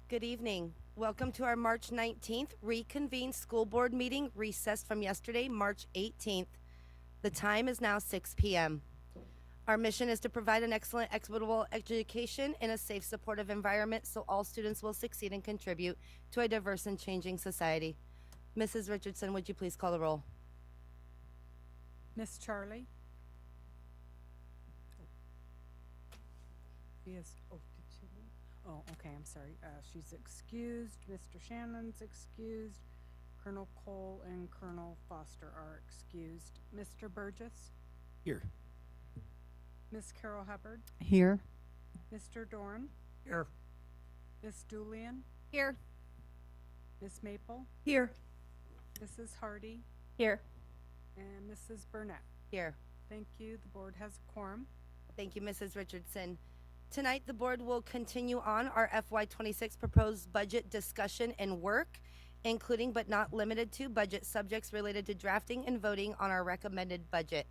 Good evening. Welcome to our March 19th reconvened school board meeting recessed from yesterday, March 18th. The time is now 6 p.m. Our mission is to provide an excellent, equitable education in a safe, supportive environment so all students will succeed and contribute to a diverse and changing society. Mrs. Richardson, would you please call the roll? Miss Charlie? Yes. Oh, did she leave? Oh, okay, I'm sorry. She's excused. Mr. Shannon's excused. Colonel Cole and Colonel Foster are excused. Mr. Burgess? Here. Miss Carol Hubbard? Here. Mr. Dorn? Here. Miss Julian? Here. Miss Maple? Here. Mrs. Hardy? Here. And Mrs. Burnett? Here. Thank you. The board has a quorum. Thank you, Mrs. Richardson. Tonight, the board will continue on our FY26 proposed budget discussion and work, including but not limited to budget subjects related to drafting and voting on our recommended budget.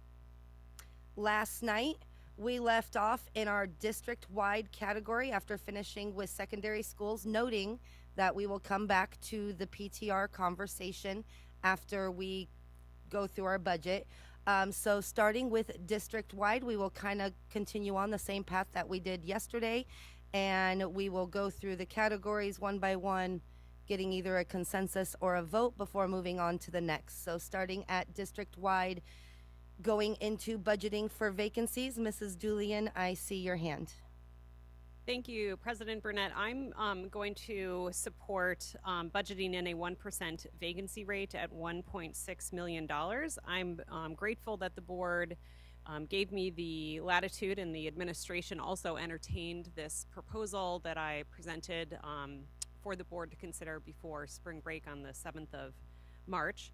Last night, we left off in our district-wide category after finishing with secondary schools, noting that we will come back to the PTR conversation after we go through our budget. So starting with district-wide, we will kind of continue on the same path that we did yesterday, and we will go through the categories one by one, getting either a consensus or a vote before moving on to the next. So starting at district-wide, going into budgeting for vacancies, Mrs. Julian, I see your hand. Thank you, President Burnett. I'm going to support budgeting in a 1% vacancy rate at $1.6 million. I'm grateful that the board gave me the latitude, and the administration also entertained this proposal that I presented for the board to consider before spring break on the 7th of March.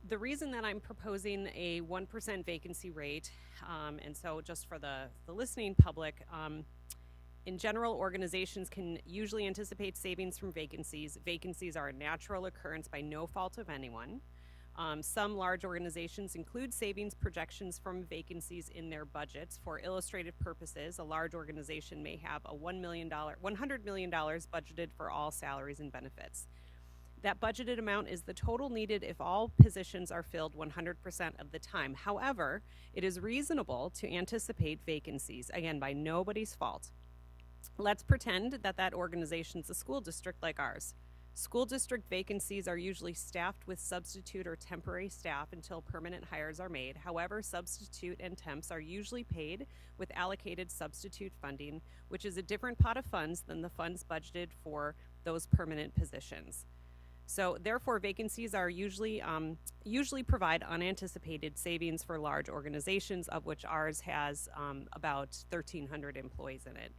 The reason that I'm proposing a 1% vacancy rate, and so just for the listening public, in general, organizations can usually anticipate savings from vacancies. Vacancies are a natural occurrence by no fault of anyone. Some large organizations include savings projections from vacancies in their budgets. For illustrative purposes, a large organization may have a $100 million budgeted for all salaries and benefits. That budgeted amount is the total needed if all positions are filled 100% of the time. However, it is reasonable to anticipate vacancies, again, by nobody's fault. Let's pretend that that organization's a school district like ours. School district vacancies are usually staffed with substitute or temporary staff until permanent hires are made. However, substitute and temps are usually paid with allocated substitute funding, which is a different pot of funds than the funds budgeted for those permanent positions. So therefore, vacancies are usually provide unanticipated savings for large organizations, of which ours has about 1,300 employees in it.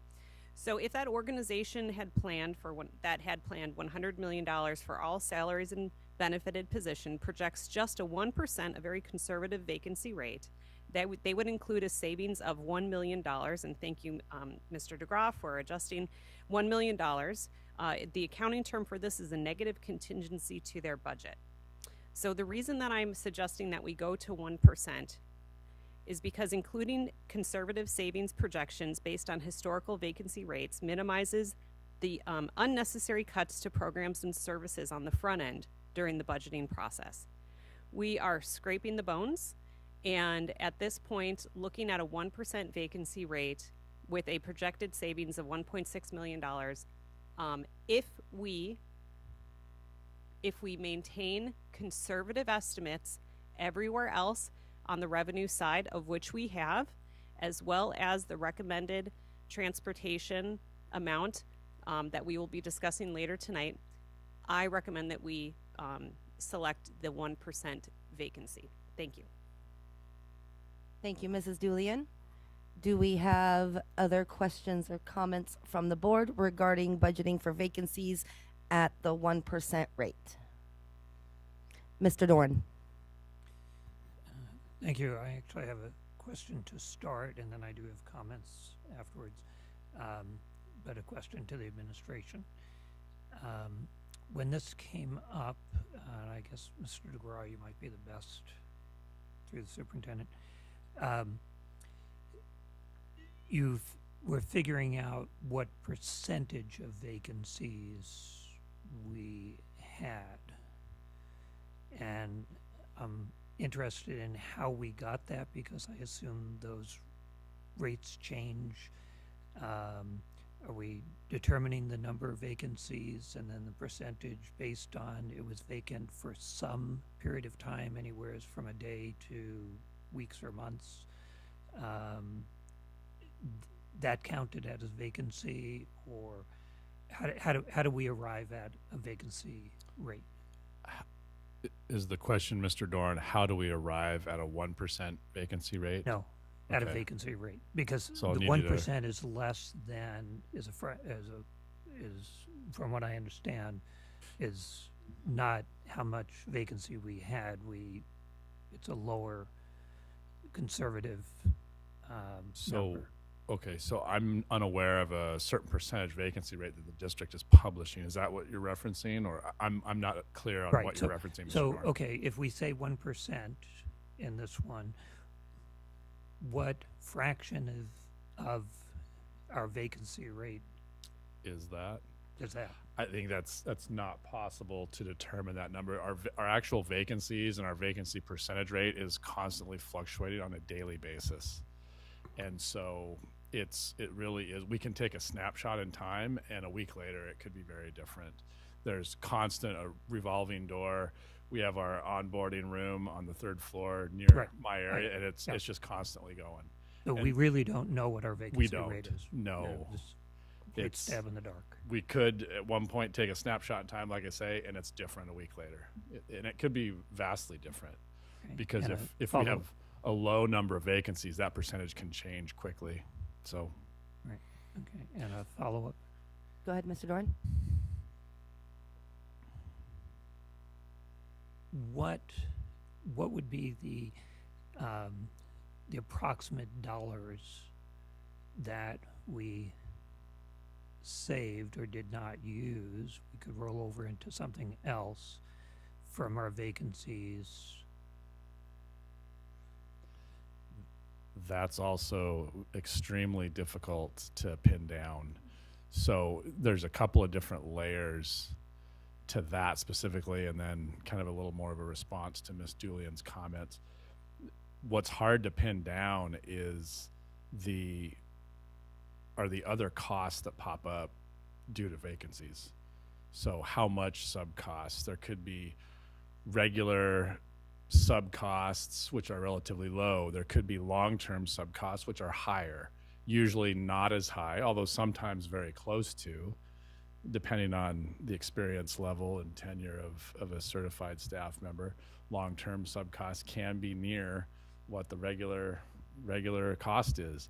So if that organization had planned $100 million for all salaries and benefited position, projects just a 1%, a very conservative vacancy rate, they would include a savings of $1 million. And thank you, Mr. DeGraff, for adjusting $1 million. The accounting term for this is a negative contingency to their budget. So the reason that I'm suggesting that we go to 1% is because including conservative savings projections based on historical vacancy rates minimizes the unnecessary cuts to programs and services on the front end during the budgeting process. We are scraping the bones, and at this point, looking at a 1% vacancy rate with a projected savings of $1.6 million, if we maintain conservative estimates everywhere else on the revenue side, of which we have, as well as the recommended transportation amount that we will be discussing later tonight, I recommend that we select the 1% vacancy. Thank you. Thank you, Mrs. Julian. Do we have other questions or comments from the board regarding budgeting for vacancies at the 1% rate? Mr. Dorn. Thank you. I actually have a question to start, and then I do have comments afterwards, but a question to the administration. When this came up, I guess Mr. DeGraw, you might be the best through the superintendent. You've we're figuring out what percentage of vacancies we had. And I'm interested in how we got that because I assume those rates change. Are we determining the number of vacancies and then the percentage based on it was vacant for some period of time, anywhere from a day to weeks or months? That counted as a vacancy, or how do we arrive at a vacancy rate? Is the question, Mr. Dorn, how do we arrive at a 1% vacancy rate? No, at a Okay. vacancy rate, because So I'll the need you to- 1% is less than is from what I understand is not how much vacancy we had. It's a lower conservative number. Okay, so I'm unaware of a certain percentage vacancy rate that the district is publishing. Is that what you're referencing, or I'm not clear on Right, what so- you're referencing, Mr. So, Dorn? okay, if we say 1% in this one, what fraction of our vacancy rate Is that? is that? I think that's not possible to determine that number. Our actual vacancies and our vacancy percentage rate is constantly fluctuating on a daily basis, and so it really is. We can take a snapshot in time, and a week later it could be very different. There's constant a revolving door. We have our onboarding room on the 3rd floor near Right, my area, right, and it's yeah. just constantly going. So we And really don't know what our vacancy rate don't. is. No. Just complete It's- stab in the dark. We could at one point take a snapshot in time, like I say, and it's different a week later. And it could be vastly different Okay, because and if a we follow-up. have a low number of vacancies, that percentage can change quickly. So Okay, and a follow-up. Go ahead, Mr. Dorn. What would be the approximate dollars that we saved or did not use? We could roll over into something else from our vacancies. that's also extremely difficult to pin down. So there's a couple of different layers to that specifically, and then kind of a little more of a response to Ms. Julian's comments. What's hard to pin down is the other costs that pop up due to vacancies. So how much sub costs? There could be regular sub costs, which are relatively low. There could be long-term sub costs, which are higher, usually not as high, although sometimes very close to, depending on the experience level and tenure of a certified staff member. Long-term sub costs can be near what the regular cost is.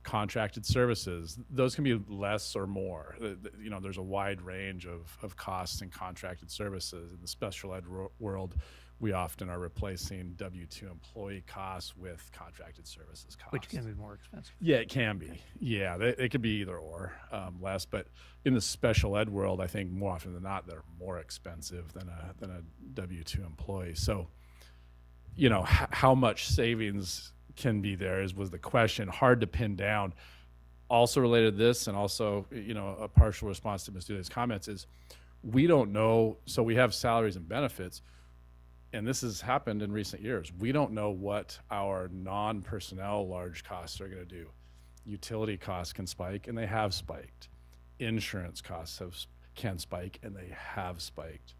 Contracted services, those can be less or more. You know, there's a wide range of costs in contracted services. In the special ed world, we often are replacing W-2 employee costs with contracted services costs. Which can be more expensive. Yeah, it can be. Yeah, they could be either or, less. But in the special ed world, I think more often than not, they're more expensive than a W-2 employee. So, you know, how much savings can be there was the question. Hard to pin down. Also related to this, and also, you know, a partial response to Ms. Dooley's comments is, we don't know. So we have salaries and benefits, and this has happened in recent years. We don't know what our non-personnel large costs are going to do. Utility costs can spike, and they have spiked. Insurance costs can spike, and they have spiked.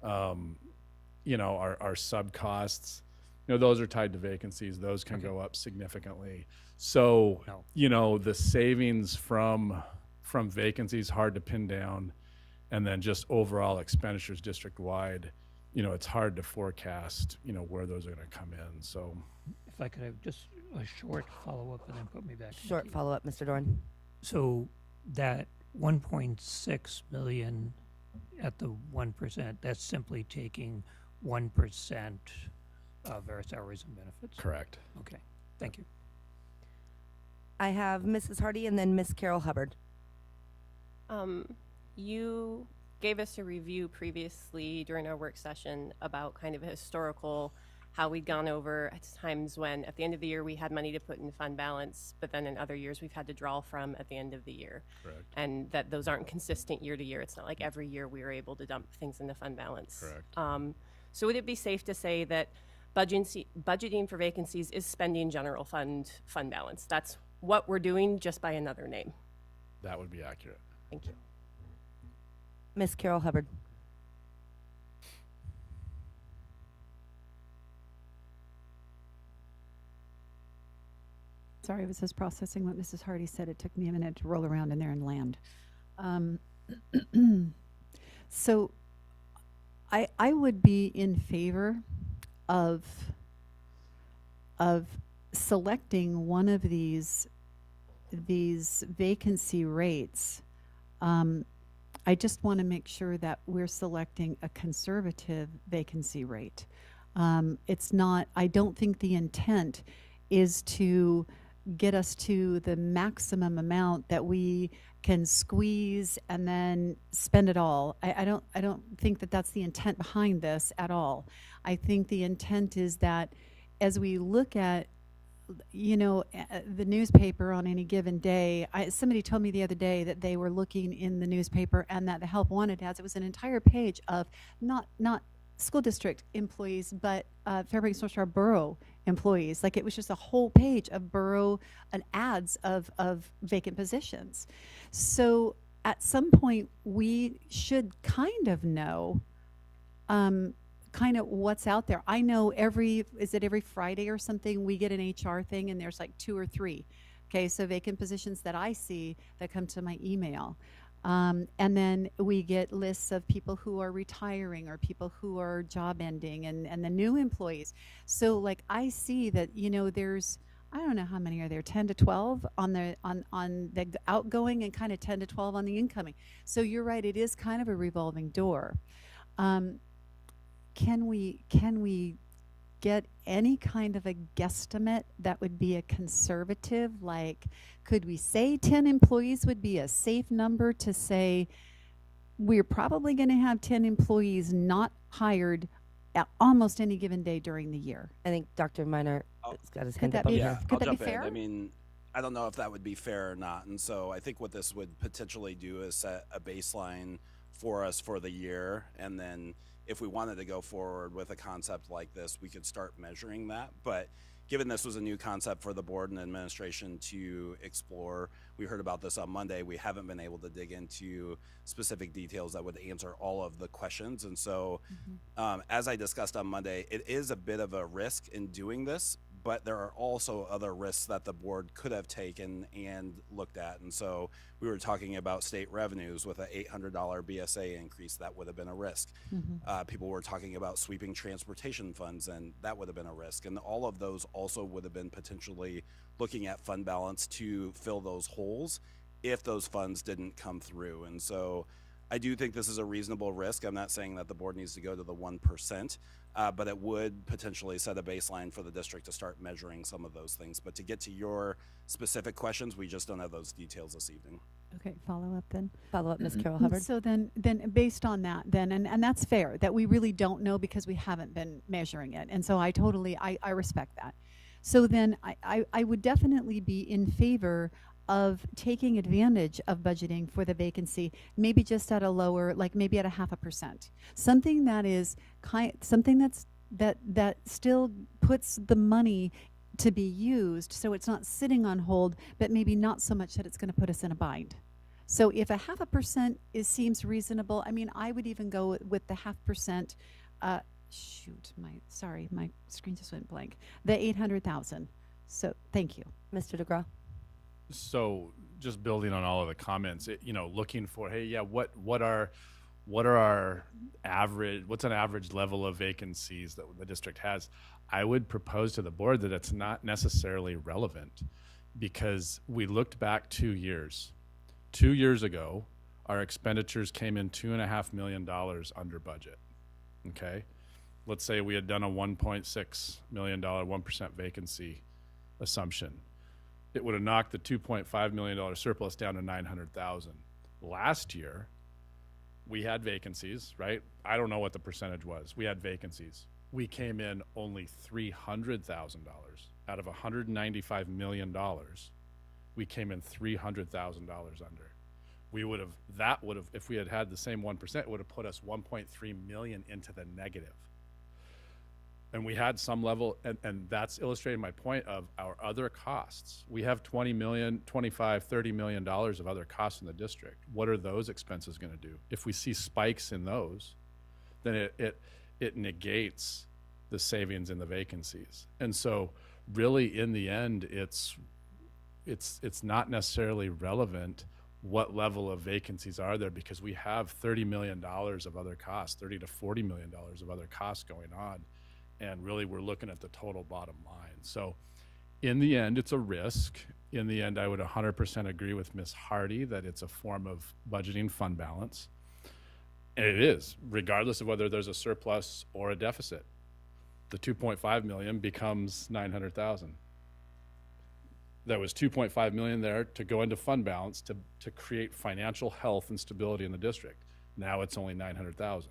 You know, our sub costs, you know, those are tied to vacancies. Those can go up significantly. So, No. you know, the savings from vacancies hard to pin down, and then just overall expenditures district-wide, you know, it's hard to forecast, you know, where those are going to come in. So, If I could have just a short follow-up and then put me back. in Short queue. follow-up, Mr. Dorn. So that 1.6 million at the 1%, that's simply taking 1% of our salaries and benefits? correct. Okay, thank you. I have Mrs. Hardy and then Miss Carol Hubbard. You gave us a review previously during our work session about kind of historical how we'd gone over at times when at the end of the year we had money to put in fund balance, but then in other years we've had to draw from at the end of the year. Correct. And that those aren't consistent year to year. It's not like every year we were able to dump things into fund balance. Correct. So would it be safe to say that budgeting for vacancies is spending general fund balance? That's what we're doing, just by another name. That would be accurate. Thank you. Ms. Carol Hubbard. Sorry, I was just processing what Mrs. Hardy said. It took me a minute to roll around in there and land. So I would be in favor of selecting one of these vacancy rates. I just want to make sure that we're selecting a conservative vacancy rate. It's not, I don't think the intent is to get us to the maximum amount that we can squeeze and then spend it all. I don't think that that's the intent behind this at all. I think the intent is that as we look at, you know, the newspaper on any given day, somebody told me the other day that they were looking in the newspaper and that the Help Wanted ads, it was an entire page of not school district employees, but Fairbanks North Shore Borough employees. Like, it was just a whole page of borough and ads of vacant positions. So at some point we should kind of know kind of what's out there. I know every Friday or something we get an HR thing, and there's like 2 or 3. Okay, so vacant positions that I see that come to my email. And then we get lists of people who are retiring or people who are job ending and the new employees. So like, I see that, you know, there's, I don't know how many are there, 10 to 12 on the outgoing and kind of 10 to 12 on the incoming. So you're right, it is kind of a revolving door. Can we get any kind of a guesstimate that would be a conservative? Like, could we say 10 employees would be a safe number to say we're probably going to have 10 employees not hired at almost any given day during the year? I think Dr. Minor has got his hand that up over be- here. Could I'll that be jump fair? in. I mean, I don't know if that would be fair or not. And so I think what this would potentially do is set a baseline for us for the year. And then if we wanted to go forward with a concept like this, we could start measuring that. But given this was a new concept for the board and administration to explore, we heard about this on Monday. We haven't been able to dig into specific details that would answer all of the questions. And so as I discussed on Monday, it is a bit of a risk in doing this, but there are also other risks that the board could have taken and looked at. And so we were talking about state revenues with an $800 BSA increase. That would have been a risk. People were talking about sweeping transportation funds, and that would have been a risk. And all of those also would have been potentially looking at fund balance to fill those holes if those funds didn't come through. And so I do think this is a reasonable risk. I'm not saying that the board needs to go to the 1%, but it would potentially set a baseline for the district to start measuring some of those things. But to get to your specific questions, we just don't have those details this evening. Okay, follow up then. Follow up, Ms. Carol Hubbard. So then based on that then, and that's fair, that we really don't know because we haven't been measuring it. And so I respect that. So then I would definitely be in favor of taking advantage of budgeting for the vacancy, maybe just at a lower, like maybe at a 0.5%. Something that is that still puts the money to be used, so it's not sitting on hold, but maybe not so much that it's going to put us in a bind. So if a 0.5% seems reasonable, I mean, I would even go with the 0.5%. My screen just went blank. The 800,000. So thank you, Mr. DeGraw. So just building on all of the comments, looking for, hey, yeah, what are our average, what's an average level of vacancies that the district has? I would propose to the board that it's not necessarily relevant, because we looked back 2 years. 2 years ago, our expenditures came in $2.5 million under budget. Okay. Let's say we had done a $1.6 million, 1% vacancy assumption. It would have knocked the $2.5 million surplus down to $900,000. Last year, we had vacancies, right? I don't know what the percentage was. We had vacancies. We came in only $300,000 out of $195 million. We came in $300,000 under. That would have, if we had had the same 1%, it would have put us 1.3 million into the negative. And we had some level, and that's illustrating my point of our other costs. We have 20 million, 25, 30 million dollars of other costs in the district. What are those expenses going to do? If we see spikes in those, then it negates the savings in the vacancies. And so really in the end, it's not necessarily relevant what level of vacancies are there, because we have $30 million of other costs, $30 to $40 million of other costs going on. And really we're looking at the total bottom line. So in the end, it's a risk. In the end, I would 100% agree with Ms. Hardy that it's a form of budgeting fund balance. And it is, regardless of whether there's a surplus or a deficit. The 2.5 million becomes 900,000. There was 2.5 million there to go into fund balance to create financial health and stability in the district. Now it's only 900,000.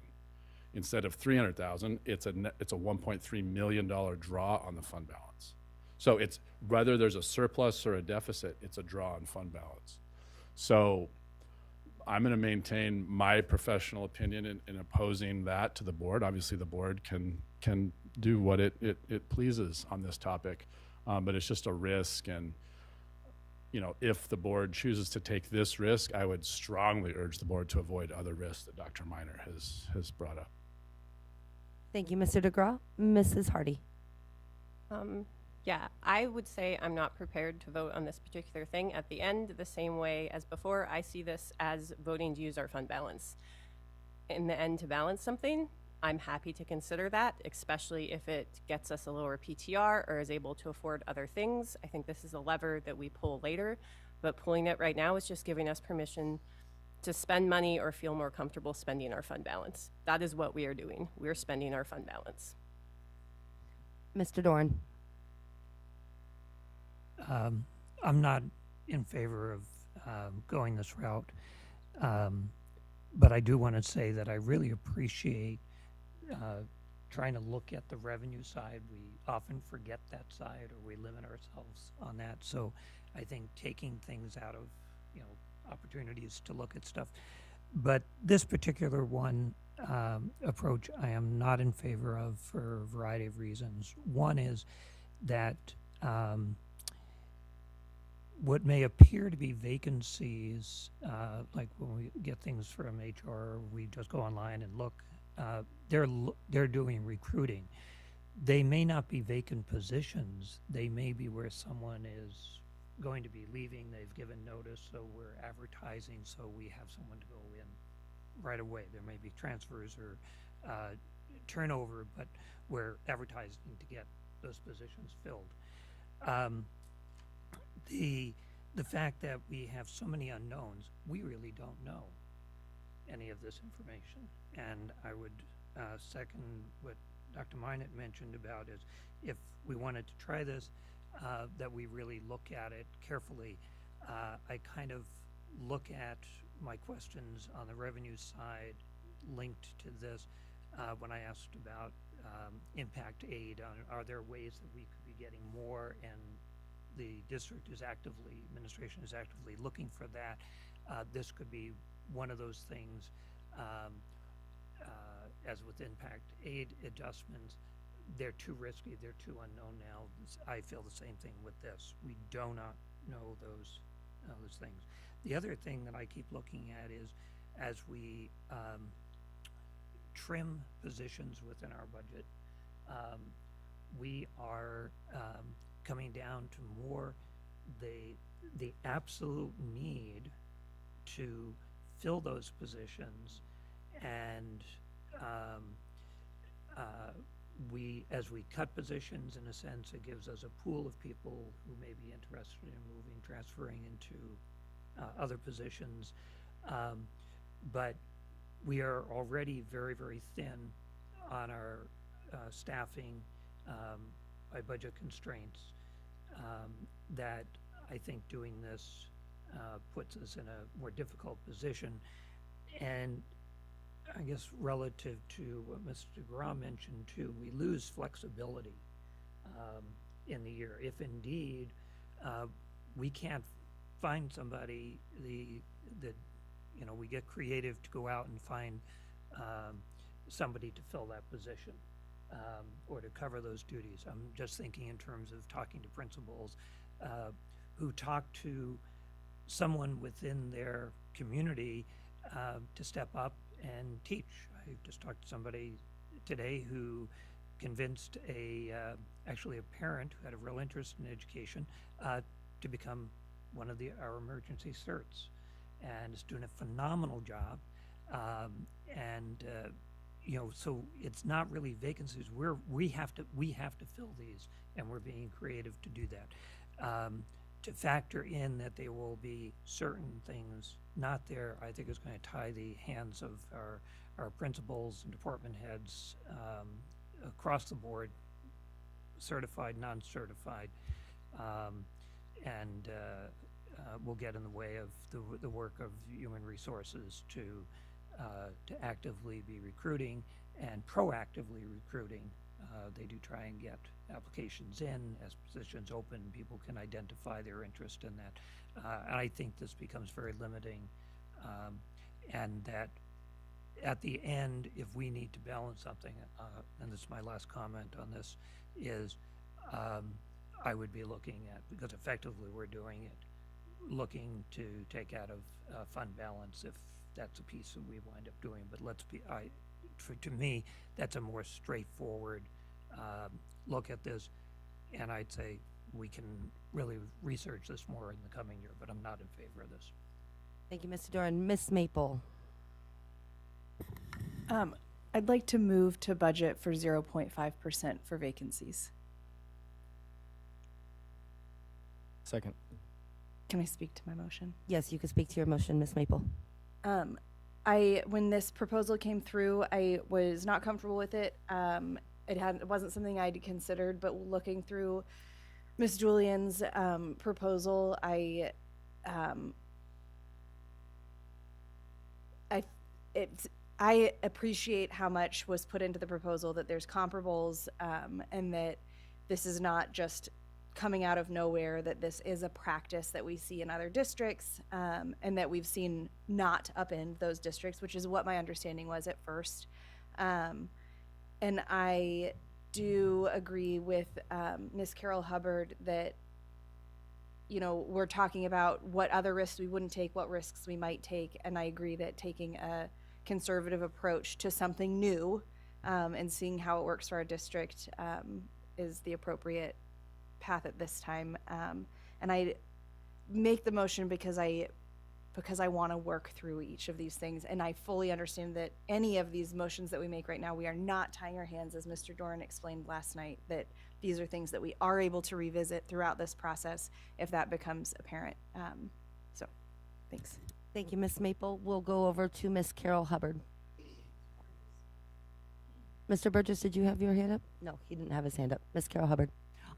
Instead of 300,000, it's a $1.3 million draw on the fund balance. So it's whether there's a surplus or a deficit, it's a draw on fund balance. So I'm going to maintain my professional opinion in opposing that to the board. Obviously, the board can do what it pleases on this topic, but it's just a risk. And if the board chooses to take this risk, I would strongly urge the board to avoid other risks that Dr. Miner has brought up. Thank you, Mr. DeGraw. Mrs. Hardy. Yeah, I would say I'm not prepared to vote on this particular thing. At the end, the same way as before, I see this as voting to use our fund balance. In the end, to balance something, I'm happy to consider that, especially if it gets us a lower PTR or is able to afford other things. I think this is a lever that we pull later, but pulling it right now is just giving us permission to spend money or feel more comfortable spending our fund balance. That is what we are doing. We're spending our fund balance. Mr. Dorn. I'm not in favor of going this route, but I do want to say that I really appreciate trying to look at the revenue side. We often forget that side, or we limit ourselves on that. So I think taking things out of, opportunities to look at stuff. But this particular one approach I am not in favor of for a variety of reasons. One is that what may appear to be vacancies, like when we get things from HR, we just go online and look, they're doing recruiting. They may not be vacant positions. They may be where someone is going to be leaving. They've given notice, so we're advertising, so we have someone to go in right away. There may be transfers or turnover, but we're advertising to get those positions filled. The fact that we have so many unknowns, we really don't know any of this information. And I would second what Dr. Minot mentioned about is if we wanted to try this, that we really look at it carefully. I kind of look at my questions on the revenue side linked to this when I asked about impact aid. Are there ways that we could be getting more, and the district is administration is actively looking for that. This could be one of those things. As with impact aid adjustments, they're too risky, they're too unknown now. I feel the same thing with this. We do not know those things. The other thing that I keep looking at is as we trim positions within our budget, we are coming down to more the absolute need to fill those positions, and as we cut positions, in a sense, it gives us a pool of people who may be interested in transferring into other positions. But we are already very, very thin on our staffing by budget constraints. That I think doing this puts us in a more difficult position. And I guess relative to what Mr. Gra mentioned too, we lose flexibility in the year. If indeed we can't find somebody, that we get creative to go out and find somebody to fill that position or to cover those duties. I'm just thinking in terms of talking to principals who talk to someone within their community to step up and teach. I just talked to somebody today who convinced actually a parent who had a real interest in education to become one of our emergency certs, and is doing a phenomenal job. So it's not really vacancies. We have to fill these, and we're being creative to do that. To factor in that there will be certain things not there, I think is going to tie the hands of our principals and department heads across the board, certified, non-certified, and will get in the way of the work of human resources to actively be recruiting and proactively recruiting. They do try and get applications in. As positions open, people can identify their interest in that. And I think this becomes very limiting, and that at the end, if we need to balance something, and this is my last comment on this, is I would be looking at, because effectively we're doing it, looking to take out of fund balance if that's a piece that we wind up doing. But to me, that's a more straightforward look at this, and I'd say we can really research this more in the coming year, but I'm not in favor of this. Thank you, Mr. Doran. Ms. Maple. I'd like to move to budget for 0.5% for vacancies. Second. Can I speak to my motion? Yes, you can speak to your motion, Ms. Maple. When this proposal came through, I was not comfortable with it. It wasn't something I'd considered, but looking through Ms. Julian's proposal, I appreciate how much was put into the proposal, that there's comparables, and that this is not just coming out of nowhere, that this is a practice that we see in other districts, and that we've seen not upend those districts, which is what my understanding was at first. And I do agree with Ms. Carol Hubbard that, we're talking about what other risks we wouldn't take, what risks we might take, and I agree that taking a conservative approach to something new and seeing how it works for our district is the appropriate path at this time. And I make the motion because I want to work through each of these things, and I fully understand that any of these motions that we make right now, we are not tying our hands, as Mr. Doran explained last night, that these are things that we are able to revisit throughout this process if that becomes apparent. So, thanks. Thank you, Ms. Maple. We'll go over to Ms. Carol Hubbard. Mr. Burgess, did you have your hand up? No, he didn't have his hand up. Ms. Carol Hubbard.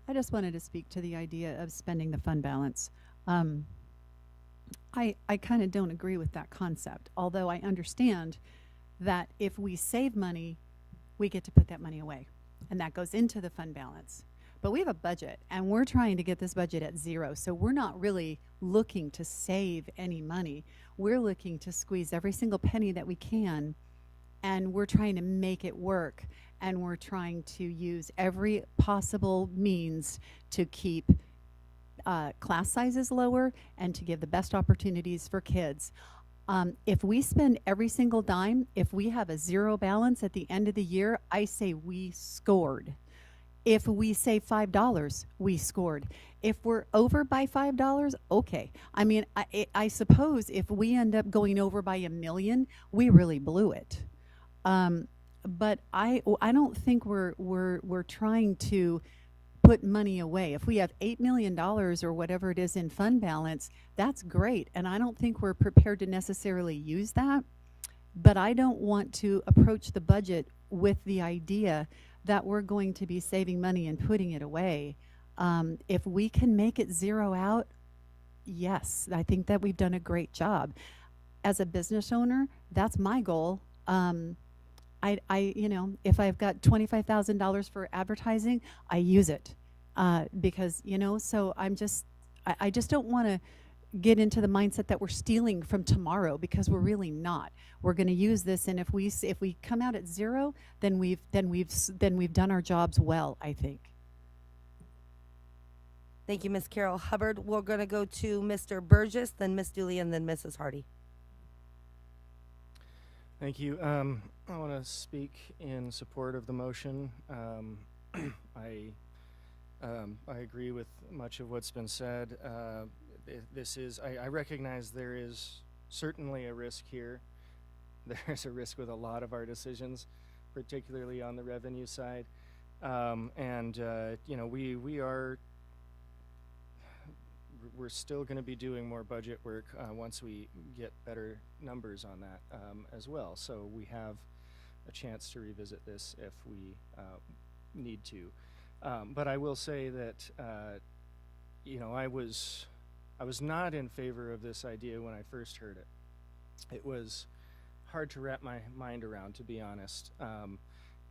I just wanted to speak to the idea of spending the fund balance. I kind of don't agree with that concept, although I understand that if we save money, we get to put that money away, and that goes into the fund balance. But we have a budget, and we're trying to get this budget at zero, so we're not really looking to save any money. We're looking to squeeze every single penny that we can, and we're trying to make it work, and we're trying to use every possible means to keep class sizes lower and to give the best opportunities for kids. If we spend every single dime, if we have a zero balance at the end of the year, I say we scored. If we save $5, we scored. If we're over by $5, okay. I mean, I suppose if we end up going over by $1 million, we really blew it. But I don't think we're trying to put money away. If we have $8 million or whatever it is in fund balance, that's great. And I don't think we're prepared to necessarily use that. But I don't want to approach the budget with the idea that we're going to be saving money and putting it away. If we can make it zero out, yes, I think that we've done a great job. As a business owner, that's my goal. you know, if I've got $25,000 for advertising, I use it, because, you know, so I just don't want to get into the mindset that we're stealing from tomorrow, because we're really not. We're going to use this, and if we come out at zero, then we've done our jobs well, I think. Thank you, Ms. Carol Hubbard. We're going to go to Mr. Burgess, then Ms. Dooley, and then Mrs. Hardy. Thank you. I want to speak in support of the motion. I agree with much of what's been said. I recognize there is certainly a risk here. There's a risk with a lot of our decisions, particularly on the revenue side. You know, we're still going to be doing more budget work once we get better numbers on that as well. So we have a chance to revisit this if we need to. But I will say that you know, I was not in favor of this idea when I first heard it. It was hard to wrap my mind around, to be honest,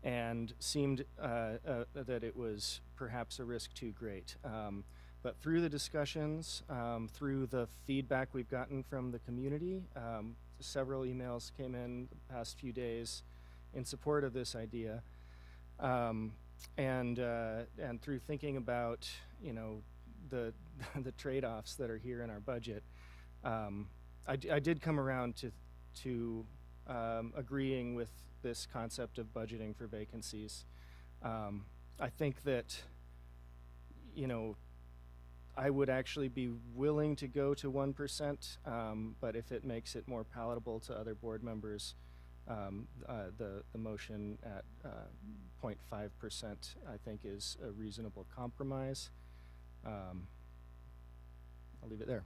and seemed that it was perhaps a risk too great. But through the discussions, through the feedback we've gotten from the community, several emails came in the past few days in support of this idea, and through thinking about, you know, the trade-offs that are here in our budget, I did come around to agreeing with this concept of budgeting for vacancies. I think that, you know, I would actually be willing to go to 1%, but if it makes it more palatable to other board members, the motion at 0.5% I think is a reasonable compromise. I'll leave it there.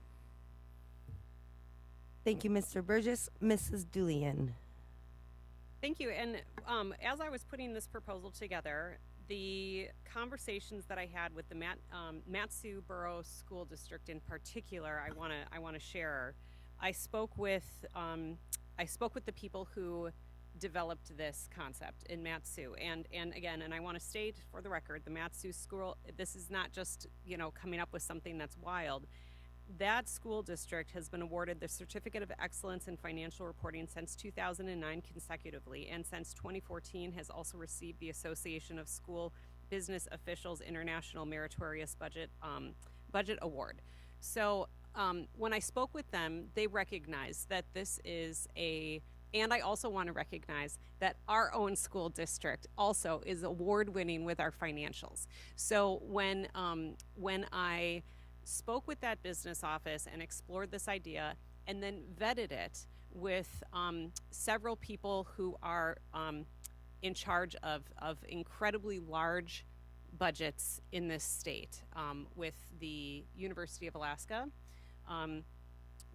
Thank you, Mr. Burgess. Mrs. Dooley. Thank you. And as I was putting this proposal together, the conversations that I had with the Mat-Su Borough School District in particular, I want to share. I spoke with the people who developed this concept in Mat-Su, and again, and I want to state for the record, the Mat-Su school, this is not just, you know, coming up with something that's wild. That school district has been awarded the Certificate of Excellence in Financial Reporting since 2009 consecutively, and since 2014 has also received the Association of School Business Officials International Meritorious Budget Award. So when I spoke with them, they recognized that this is and I also want to recognize that our own school district also is award-winning with our financials. So when I spoke with that business office and explored this idea and then vetted it with several people who are in charge of incredibly large budgets in this state, with the University of Alaska,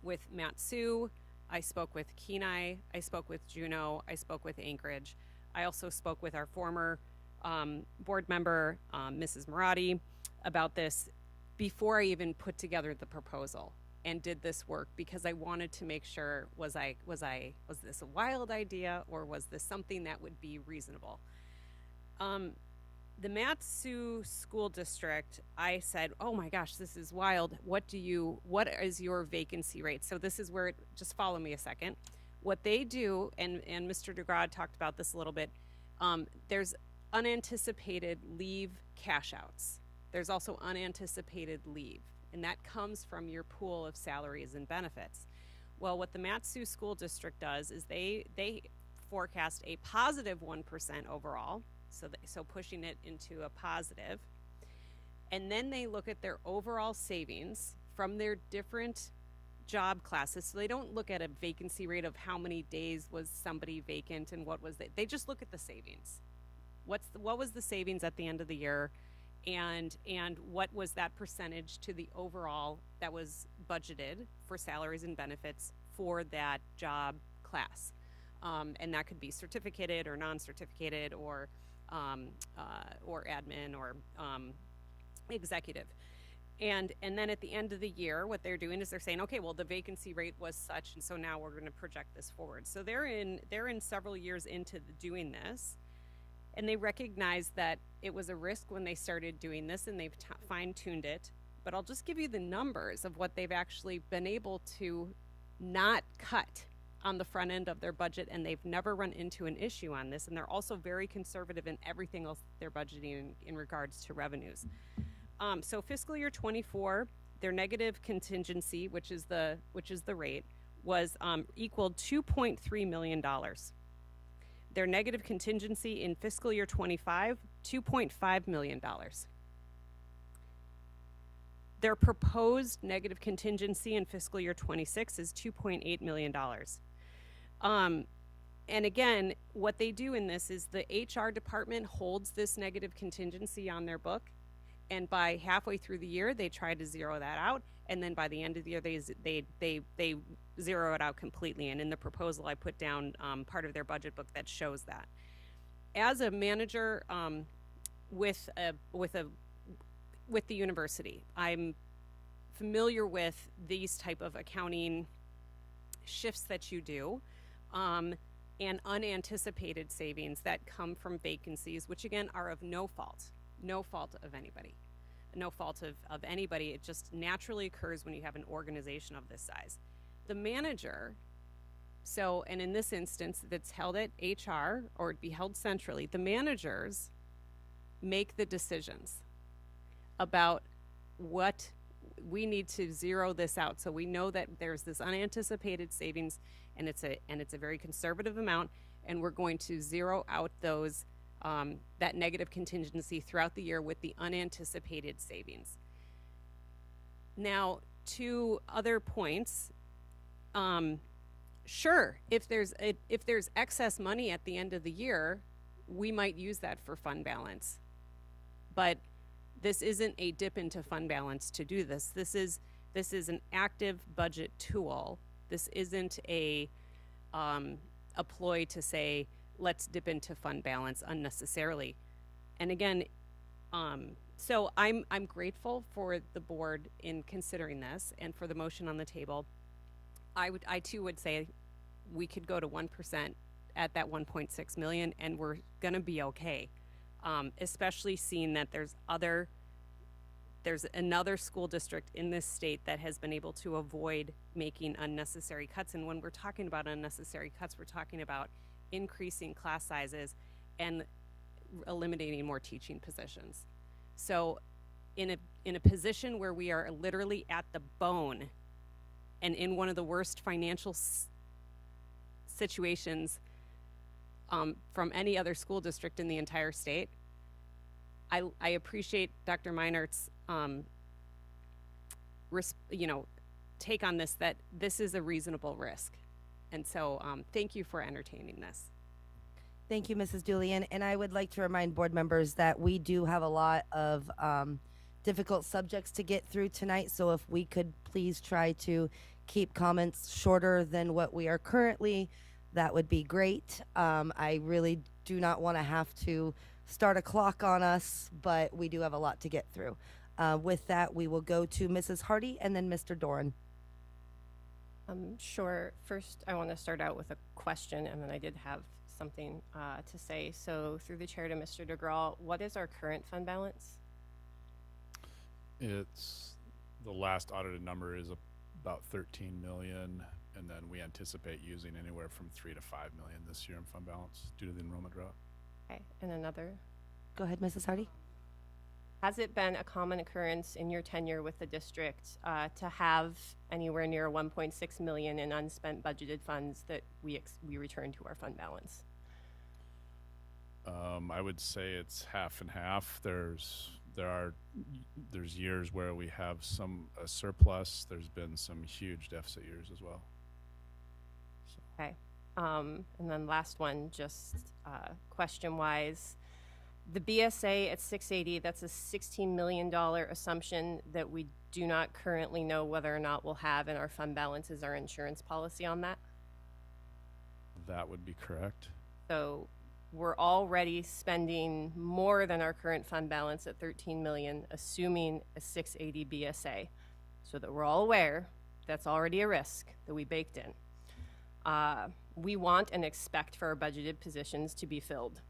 with Mat-Su, I spoke with Kenai, I spoke with Juneau, I spoke with Anchorage. I also spoke with our former board member, Mrs. Marati, about this before I even put together the proposal and did this work, because I wanted to make sure, was this a wild idea, or was this something that would be reasonable? The Mat-Su School District, I said, oh my gosh, this is wild. What is your vacancy rate? So this is where just follow me a second. What they do, and Mr. DeGraw talked about this a little bit, there's unanticipated leave cash outs. There's also unanticipated leave, and that comes from your pool of salaries and benefits. Well, what the Mat-Su School District does is they forecast a positive 1% overall, so pushing it into a positive, and then they look at their overall savings from their different job classes. So they don't look at a vacancy rate of how many days was somebody vacant and what was they just look at the savings. What was the savings at the end of the year, and what was that percentage to the overall that was budgeted for salaries and benefits for that job class, and that could be certificated or non-certificated or admin or executive. And then at the end of the year, what they're doing is they're saying, okay, well, the vacancy rate was such, and so now we're going to project this forward. So they're in several years into doing this, and they recognize that it was a risk when they started doing this, and they've fine-tuned it. But I'll just give you the numbers of what they've actually been able to not cut on the front end of their budget, and they've never run into an issue on this. And they're also very conservative in everything else they're budgeting in regards to revenues. So fiscal year 24, their negative contingency, which is the rate, was equaled $2.3 million. Their negative contingency in fiscal year 25, $2.5 million. Their proposed negative contingency in fiscal year 26 is $2.8 million. And again, what they do in this is the HR department holds this negative contingency on their book, and by halfway through the year, they try to zero that out, and then by the end of the year, they zero it out completely. And in the proposal, I put down part of their budget book that shows that. As a manager with the university, I'm familiar with these type of accounting shifts that you do, and unanticipated savings that come from vacancies, which again are of no fault of anybody. No fault of anybody. It just naturally occurs when you have an organization of this size. The manager, and in this instance, that's held at HR or it'd be held centrally, the managers make the decisions about what we need to zero this out. So we know that there's this unanticipated savings, and it's a very conservative amount, and we're going to zero out those that negative contingency throughout the year with the unanticipated savings. Now, two other points. Sure, if there's excess money at the end of the year, we might use that for fund balance. But this isn't a dip into fund balance to do this. This is an active budget tool. This isn't a ploy to say, let's dip into fund balance unnecessarily. And again, so I'm grateful for the board in considering this and for the motion on the table. I too would say we could go to 1% at that 1.6 million, and we're gonna be okay. Especially seeing that there's another school district in this state that has been able to avoid making unnecessary cuts. And when we're talking about unnecessary cuts, we're talking about increasing class sizes and eliminating more teaching positions. So in a position where we are literally at the bone and in one of the worst financial situations from any other school district in the entire state, I appreciate Dr. Meinert's take on this, that this is a reasonable risk. And so thank you for entertaining this. Thank you, Mrs. Julian. And I would like to remind board members that we do have a lot of difficult subjects to get through tonight. So if we could please try to keep comments shorter than what we are currently, that would be great. I really do not want to have to start a clock on us, but we do have a lot to get through. With that, we will go to Mrs. Hardy and then Mr. Doran. Sure. First, I want to start out with a question, and then I did have something to say. So through the chair to Mr. DeGraw, what is our current fund balance? It's, the last audited number is about 13 million, and then we anticipate using anywhere from 3 to 5 million this year in fund balance due to the enrollment drought. Okay, and another. Go ahead, Mrs. Hardy. Has it been a common occurrence in your tenure with the district to have anywhere near 1.6 million in unspent budgeted funds that we return to our fund balance? I would say it's half and half. There's years where we have a surplus. There's been some huge deficit years as well. So. Okay, and then last one, just question-wise. The BSA at 680, that's a $16 million assumption that we do not currently know whether or not we'll have in our fund balance. Is our insurance policy on that? That would be correct. So we're already spending more than our current fund balance at 13 million, assuming a 680 BSA, so that we're all aware that's already a risk that we baked in. We want and expect for our budgeted positions to be filled.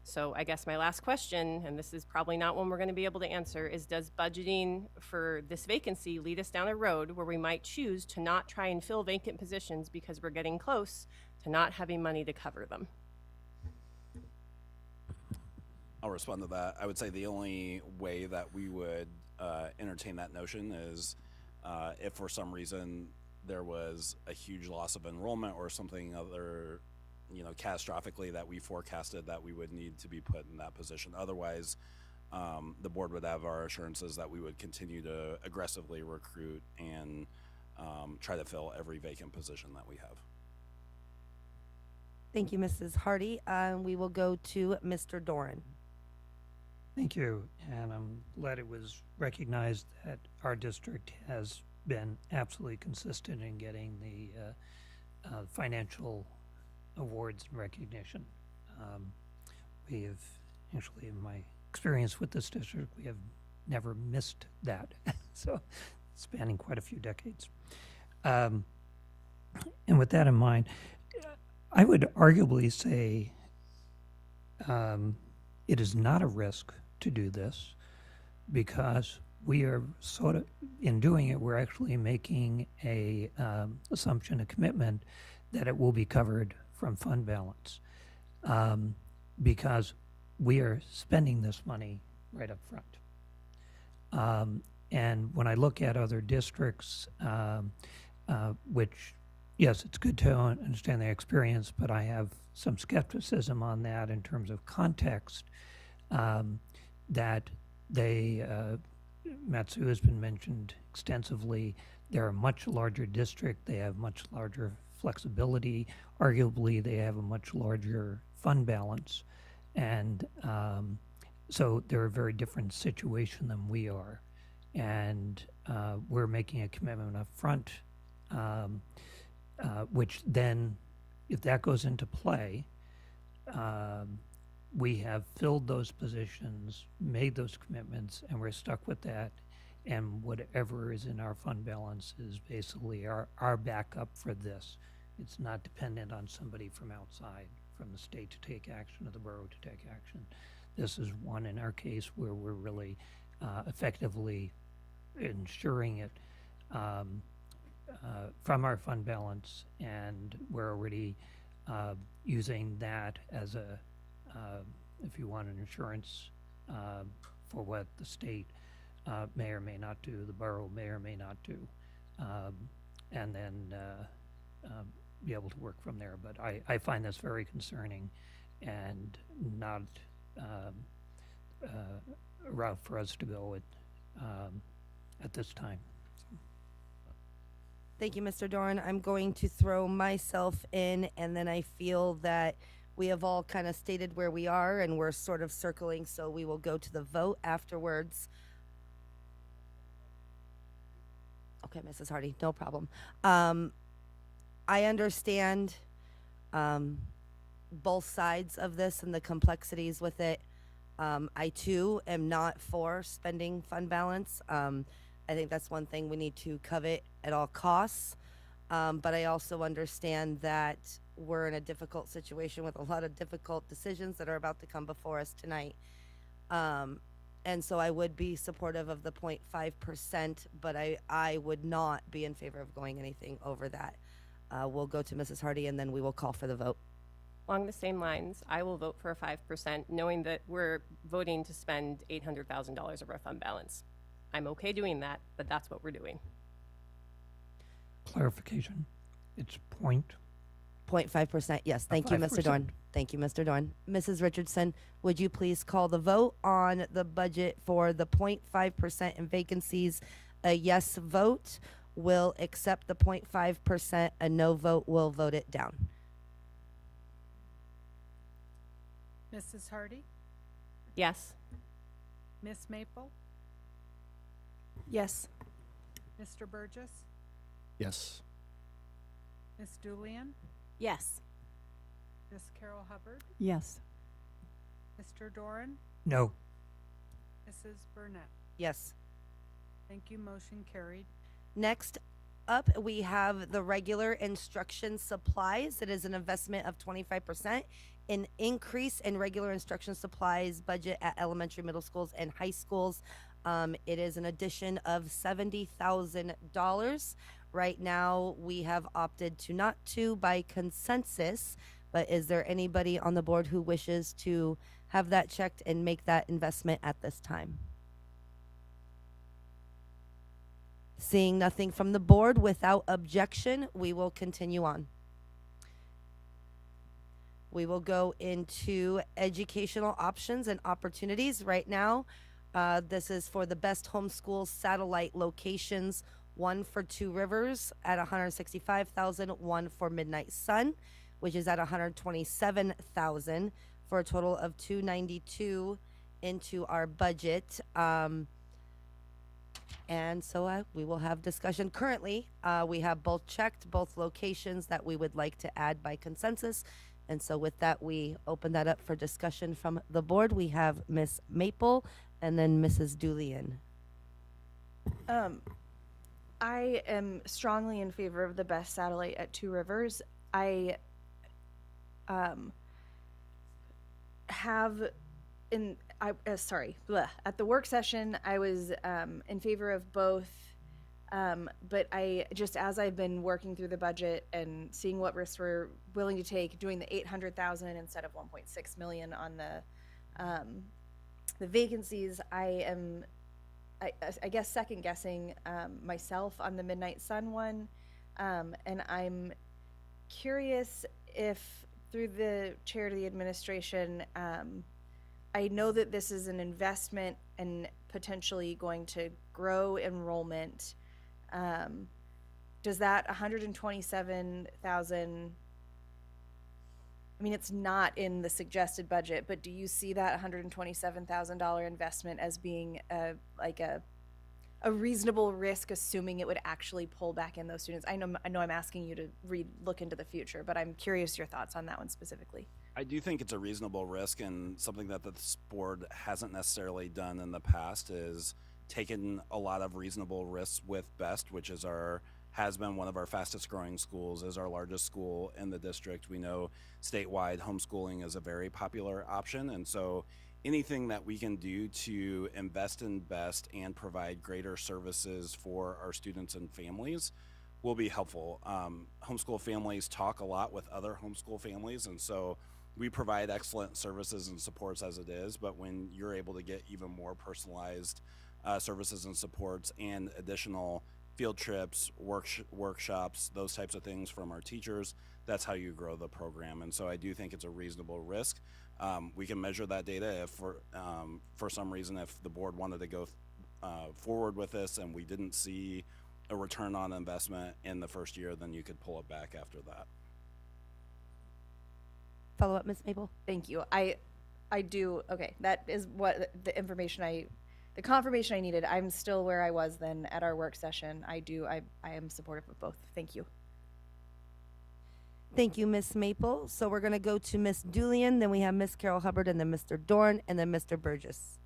So I guess my last question, and this is probably not one we're going to be able to answer, is does budgeting for this vacancy lead us down a road where we might choose to not try and fill vacant positions because we're getting close to not having money to cover them? I'll respond to that. I would say the only way that we would entertain that notion is if for some reason there was a huge loss of enrollment or something other, catastrophically that we forecasted that we would need to be put in that position. Otherwise, the board would have our assurances that we would continue to aggressively recruit and try to fill every vacant position that we have. Thank you, Mrs. Hardy. We will go to Mr. Doran. Thank you, and I'm glad it was recognized that our district has been absolutely consistent in getting the financial awards and recognition. We have, actually, in my experience with this district, we have never missed that, so spanning quite a few decades. And with that in mind, I would arguably say it is not a risk to do this because we are sort of, in doing it, we're actually making a assumption, a commitment that it will be covered from fund balance because we are spending this money right up front. And when I look at other districts, which, yes, it's good to understand their experience, but I have some skepticism on that in terms of context, that they, Matsu has been mentioned extensively, they're a much larger district, they have much larger flexibility, arguably they have a much larger fund balance, and so they're a very different situation than we are. And we're making a commitment up front, which then, if that goes into play, we have filled those positions, made those commitments, and we're stuck with that. And whatever is in our fund balance is basically our backup for this. It's not dependent on somebody from outside, from the state to take action or the borough to take action. This is one, in our case, where we're really effectively ensuring it from our fund balance, and we're already using that as a, if you want, an insurance for what the state may or may not do, the borough may or may not do, and then be able to work from there. But I find this very concerning and not a route for us to go at this time. Thank you, Mr. Doran. I'm going to throw myself in, and then I feel that we have all kind of stated where we are, and we're sort of circling, so we will go to the vote afterwards. Okay, Mrs. Hardy, no problem. I understand both sides of this and the complexities with it. I, too, am not for spending fund balance. I think that's one thing we need to covet at all costs. But I also understand that we're in a difficult situation with a lot of difficult decisions that are about to come before us tonight. And so I would be supportive of the 0.5%, but I would not be in favor of going anything over that. We'll go to Mrs. Hardy, and then we will call for the vote. Along the same lines, I will vote for a 5%, knowing that we're voting to spend $800,000 of our fund balance. I'm okay doing that, but that's what we're doing. Clarification, it's 0.5%, yes. Thank you, Mr. 5%. Dorn. Thank you, Mr. Dorn. Mrs. Richardson, would you please call the vote on the budget for the 0.5% in vacancies? A yes vote will accept the 0.5%. A no vote will vote it down. Mrs. Hardy? Yes. Miss Maple? Yes. Mr. Burgess? Yes. Miss Julian? Yes. Miss Carol Hubbard? Yes. Mr. Doran, No. Mrs. Burnett. Yes. Thank you. Motion carried. Next up, we have the regular instruction supplies. It is an investment of 25%, an increase in regular instruction supplies budget at elementary, middle schools, and high schools. It is an addition of $70,000. Right now, we have opted to not to by consensus, but is there anybody on the board who wishes to have that checked and make that investment at this time? Seeing nothing from the board, without objection, we will continue on. We will go into educational options and opportunities. Right now, this is for the best homeschool satellite locations, one for Two Rivers at $165,000, one for Midnight Sun, which is at $127,000, for a total of $292 into our budget. And so we will have discussion. Currently, we have both checked, both locations that we would like to add by consensus. And so with that, we open that up for discussion from the board. We have Ms. Maple and then Mrs. Julian. I am strongly in favor of the best satellite at Two Rivers. I at the work session, I was in favor of both, but as I've been working through the budget and seeing what risks we're willing to take, doing the $800,000 instead of $1.6 million on the vacancies, I guess second guessing myself on the Midnight Sun one, and I'm curious if through the chair to the administration, I know that this is an investment and potentially going to grow enrollment. Does that $127,000, I mean, it's not in the suggested budget, but do you see that $127,000 investment as being a reasonable risk, assuming it would actually pull back in those students? I know I'm asking you to look into the future, but I'm curious your thoughts on that one specifically. I do think it's a reasonable risk, and something that this board hasn't necessarily done in the past is taken a lot of reasonable risks with BEST, which is has been one of our fastest growing schools, is our largest school in the district. We know statewide homeschooling is a very popular option, and so anything that we can do to invest in BEST and provide greater services for our students and families will be helpful. Homeschool families talk a lot with other homeschool families, and so we provide excellent services and supports as it is, but when you're able to get even more personalized services and supports and additional field trips, workshops, those types of things from our teachers, that's how you grow the program. And so I do think it's a reasonable risk. We can measure that data if for some reason, if the board wanted to go forward with this and we didn't see a return on investment in the first year, then you could pull it back after that. Follow up, Ms. Maple? Thank you. I do. Okay, that is what the confirmation I needed. I'm still where I was then at our work session. I am supportive of both. Thank you. Thank you, Ms. Maple. So we're going to go to Ms. Julian, then we have Ms. Carol Hubbard, and then Mr. Dorn, and then Mr. Burgess.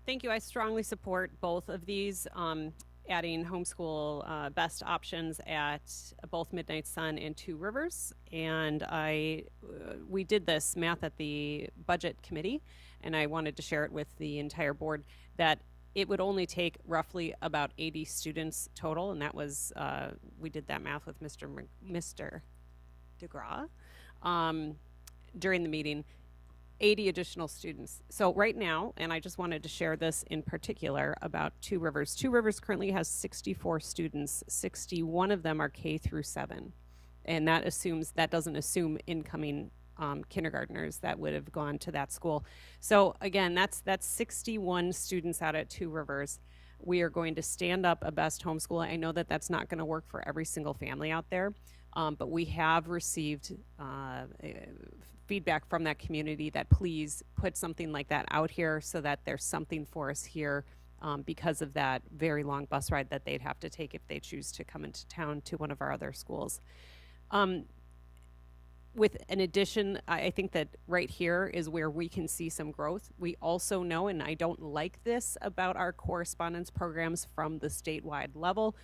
Thank you. I strongly support both of these, adding homeschool best options at both Midnight Sun and Two Rivers. And we did this math at the budget committee, and I wanted to share it with the entire board that it would only take roughly about 80 students total, and that was we did that math with Mr. DeGraw during the meeting. 80 additional students. So right now, and I just wanted to share this in particular about Two Rivers. Two Rivers currently has 64 students. 61 of them are K through 7, and that doesn't assume incoming kindergartners that would have gone to that school. So again, that's 61 students out at Two Rivers. We are going to stand up a best homeschool. I know that that's not going to work for every single family out there, but we have received feedback from that community that please put something like that out here so that there's something for us here because of that very long bus ride that they'd have to take if they choose to come into town to one of our other schools. with an addition, I think that right here is where we can see some growth. We also know, and I don't like this about our correspondence programs from the statewide level,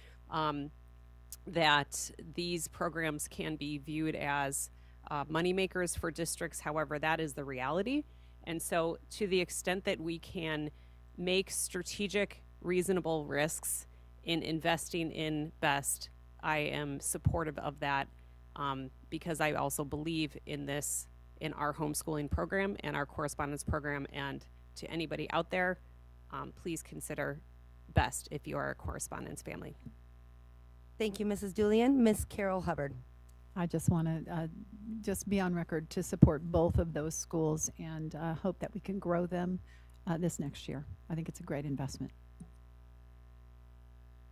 that these programs can be viewed as moneymakers for districts. However, that is the reality. And so, to the extent that we can make strategic, reasonable risks in investing in BEST, I am supportive of that. Because I also believe in this, in our homeschooling program and our correspondence program. And to anybody out there, please consider BEST if you are a correspondence family. Thank you, Mrs. Julian. Miss Carol Hubbard. I just want to just be on record to support both of those schools and hope that we can grow them this next year. I think it's a great investment.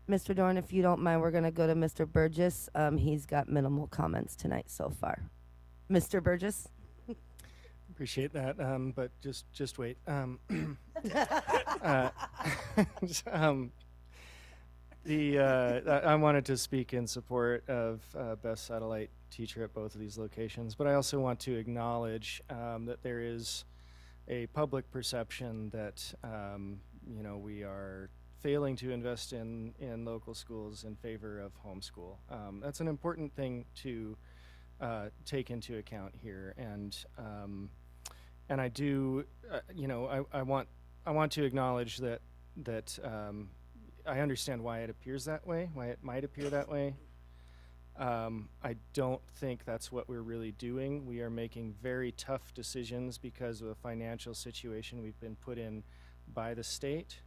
Mr. Dorn, if you don't mind, we're going to go to Mr. Burgess. He's got minimal comments tonight so far. Mr. Burgess? Appreciate that, but just wait. I wanted to speak in support of Best Satellite Teacher at both of these locations, but I also want to acknowledge that there is a public perception that we are failing to invest in local schools in favor of homeschool. That's an important thing to take into account here, and I do, I want to acknowledge that I understand why it appears that way, why it might appear that way. I don't think that's what we're really doing. We are making very tough decisions because of a financial situation we've been put in by the state.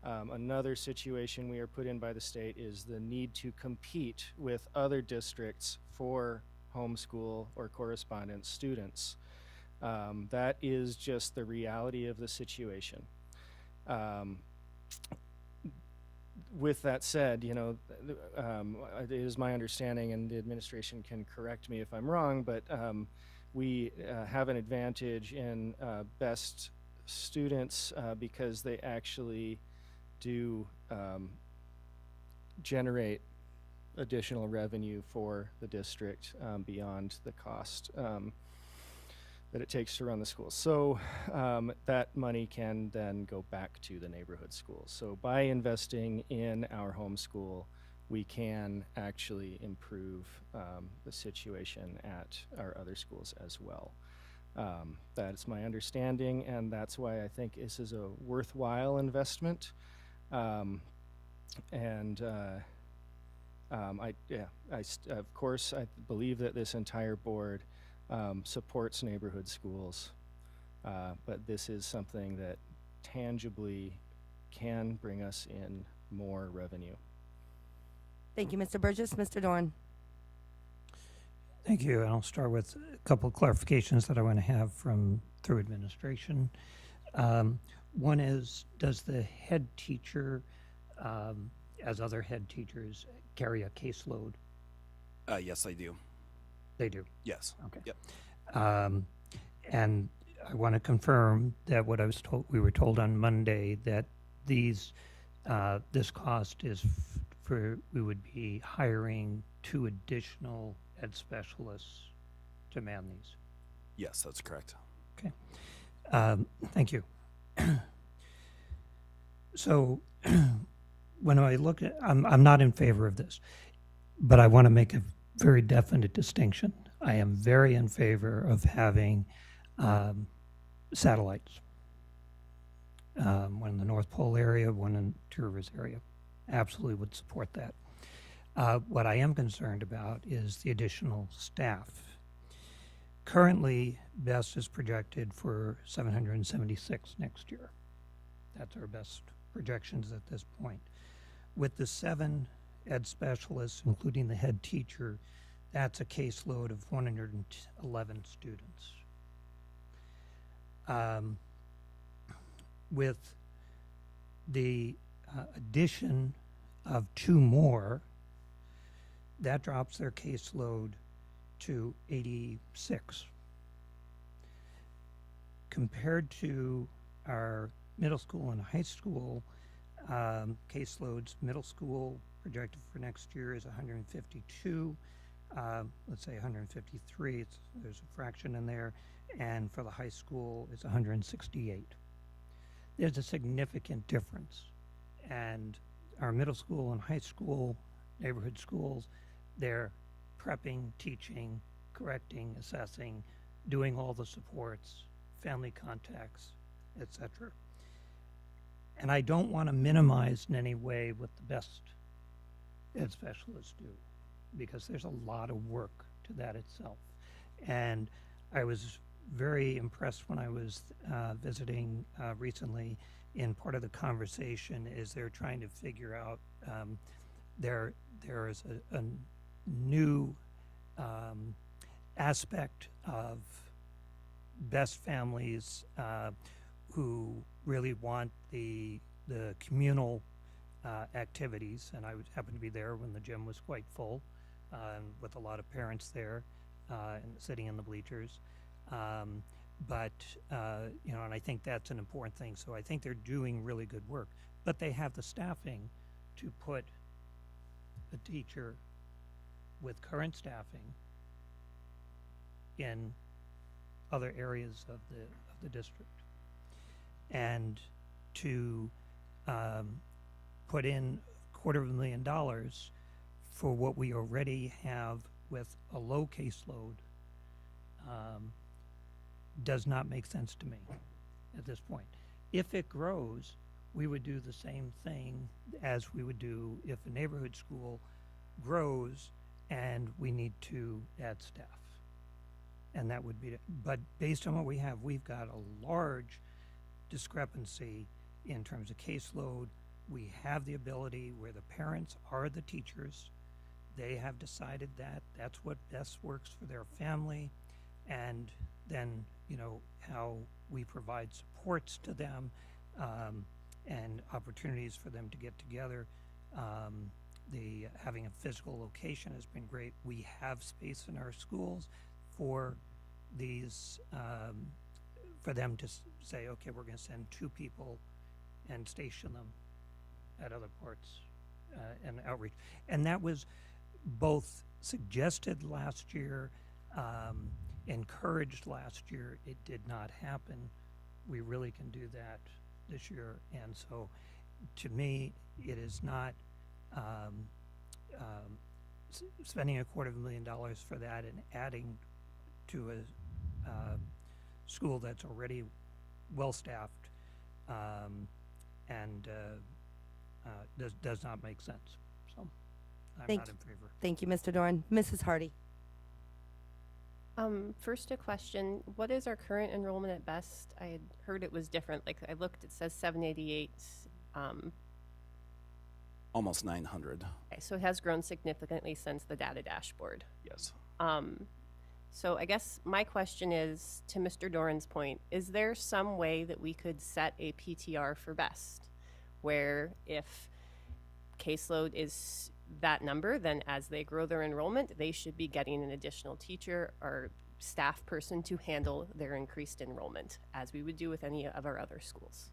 Another situation we are put in by the state is the need to compete with other districts for homeschool or correspondence students. That is just the reality of the situation. With that said, it is my understanding, and the administration can correct me if I'm wrong, but we have an advantage in BEST students because they actually do generate additional revenue for the district beyond the cost that it takes to run the school. So that money can then go back to the neighborhood schools. So by investing in our homeschool, we can actually improve the situation at our other schools as well. That is my understanding, and that's why I think this is a worthwhile investment. Of course, I believe that this entire board supports neighborhood schools, but this is something that tangibly can bring us in more revenue. Thank you, Mr. Burgess. Mr. Dorn. Thank you. And I'll start with a couple of clarifications that I want to have through administration. One is, does the head teacher, as other head teachers, carry a caseload? Yes, I do. They do? Yes. Okay. Yep. And I want to confirm that what we were told on Monday, that this cost is we would be hiring 2 additional ed specialists to man these. Yes, that's correct. Okay. Thank you. So when I look at, I'm not in favor of this, but I want to make a very definite distinction. I am very in favor of having satellites. One in the North Pole area, one in Two Rivers area. Absolutely would support that. What I am concerned about is the additional staff. Currently, BEST is projected for 776 next year. That's our best projections at this point. With the 7 ed specialists, including the head teacher, that's a caseload of 111 students. With the addition of 2 more, that drops their caseload to 86. Compared to our middle school and high school caseloads, middle school projected for next year is 152, let's say 153, there's a fraction in there, and for the high school, it's 168. There's a significant difference. And our middle school and high school, neighborhood schools, they're prepping, teaching, correcting, assessing, doing all the supports, family contacts, etc. And I don't want to minimize in any way what the best ed specialists do, because there's a lot of work to that itself. And I was very impressed when I was visiting recently. In part of the conversation is they're trying to figure out there is a new aspect of best families who really want the communal activities, and I happened to be there when the gym was quite full, with a lot of parents there and sitting in the bleachers. But you know, and I think that's an important thing. So I think they're doing really good work, but they have the staffing to put a teacher with current staffing in other areas of the district, and to put in $250,000 for what we already have with a low caseload does not make sense to me at this point. If it grows, we would do the same thing as we would do if a neighborhood school grows and we need to add staff. And that would be, but based on what we have, we've got a large discrepancy in terms of caseload. We have the ability where the parents are the teachers. They have decided that that's what best works for their family. And then, you know, how we provide supports to them and opportunities for them to get together. Having a physical location has been great. We have space in our schools for these, for them to say, okay, we're going to send 2 people and station them at other parts and outreach. And that was both suggested last year, encouraged last year. It did not happen. We really can do that this year. And so to me, it is not spending $250,000 for that and adding to a school that's already well-staffed and does not make sense. So I'm not in favor. Thank you, Mr. Doran. Mrs. Hardy. First a question, what is our current enrollment at best? I had heard it was different, like I looked, it says 788. Almost 900. Okay, so it has grown significantly since the data dashboard. Yes. So I guess my question is, to Mr. Doran's point, is there some way that we could set a PTR for best, where if caseload is that number, then as they grow their enrollment, they should be getting an additional teacher or staff person to handle their increased enrollment, as we would do with any of our other schools?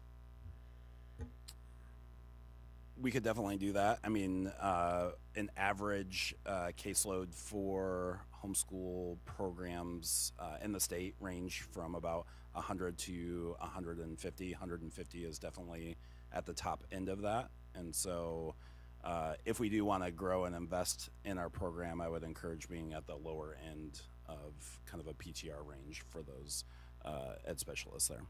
We could definitely do that. I mean, an average caseload for homeschool programs in the state range from about 100 to 150. 150 is definitely at the top end of that. And so if we do want to grow and invest in our program, I would encourage being at the lower end of kind of a PTR range for those ed specialists there.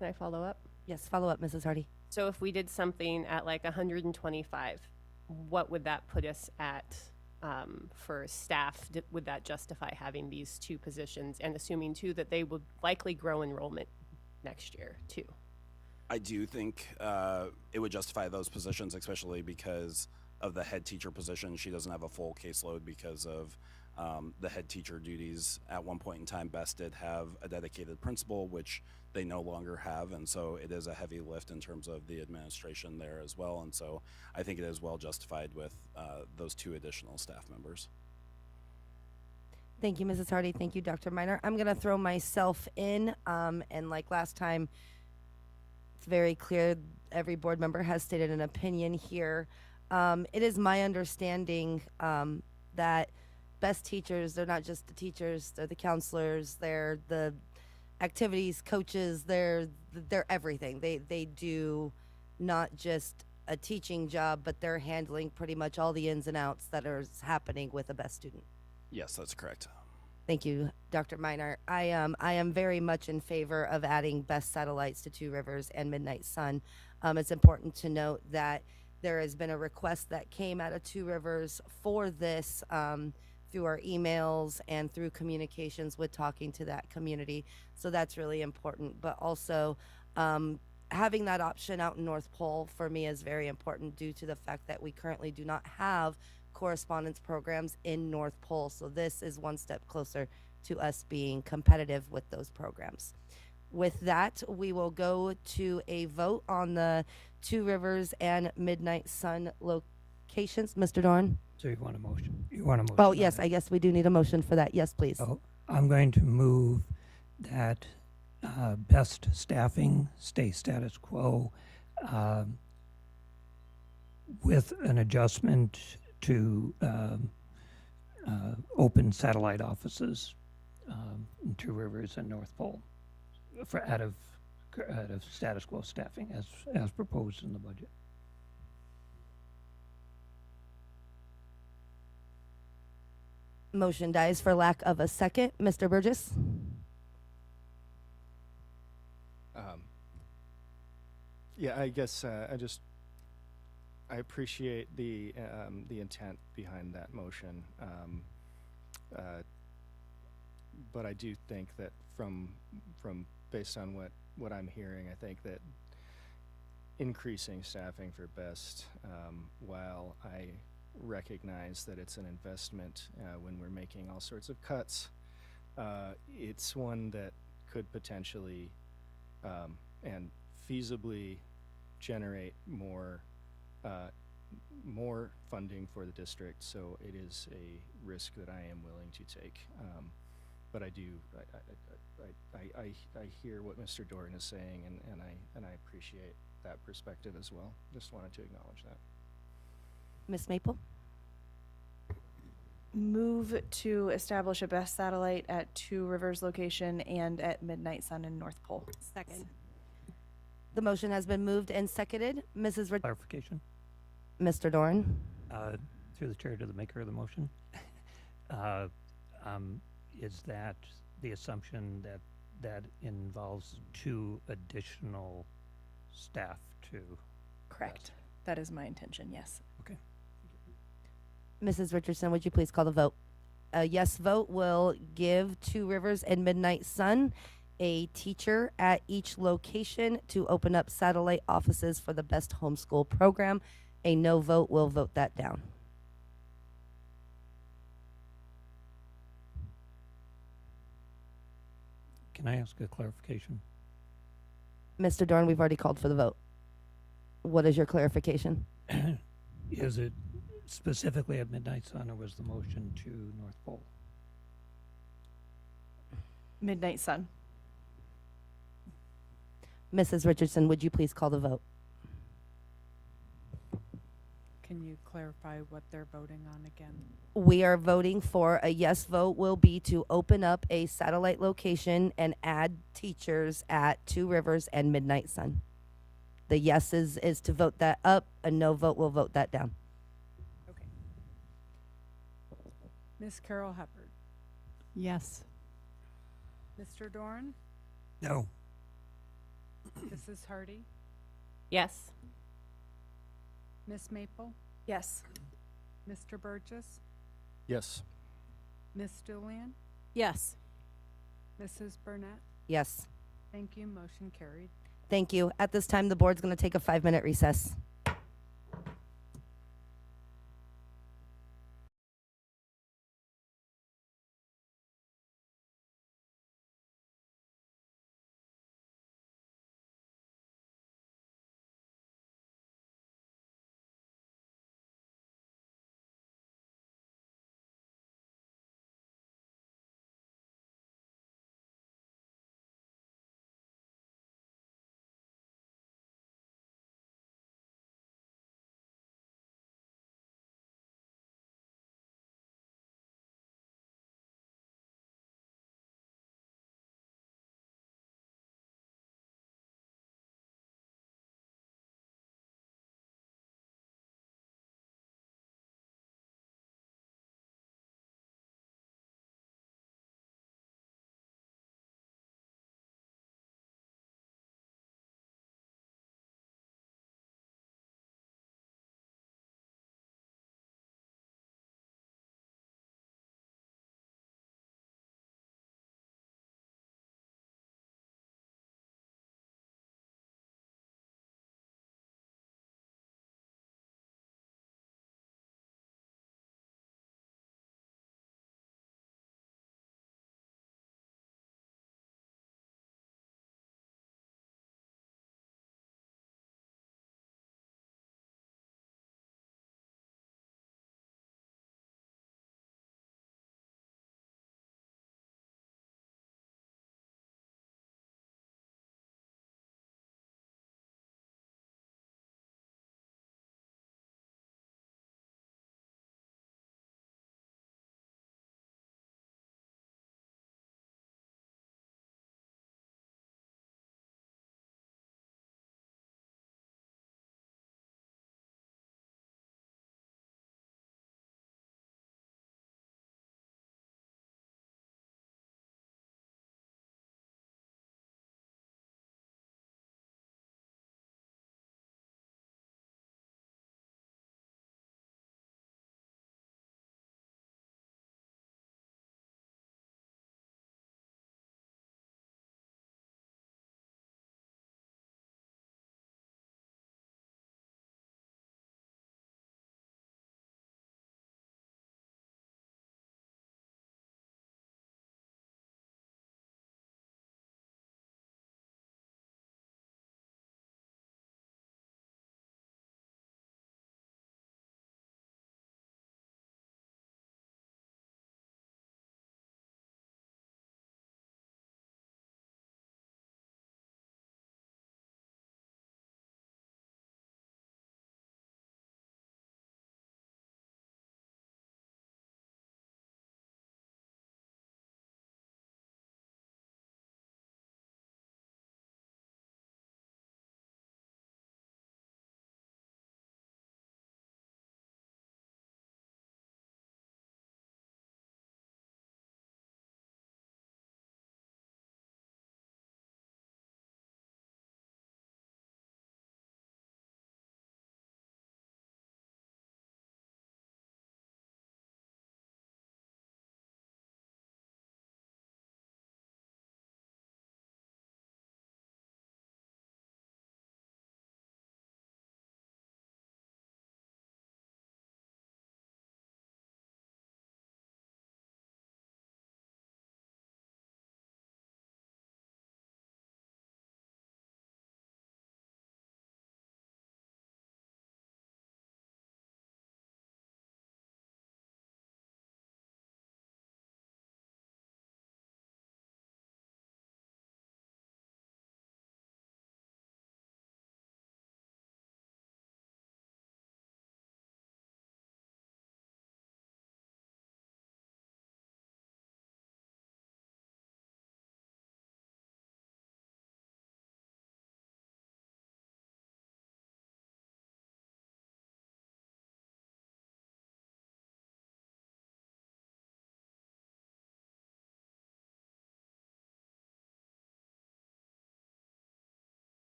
Can I follow up? Yes, follow up, Mrs. Hardy. So if we did something at like 125, what would that put us at for staff? Would that justify having these 2 positions, and assuming too that they would likely grow enrollment next year too? I do think it would justify those positions, especially because of the head teacher position. She doesn't have a full caseload because of the head teacher duties. At one point in time, Best did have a dedicated principal, which they no longer have, and so it is a heavy lift in terms of the administration there as well. And so I think it is well justified with those 2 additional staff members. Thank you, Mrs. Hardy. Thank you, Dr. Miner. I'm going to throw myself in, and like last time, it's very clear every board member has stated an opinion here. It is my understanding that best teachers, they're not just the teachers, they're the counselors, they're the activities coaches, they're everything. They do not just a teaching job, but they're handling pretty much all the ins and outs that are happening with a best student. Yes, that's correct. Thank you, Dr. Miner. I am very much in favor of adding best satellites to Two Rivers and Midnight Sun. It's important to note that there has been a request that came out of Two Rivers for this through our emails and through communications with talking to that community. So that's really important. But also, having that option out in North Pole for me is very important due to the fact that we currently do not have correspondence programs in North Pole. So this is one step closer to us being competitive with those programs. With that, we will go to a vote on the Two Rivers and Midnight Sun locations. Mr. Dorn? So you want a motion? You want a motion? Oh, on yes, that? I guess we do need a motion for that. Yes, please. Oh, I'm going to move that best staffing stay status quo with an adjustment to open satellite offices in Two Rivers and North Pole for out of status quo staffing as proposed in the budget. Motion dies for lack of a second. Mr. Burgess? Yeah, I guess I appreciate the intent behind that motion, but I do think that from based on what I'm hearing, I think that increasing staffing for best, while I recognize that it's an investment when we're making all sorts of cuts, it's one that could potentially and feasibly generate more funding for the district. So it is a risk that I am willing to take. But I hear what Mr. Dorn is saying, and I appreciate that perspective as well. Just wanted to acknowledge that. Ms. Maple? Move to establish a best satellite at Two Rivers location and at Midnight Sun in North Pole. Second. The motion has been moved and seconded. Mrs. Clarification Mr. Dorn? through the chair to the maker of the motion. Is that the assumption that that involves 2 additional staff to? Correct. That is my intention, yes. Okay. Mrs. Richardson, would you please call the vote? A yes vote will give Two Rivers and Midnight Sun a teacher at each location to open up satellite offices for the best homeschool program. A no vote will vote that down. Can I ask a clarification? Mr. Dorn, we've already called for the vote. What is your clarification? Is it specifically at Midnight Sun, or was the motion to North Pole? Midnight Sun. Mrs. Richardson, would you please call the vote? Can you clarify what they're voting on again? We are voting for a yes vote will be to open up a satellite location and add teachers at Two Rivers and Midnight Sun. The yes is to vote that up. A no vote will vote that down. Okay. Ms. Carol Hubbard. Yes. Mr. Dorn. No. Mrs. Hardy. Yes. Ms. Maple. Yes. Mr. Burgess. Yes. Ms. Julian. Yes. Mrs. Burnett. Yes. Thank you. Motion carried. Thank you. At this time, the board's going to take a 5-minute recess.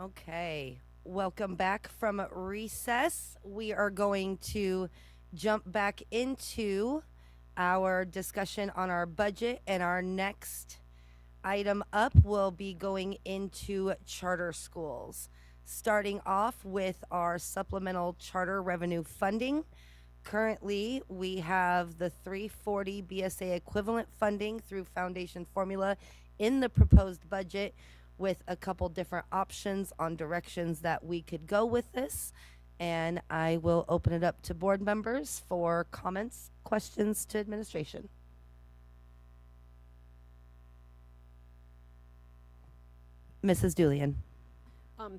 Okay, welcome back from recess. We are going to jump back into our discussion on our budget, and our next item up will be going into charter schools. Starting off with our supplemental charter revenue funding. Currently, we have the 340 BSA equivalent funding through foundation formula in the proposed budget, with a couple different options on directions that we could go with this. And I will open it up to board members for comments, questions to administration. Mrs. Julian.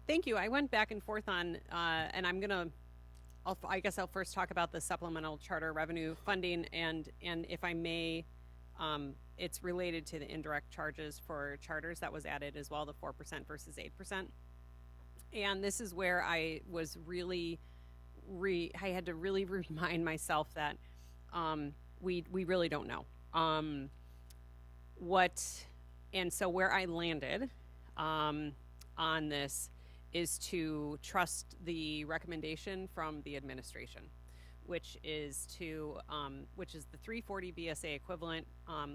Thank you. I went back and forth on, and I guess I'll first talk about the supplemental charter revenue funding, and if I may, it's related to the indirect charges for charters that was added as well, the 4% versus 8%. And this is where I was really, I had to really remind myself that we really don't know and so where I landed on this is to trust the recommendation from the administration, which is the 340 BSA equivalent,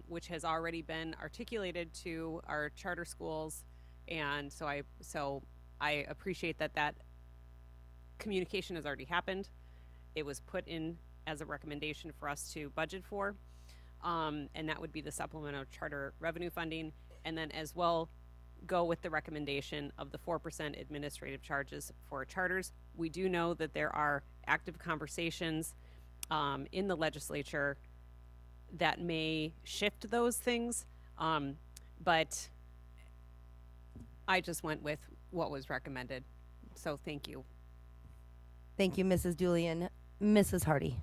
which has already been articulated to our charter schools, and so I appreciate that communication has already happened. It was put in as a recommendation for us to budget for, and that would be the supplemental charter revenue funding, and then as well go with the recommendation of the 4% administrative charges for charters. We do know that there are active conversations in the legislature that may shift those things, but I just went with what was recommended. So thank you. Thank you, Mrs. Julian. Mrs. Hardy.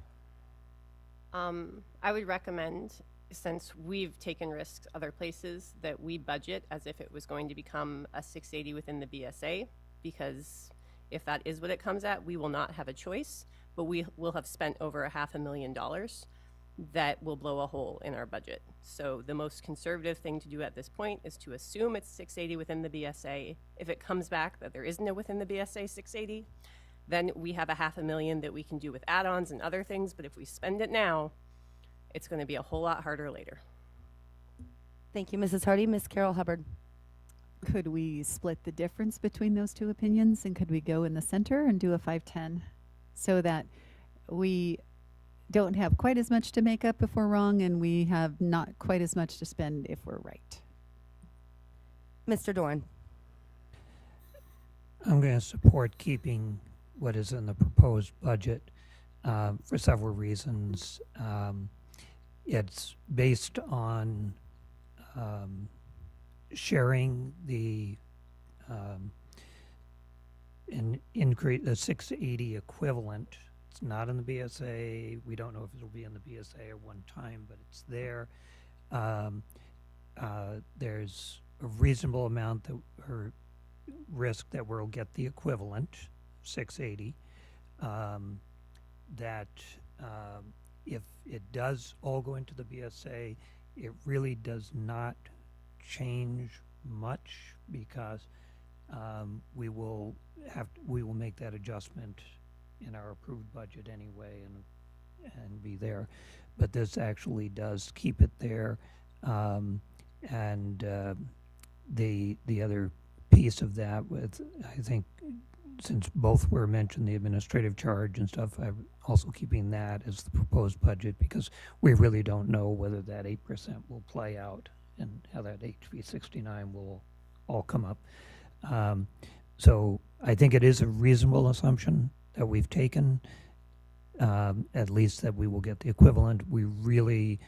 I would recommend, since we've taken risks other places, that we budget as if it was going to become a 680 within the BSA, because if that is what it comes at, we will not have a choice, but we will have spent over $500,000 that will blow a hole in our budget. So the most conservative thing to do at this point is to assume it's 680 within the BSA. If it comes back that there is no within the BSA 680, then we have $500,000 that we can do with add-ons and other things, but if we spend it now, it's going to be a whole lot harder later. Thank you, Mrs. Hardy. Ms. Carol Hubbard. Could we split the difference between those two opinions, and could we go in the center and do a 510 so that we don't have quite as much to make up if we're wrong, and we have not quite as much to spend if we're right? Mr. Dorn. I'm going to support keeping what is in the proposed budget for several reasons. It's based on sharing the increase, the 680 equivalent. It's not in the BSA. We don't know if it'll be in the BSA at one time, but it's there. There's a reasonable amount or risk that we'll get the equivalent 680. If it does all go into the BSA, it really does not change much, because we will make that adjustment in our approved budget anyway and be there. But this actually does keep it there, and the other piece of that, with, I think, since both were mentioned, the administrative charge and stuff, I'm also keeping that as the proposed budget, because we really don't know whether that 8% will play out and how that HB 69 will all come up. So I think it is a reasonable assumption that we've taken, at least that we will get the equivalent. We really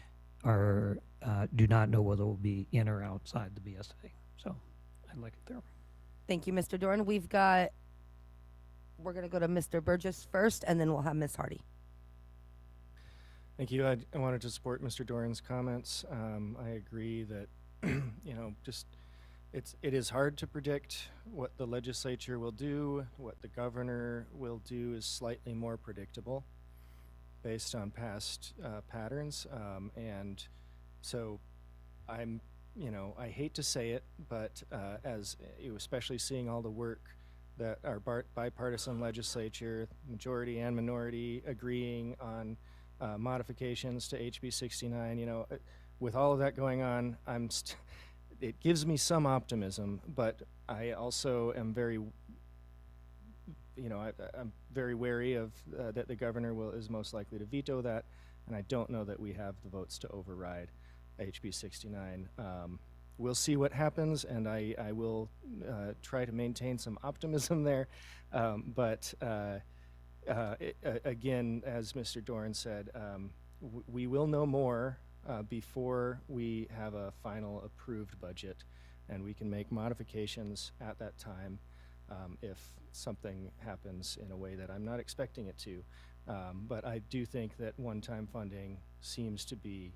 do not know whether it will be in or outside the BSA. So I'd like it there. Thank you, Mr. Dorn. We're going to go to Mr. Burgess first, and then we'll have Ms. Hardy. Thank you. I wanted to support Mr. Doran's comments. I agree that, it is hard to predict what the legislature will do. What the governor will do is slightly more predictable based on past patterns. And so I hate to say it, but especially seeing all the work that our bipartisan legislature, majority and minority, agreeing on modifications to HB 69. You know, with all of that going on, it gives me some optimism, but I also am very, I'm very wary of that the governor is most likely to veto that, and I don't know that we have the votes to override HB 69. We'll see what happens, and I will try to maintain some optimism there. But again, as Mr. Doran said, we will know more before we have a final approved budget, and we can make modifications at that time if something happens in a way that I'm not expecting it to. But I do think that one-time funding seems to be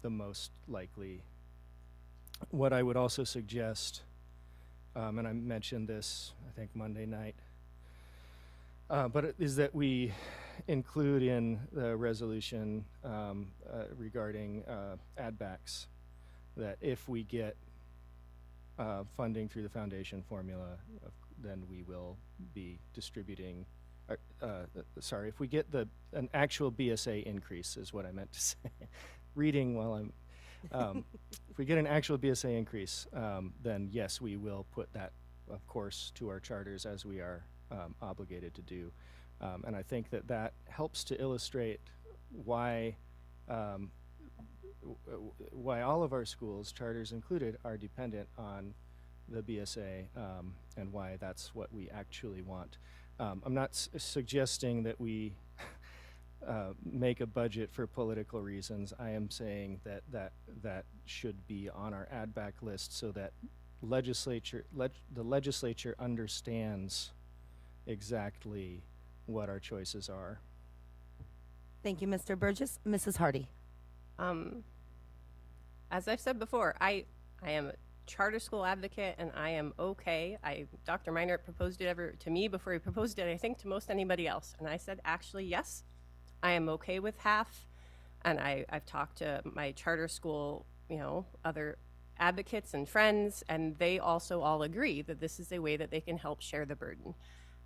the most likely. What I would also suggest, and I mentioned this, I think, Monday night, but is that we include in the resolution regarding add-backs, that if we get funding through the foundation formula, then we will be distributing, if we get an actual BSA increase is what I meant to say. Reading while I'm, if we get an actual BSA increase, then yes, we will put that, of course, to our charters as we are obligated to do. And I think that helps to illustrate why all of our schools, charters included, are dependent on the BSA, and why that's what we actually want. I'm not suggesting that we make a budget for political reasons. I am saying that should be on our add-back list so that the legislature understands exactly what our choices are. Thank you, Mr. Burgess. Mrs. Hardy. As I've said before, I am a charter school advocate, and I am okay. Dr. Meinert proposed it to me before he proposed it, I think, to most anybody else. And I said, actually, yes, I am okay with half. And I've talked to my charter school, other advocates and friends, and they also all agree that this is a way that they can help share the burden.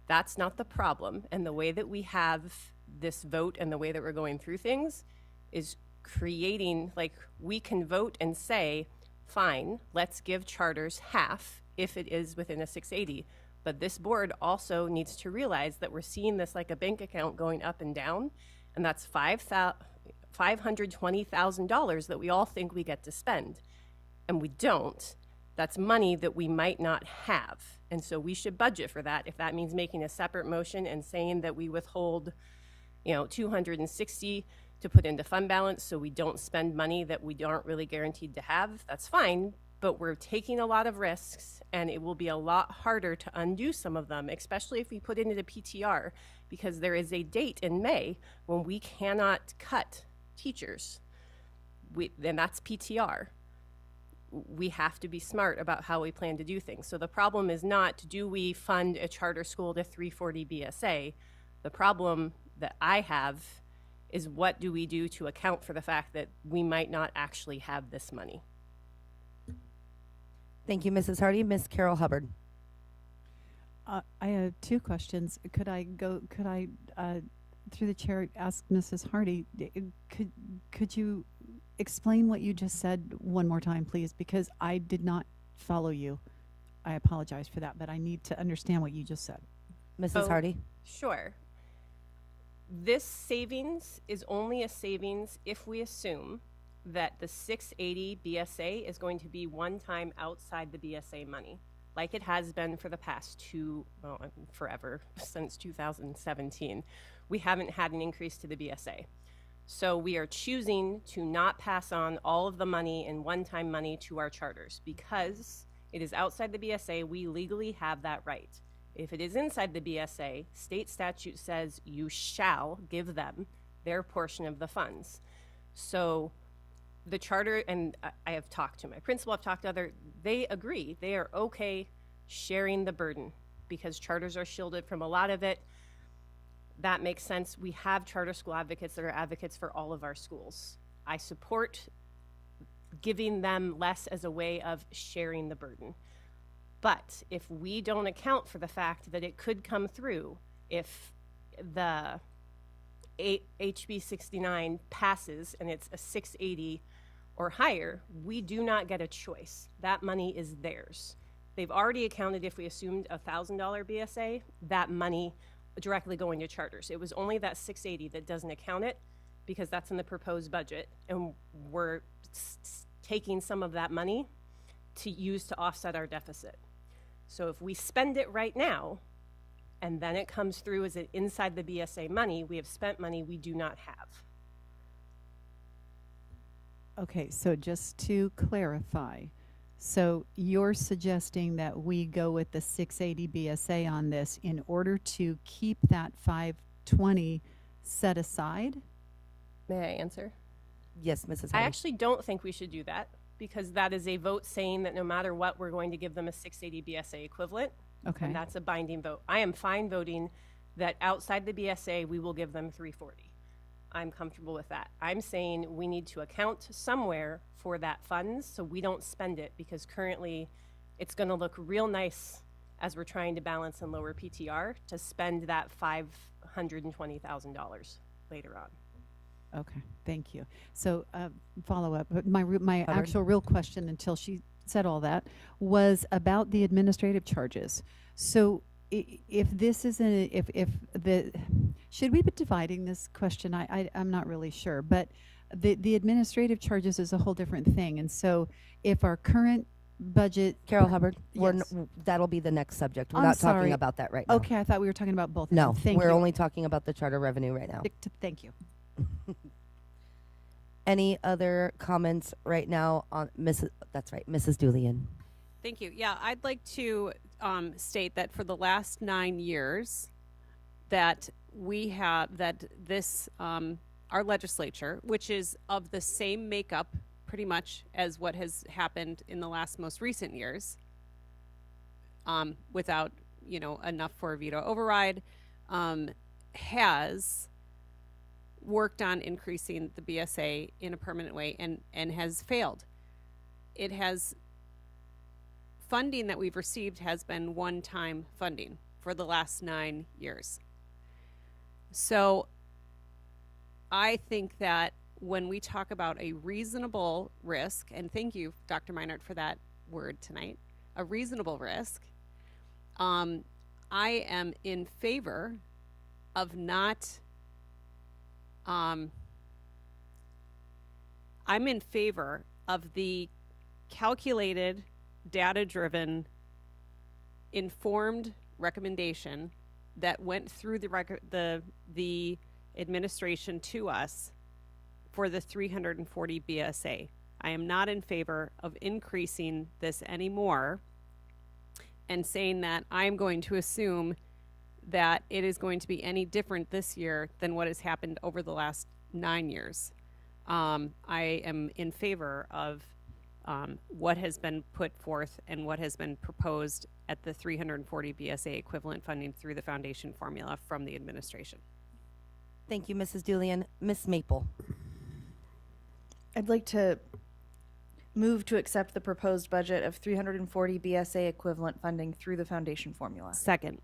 That's not the problem. And the way that we have this vote and the way that we're going through things is creating, we can vote and say, fine, let's give charters half if it is within a 680. But this board also needs to realize that we're seeing this like a bank account going up and down, and that's $520,000 that we all think we get to spend, and we don't. That's money that we might not have, and so we should budget for that. If that means making a separate motion and saying that we withhold, $260 to put into fund balance so we don't spend money that we aren't really guaranteed to have, that's fine. But we're taking a lot of risks, and it will be a lot harder to undo some of them, especially if we put it into PTR, because there is a date in May when we cannot cut teachers, and that's PTR. We have to be smart about how we plan to do things. So the problem is not, do we fund a charter school to 340 BSA? The problem that I have is, what do we do to account for the fact that we might not actually have this money? Thank you, Mrs. Hardy. Ms. Carol Hubbard. I have two questions. Could I, through the chair, ask Mrs. Hardy, could you explain what you just said one more time, please? Because I did not follow you. I apologize for that, but I need to understand what you just said. Mrs. Hardy. Sure. This savings is only a savings if we assume that the 680 BSA is going to be one time outside the BSA money, like it has been for the past forever, since 2017. We haven't had an increase to the BSA. So we are choosing to not pass on all of the money in one-time money to our charters. Because it is outside the BSA, we legally have that right. If it is inside the BSA, state statute says you shall give them their portion of the funds. So the charter, and I have talked to my principal, I've talked to other, they agree. They are okay sharing the burden because charters are shielded from a lot of it. That makes sense. We have charter school advocates that are advocates for all of our schools. I support giving them less as a way of sharing the burden. But if we don't account for the fact that it could come through, if the HB 69 passes and it's a 680 or higher, we do not get a choice. That money is theirs. They've already accounted, if we assumed a $1,000 BSA, that money directly going to charters. It was only that 680 that doesn't account it because that's in the proposed budget, and we're taking some of that money to use to offset our deficit. So if we spend it right now, and then it comes through as inside the BSA money, we have spent money we do not have. Okay, so just to clarify, so you're suggesting that we go with the 680 BSA on this in order to keep that 520 set aside? May I answer? Yes, Mrs. I Hardy. actually don't think we should do that because that is a vote saying that no matter what, we're going to give them a 680 BSA equivalent. Okay. And that's a binding vote. I am fine voting that outside the BSA, we will give them 340. I'm comfortable with that. I'm saying we need to account somewhere for that funds so we don't spend it because currently it's going to look real nice as we're trying to balance and lower PTR to spend that $520,000 later on. Okay, thank you. So follow up, but my Hubbard? actual real question until she said all that was about the administrative charges. So if this is should we be dividing this question? I'm not really sure, but the administrative charges is a whole different thing. And so if our current budget, Carol Hubbard, Yes. that'll be the next subject. We're I'm not sorry. talking about that right now. okay, I thought we were talking about both. of No, them. Thank we're you. only talking about the charter revenue right now. Thank you. Any other comments right now on Mrs. That's right, Mrs. Julian. Thank you. Yeah, I'd like to state that for the last 9 years, that we have that this our legislature, which is of the same makeup pretty much as what has happened in the last most recent years, without enough for a veto override, has worked on increasing the BSA in a permanent way and has failed. It has funding that we've received has been one-time funding for the last 9 years. So I think that when we talk about a reasonable risk, and thank you, Dr. Meinert, for that word tonight, a reasonable risk, I am in favor of not I'm in favor of the calculated, data-driven, informed recommendation that went through the administration to us for the 340 BSA. I am not in favor of increasing this anymore and saying that I'm going to assume that it is going to be any different this year than what has happened over the last 9 years. I am in favor of what has been put forth and what has been proposed at the 340 BSA equivalent funding through the foundation formula from the administration. Thank you, Mrs. Julian. Miss Maple. I'd like to move to accept the proposed budget of 340 BSA equivalent funding through the foundation formula. Second.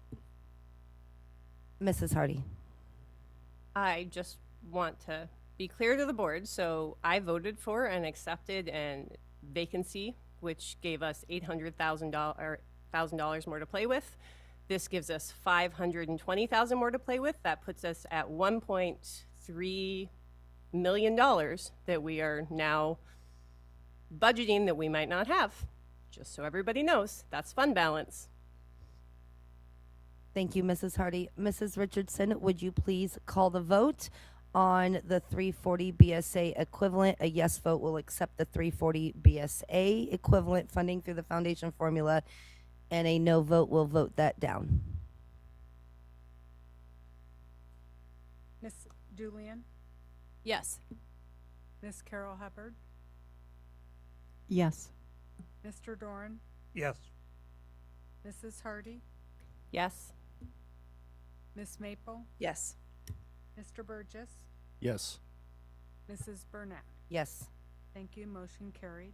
Mrs. Hardy. I just want to be clear to the board. So I voted for and accepted an vacancy, which gave us $800,000 more to play with. This gives us $520,000 more to play with. That puts us at $1.3 million that we are now budgeting that we might not have. Just so everybody knows, that's fund balance. Thank you, Mrs. Hardy. Mrs. Richardson, would you please call the vote on the 340 BSA equivalent? A yes vote will accept the 340 BSA equivalent funding through the foundation formula, and a no vote will vote that down. Miss Julian, Yes. Miss Carol Hubbard, Yes. Mr. Doran, Yes. Mrs. Hardy, Yes. Miss Maple, Yes. Mr. Burgess, Yes. Mrs. Burnett. Yes. Thank you. Motion carried.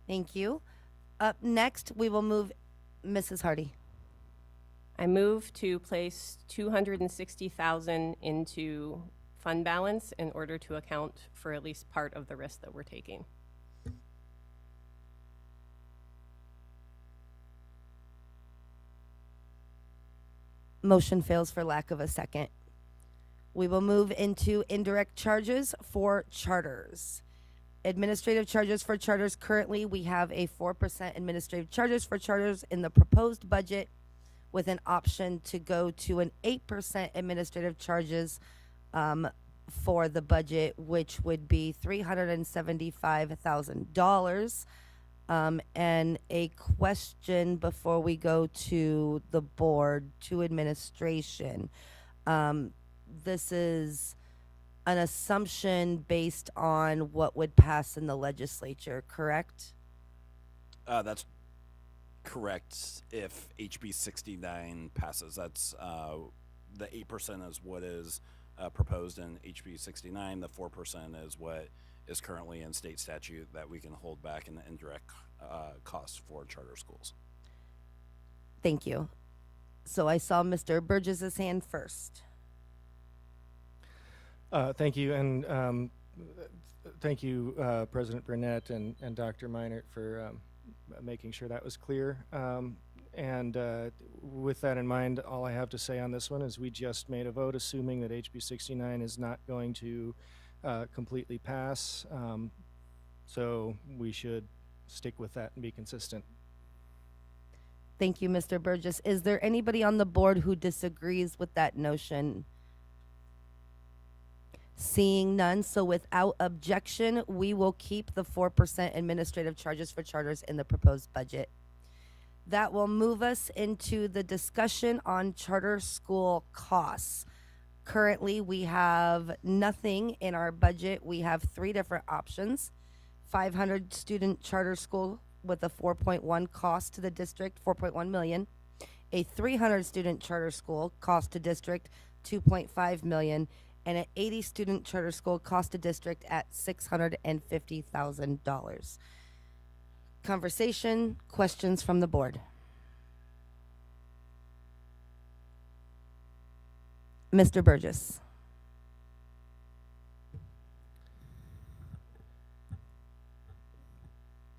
Thank you. Up next, we will move Mrs. Hardy. I move to place 260,000 into fund balance in order to account for at least part of the risk that we're taking. Motion fails for lack of a second. We will move into indirect charges for charters. Administrative charges for charters. Currently, we have a 4% administrative charges for charters in the proposed budget, with an option to go to an 8% administrative charges for the budget, which would be $375,000. And a question before we go to the board, to administration. This is an assumption based on what would pass in the legislature, correct? That's correct. If HB 69 passes, that's the 8% is what is proposed in HB 69. The 4% is what is currently in state statute that we can hold back in the indirect costs for charter schools. Thank you. So I saw Mr. Burgess's hand first. Thank you, and thank you, President Burnett and Dr. Meinert for making sure that was clear. And with that in mind, all I have to say on this one is we just made a vote assuming that HB 69 is not going to completely pass. So we should stick with that and be consistent. Thank you, Mr. Burgess. Is there anybody on the board who disagrees with that notion? Seeing none, so without objection, we will keep the 4% administrative charges for charters in the proposed budget. That will move us into the discussion on charter school costs. Currently, we have nothing in our budget. We have 3 different options. 500 student charter school with a 4.1 cost to the district, 4.1 million. A 300 student charter school cost to district, 2.5 million. And an 80 student charter school cost to district at $650,000. Conversation, questions from the board. Mr. Burgess.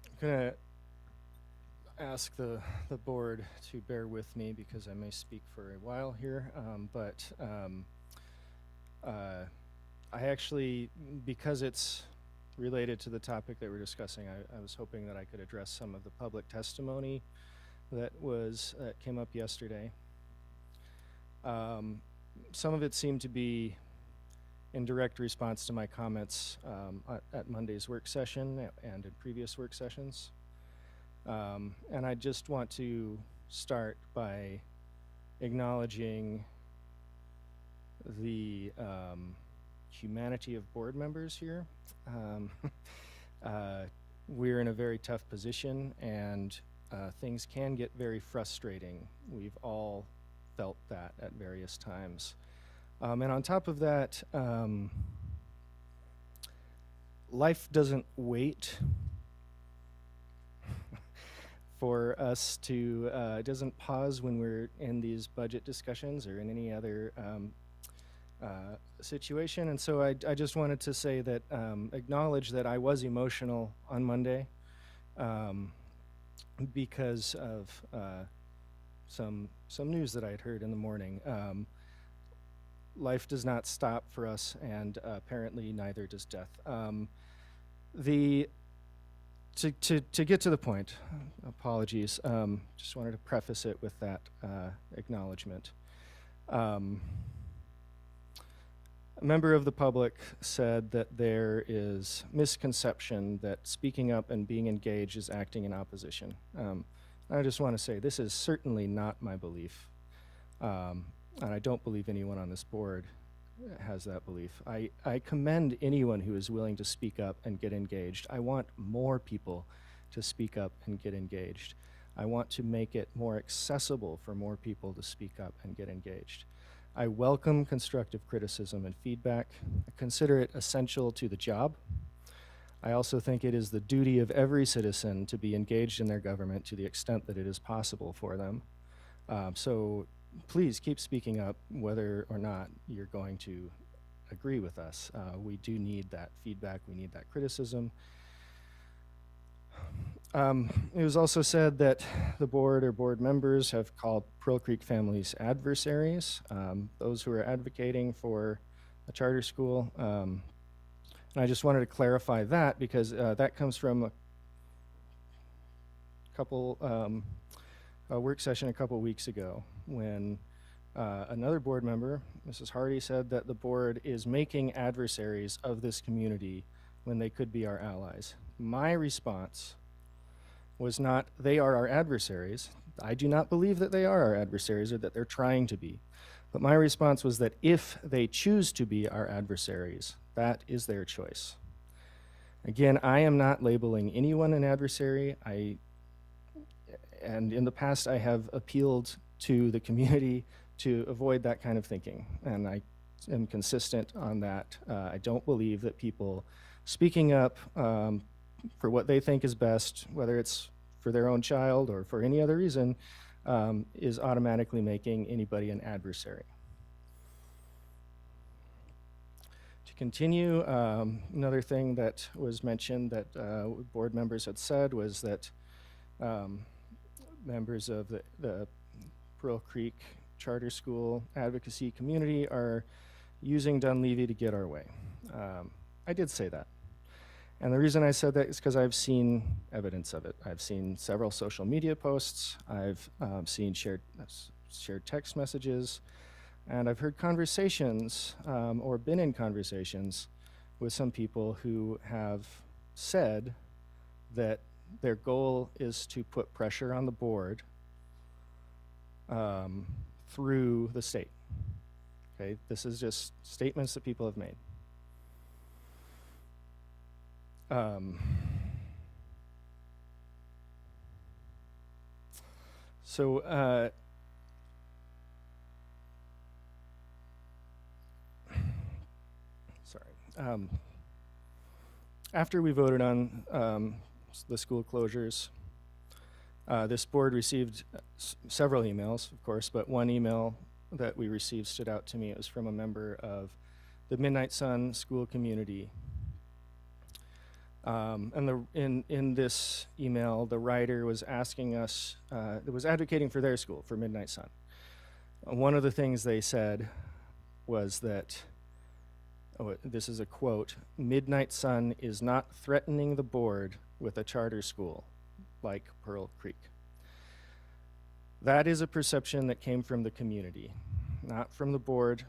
I'm gonna ask the board to bear with me because I may speak for a while here, I actually, because it's related to the topic that we're discussing, I was hoping that I could address some of the public testimony that came up yesterday. Some of it seemed to be in direct response to my comments at Monday's work session and in previous work sessions. And I just want to start by acknowledging the humanity of board members here. We're in a very tough position, and things can get very frustrating. We've all felt that at various times. And on top of that, life doesn't wait for us to, it doesn't pause when we're in these budget discussions or in any other situation. And so I just wanted to say that, acknowledge that I was emotional on Monday because of some news that I had heard in the morning. Life does not stop for us, and apparently neither does death. To get to the point, apologies, just wanted to preface it with that acknowledgement. A member of the public said that there is misconception that speaking up and being engaged is acting in opposition. I just want to say this is certainly not my belief, and I don't believe anyone on this board has that belief. I commend anyone who is willing to speak up and get engaged. I want more people to speak up and get engaged. I want to make it more accessible for more people to speak up and get engaged. I welcome constructive criticism and feedback. I consider it essential to the job. I also think it is the duty of every citizen to be engaged in their government to the extent that it is possible for them. So please keep speaking up whether or not you're going to agree with us. We do need that feedback. We need that criticism. It was also said that the board or board members have called Pearl Creek families adversaries, those who are advocating for a charter school. And I just wanted to clarify that because that comes from a couple, a work session a couple weeks ago when another board member, Mrs. Hardy, said that the board is making adversaries of this community when they could be our allies. My response was not, they are our adversaries. I do not believe that they are our adversaries or that they're trying to be. But my response was that if they choose to be our adversaries, that is their choice. Again, I am not labeling anyone an adversary. And in the past, I have appealed to the community to avoid that kind of thinking. And I am consistent on that. I don't believe that people speaking up for what they think is best, whether it's for their own child or for any other reason, is automatically making anybody an adversary. To continue, another thing that was mentioned that board members had said was that members of the Pearl Creek Charter School advocacy community are using Dunleavy to get our way. I did say that. And the reason I said that is because I've seen evidence of it. I've seen several social media posts. I've seen shared text messages. And I've heard conversations or been in conversations with some people who have said that their goal is to put pressure on the board through the state. Okay, this is just statements that people have made. After we voted on the school closures, this board received several emails, of course, but one email that we received stood out to me. It was from a member of the Midnight Sun school community. And in this email, the writer was asking us, was advocating for their school, for Midnight Sun. One of the things they said was that, this is a quote, "Midnight Sun is not threatening the board with a charter school like Pearl Creek." That is a perception that came from the community, not from the board.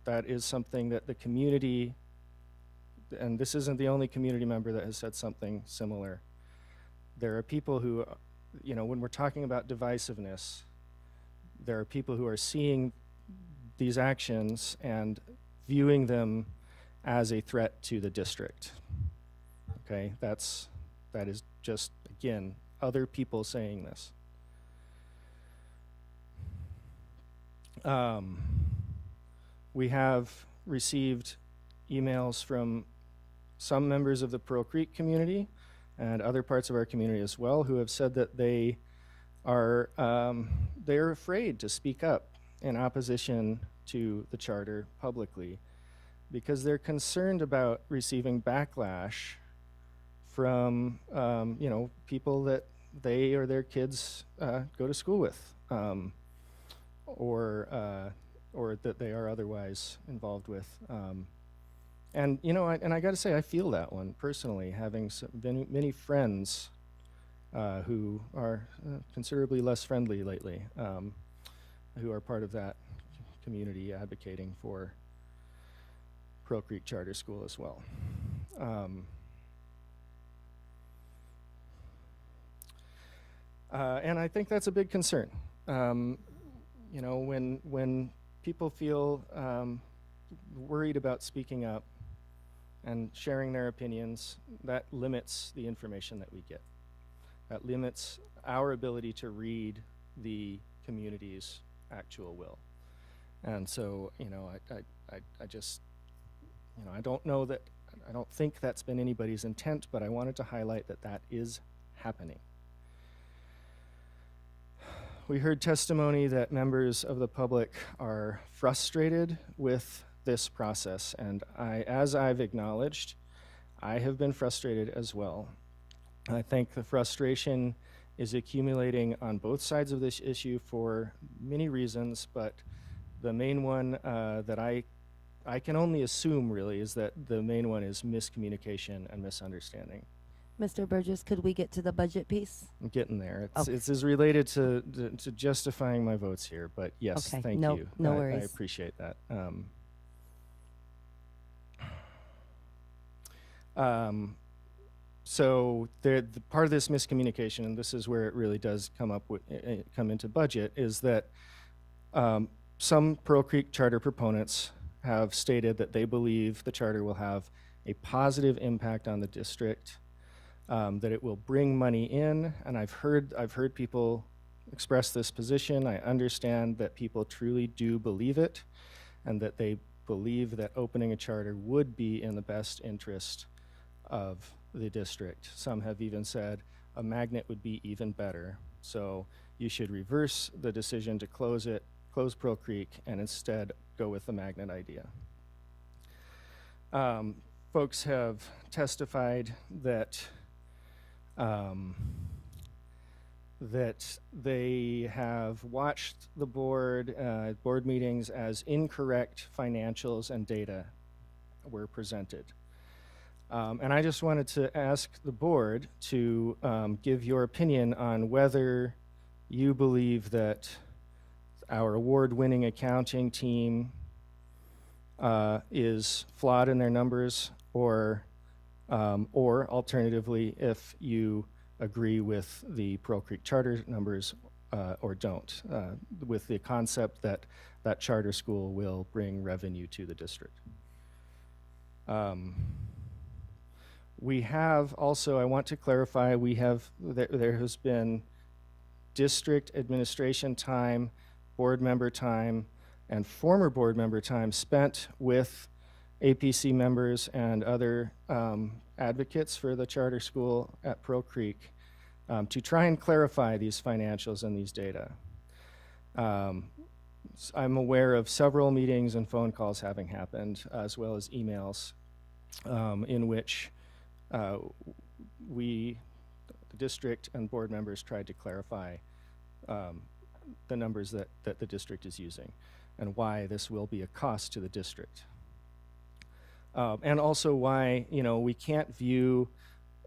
That is something that the community, and this isn't the only community member that has said something similar. There are people who, when we're talking about divisiveness, there are people who are seeing these actions and viewing them as a threat to the district. Okay, that is just, again, other people saying this. We have received emails from some members of the Pearl Creek community and other parts of our community as well who have said that they're afraid to speak up in opposition to the charter publicly because they're concerned about receiving backlash from people that they or their kids go to school with or that they are otherwise involved with. And I got to say, I feel that one personally, having many friends who are considerably less friendly lately, who are part of that community advocating for Pearl Creek Charter School as well. And I think that's a big concern. When people feel worried about speaking up and sharing their opinions, that limits the information that we get. That limits our ability to read the community's actual will. And so, I just, I don't know that, I don't think that's been anybody's intent, but I wanted to highlight that that is happening. We heard testimony that members of the public are frustrated with this process, and as I've acknowledged, I have been frustrated as well. I think the frustration is accumulating on both sides of this issue for many reasons, but the main one that I can only assume really is that the main one is miscommunication and misunderstanding. Mr. Burgess, could we get to the budget piece? I'm getting there. Okay. It's as related to justifying my votes here, but yes, Okay, thank no- you. no I worries. appreciate that. So the part of this miscommunication, and this is where it really does come into budget, is that some Pearl Creek charter proponents have stated that they believe the charter will have a positive impact on the district, that it will bring money in, and I've heard people express this position. I understand that people truly do believe it, and that they believe that opening a charter would be in the best interest of the district. Some have even said a magnet would be even better. So you should reverse the decision to close Pearl Creek, and instead go with the magnet idea. Folks have testified that that they have watched the board meetings as incorrect financials and data were presented. And I just wanted to ask the board to give your opinion on whether you believe that our award-winning accounting team is flawed in their numbers, or alternatively, if you agree with the Pearl Creek charter numbers or don't, with the concept that that charter school will bring revenue to the district. We have also, I want to clarify, there has been district administration time, board member time, and former board member time spent with APC members and other advocates for the charter school at Pearl Creek to try and clarify these financials and these data. I'm aware of several meetings and phone calls having happened, as well as emails, in which we, the district and board members, tried to clarify the numbers that the district is using and why this will be a cost to the district. And also why, we can't view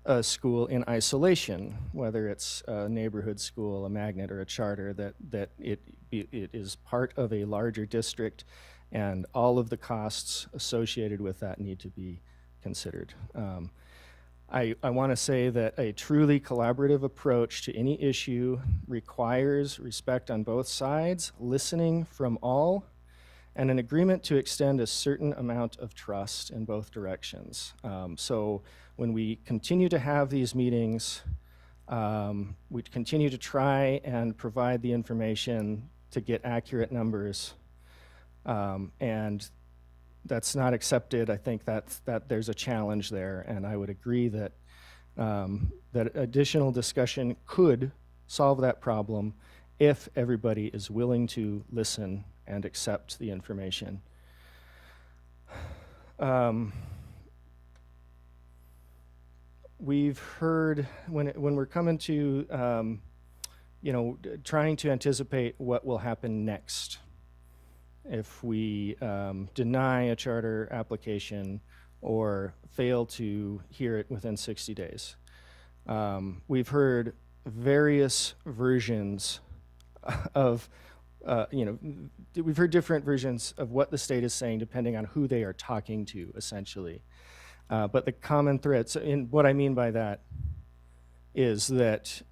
a school in isolation, whether it's a neighborhood school, a magnet, or a charter, that it is part of a larger district, and all of the costs associated with that need to be considered. I want to say that a truly collaborative approach to any issue requires respect on both sides, listening from all, and an agreement to extend a certain amount of trust in both directions. So when we continue to have these meetings, we continue to try and provide the information to get accurate numbers, and that's not accepted. I think that there's a challenge there, and I would agree that that additional discussion could solve that problem if everybody is willing to listen and accept the information. We've heard when we're coming to trying to anticipate what will happen next if we deny a charter application or fail to hear it within 60 days. We've heard various versions of, we've heard different versions of what the state is saying depending on who they are talking to, essentially. But the common thread, so what I mean by that is that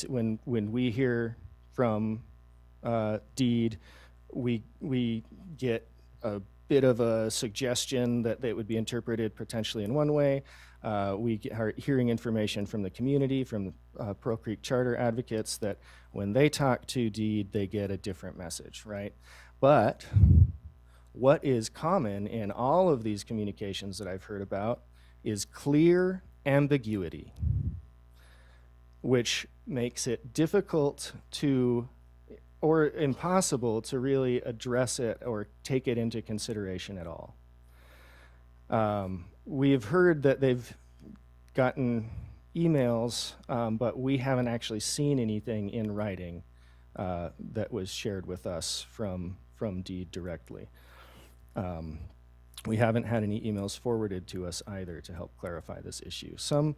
when we hear from DEED, we get a bit of a suggestion that they would be interpreted potentially in one way. We are hearing information from the community, from Pearl Creek charter advocates, that when they talk to DEED, they get a different message, right? But what is common in all of these communications that I've heard about is clear ambiguity, which makes it difficult to or impossible to really address it or take it into consideration at all. We've heard that they've gotten emails, but we haven't actually seen anything in writing that was shared with us from Deed directly. We haven't had any emails forwarded to us either to help clarify this issue. Some,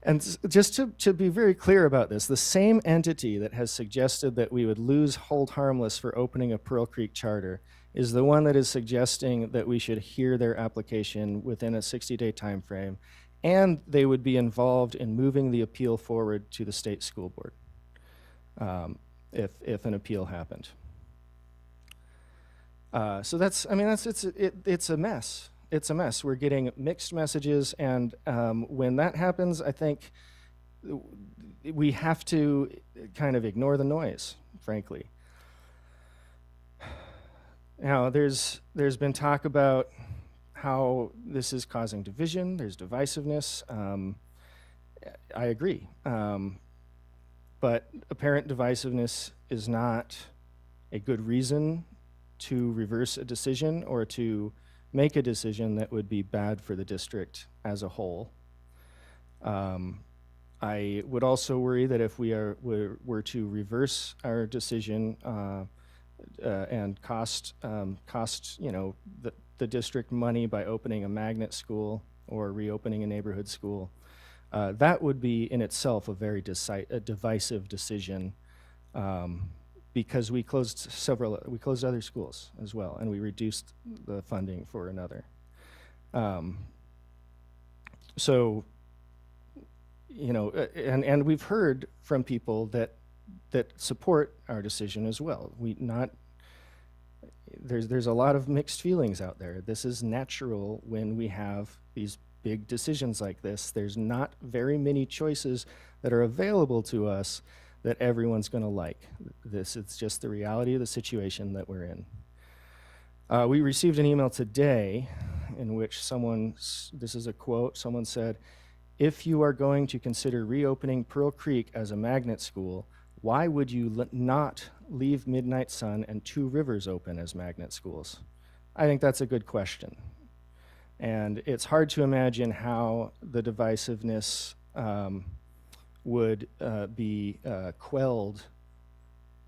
and just to be very clear about this, the same entity that has suggested that we would lose hold harmless for opening a Pearl Creek charter is the one that is suggesting that we should hear their application within a 60-day time frame, and they would be involved in moving the appeal forward to the state school board if an appeal happened. So it's a mess. It's a mess. We're getting mixed messages, and when that happens, I think we have to kind of ignore the noise, frankly. Now, there's been talk about how this is causing division, there's divisiveness. I agree. But apparent divisiveness is not a good reason to reverse a decision or to make a decision that would be bad for the district as a whole. I would also worry that if we were to reverse our decision and cost the district money by opening a magnet school or reopening a neighborhood school, that would be in itself a very divisive decision, because we closed other schools as well, and we reduced the funding for another. So, and we've heard from people that support our decision as well. There's a lot of mixed feelings out there. This is natural when we have these big decisions like this. There's not very many choices that are available to us that everyone's going to like. It's just the reality of the situation that we're in. We received an email today in which this is a quote, someone said, "If you are going to consider reopening Pearl Creek as a magnet school, why would you not leave Midnight Sun and Two Rivers open as magnet schools?" I think that's a good question. And it's hard to imagine how the divisiveness would be quelled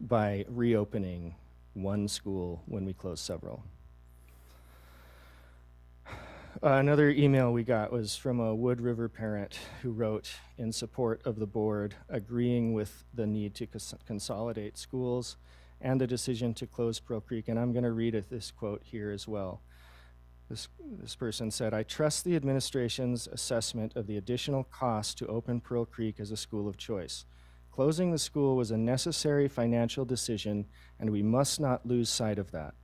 by reopening one school when we close several. Another email we got was from a Wood River parent who wrote in support of the board, agreeing with the need to consolidate schools and the decision to close Pearl Creek. And I'm going to read this quote here as well. This person said, "I trust the administration's assessment of the additional cost to open Pearl Creek as a school of choice. Closing the school was a necessary financial decision, and we must not lose sight of that.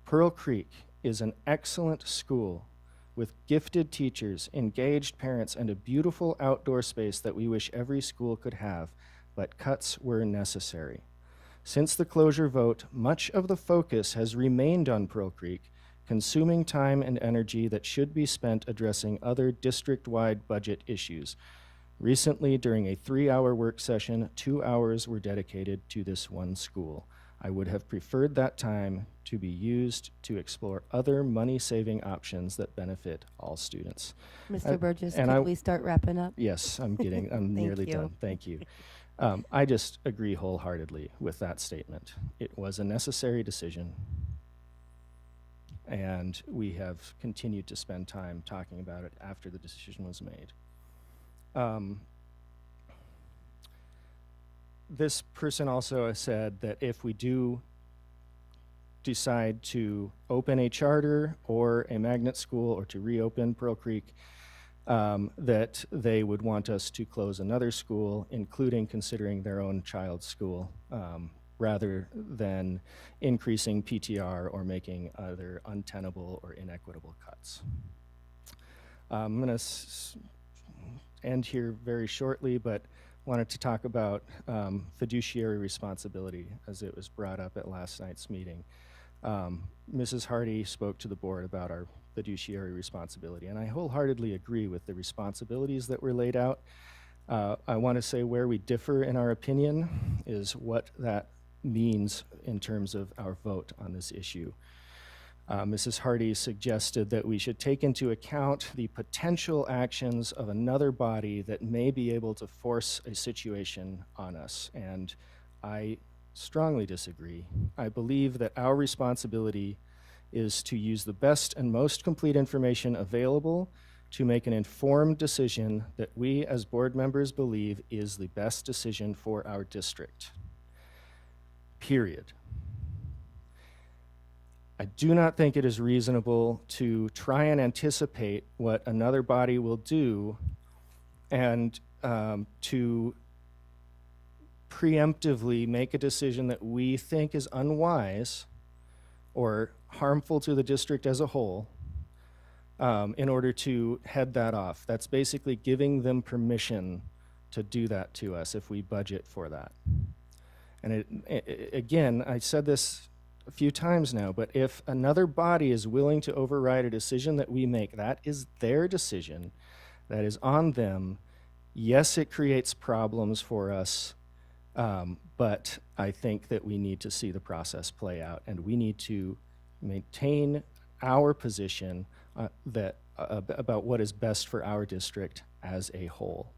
Pearl Creek is an excellent school with gifted teachers, engaged parents, and a beautiful outdoor space that we wish every school could have, but cuts were necessary. Since the closure vote, much of the focus has remained on Pearl Creek, consuming time and energy that should be spent addressing other district-wide budget issues. Recently, during a 3-hour work session, 2 hours were dedicated to this one school. I would have preferred that time to be used to explore other money-saving options that benefit all students." Mr. Burgess, and could we start wrapping up? Yes, I'm nearly you. done. Thank you. I just agree wholeheartedly with that statement. It was a necessary decision, and we have continued to spend time talking about it after the decision was made. This person also said that if we do decide to open a charter or a magnet school or to reopen Pearl Creek, that they would want us to close another school, including considering their own child's school, rather than increasing PTR or making other untenable or inequitable cuts. I'm going to end here very shortly, but wanted to talk about fiduciary responsibility as it was brought up at last night's meeting. Mrs. Hardy spoke to the board about our fiduciary responsibility, and I wholeheartedly agree with the responsibilities that were laid out. I want to say where we differ in our opinion is what that means in terms of our vote on this issue. Mrs. Hardy suggested that we should take into account the potential actions of another body that may be able to force a situation on us, and I strongly disagree. I believe that our responsibility is to use the best and most complete information available to make an informed decision that we as board members believe is the best decision for our district. Period. I do not think it is reasonable to try and anticipate what another body will do and to preemptively make a decision that we think is unwise or harmful to the district as a whole in order to head that off. That's basically giving them permission to do that to us if we budget for that. And again, I said this a few times now, but if another body is willing to override a decision that we make, that is their decision, that is on them. Yes, it creates problems for us, but I think that we need to see the process play out, and we need to maintain our position about what is best for our district as a whole.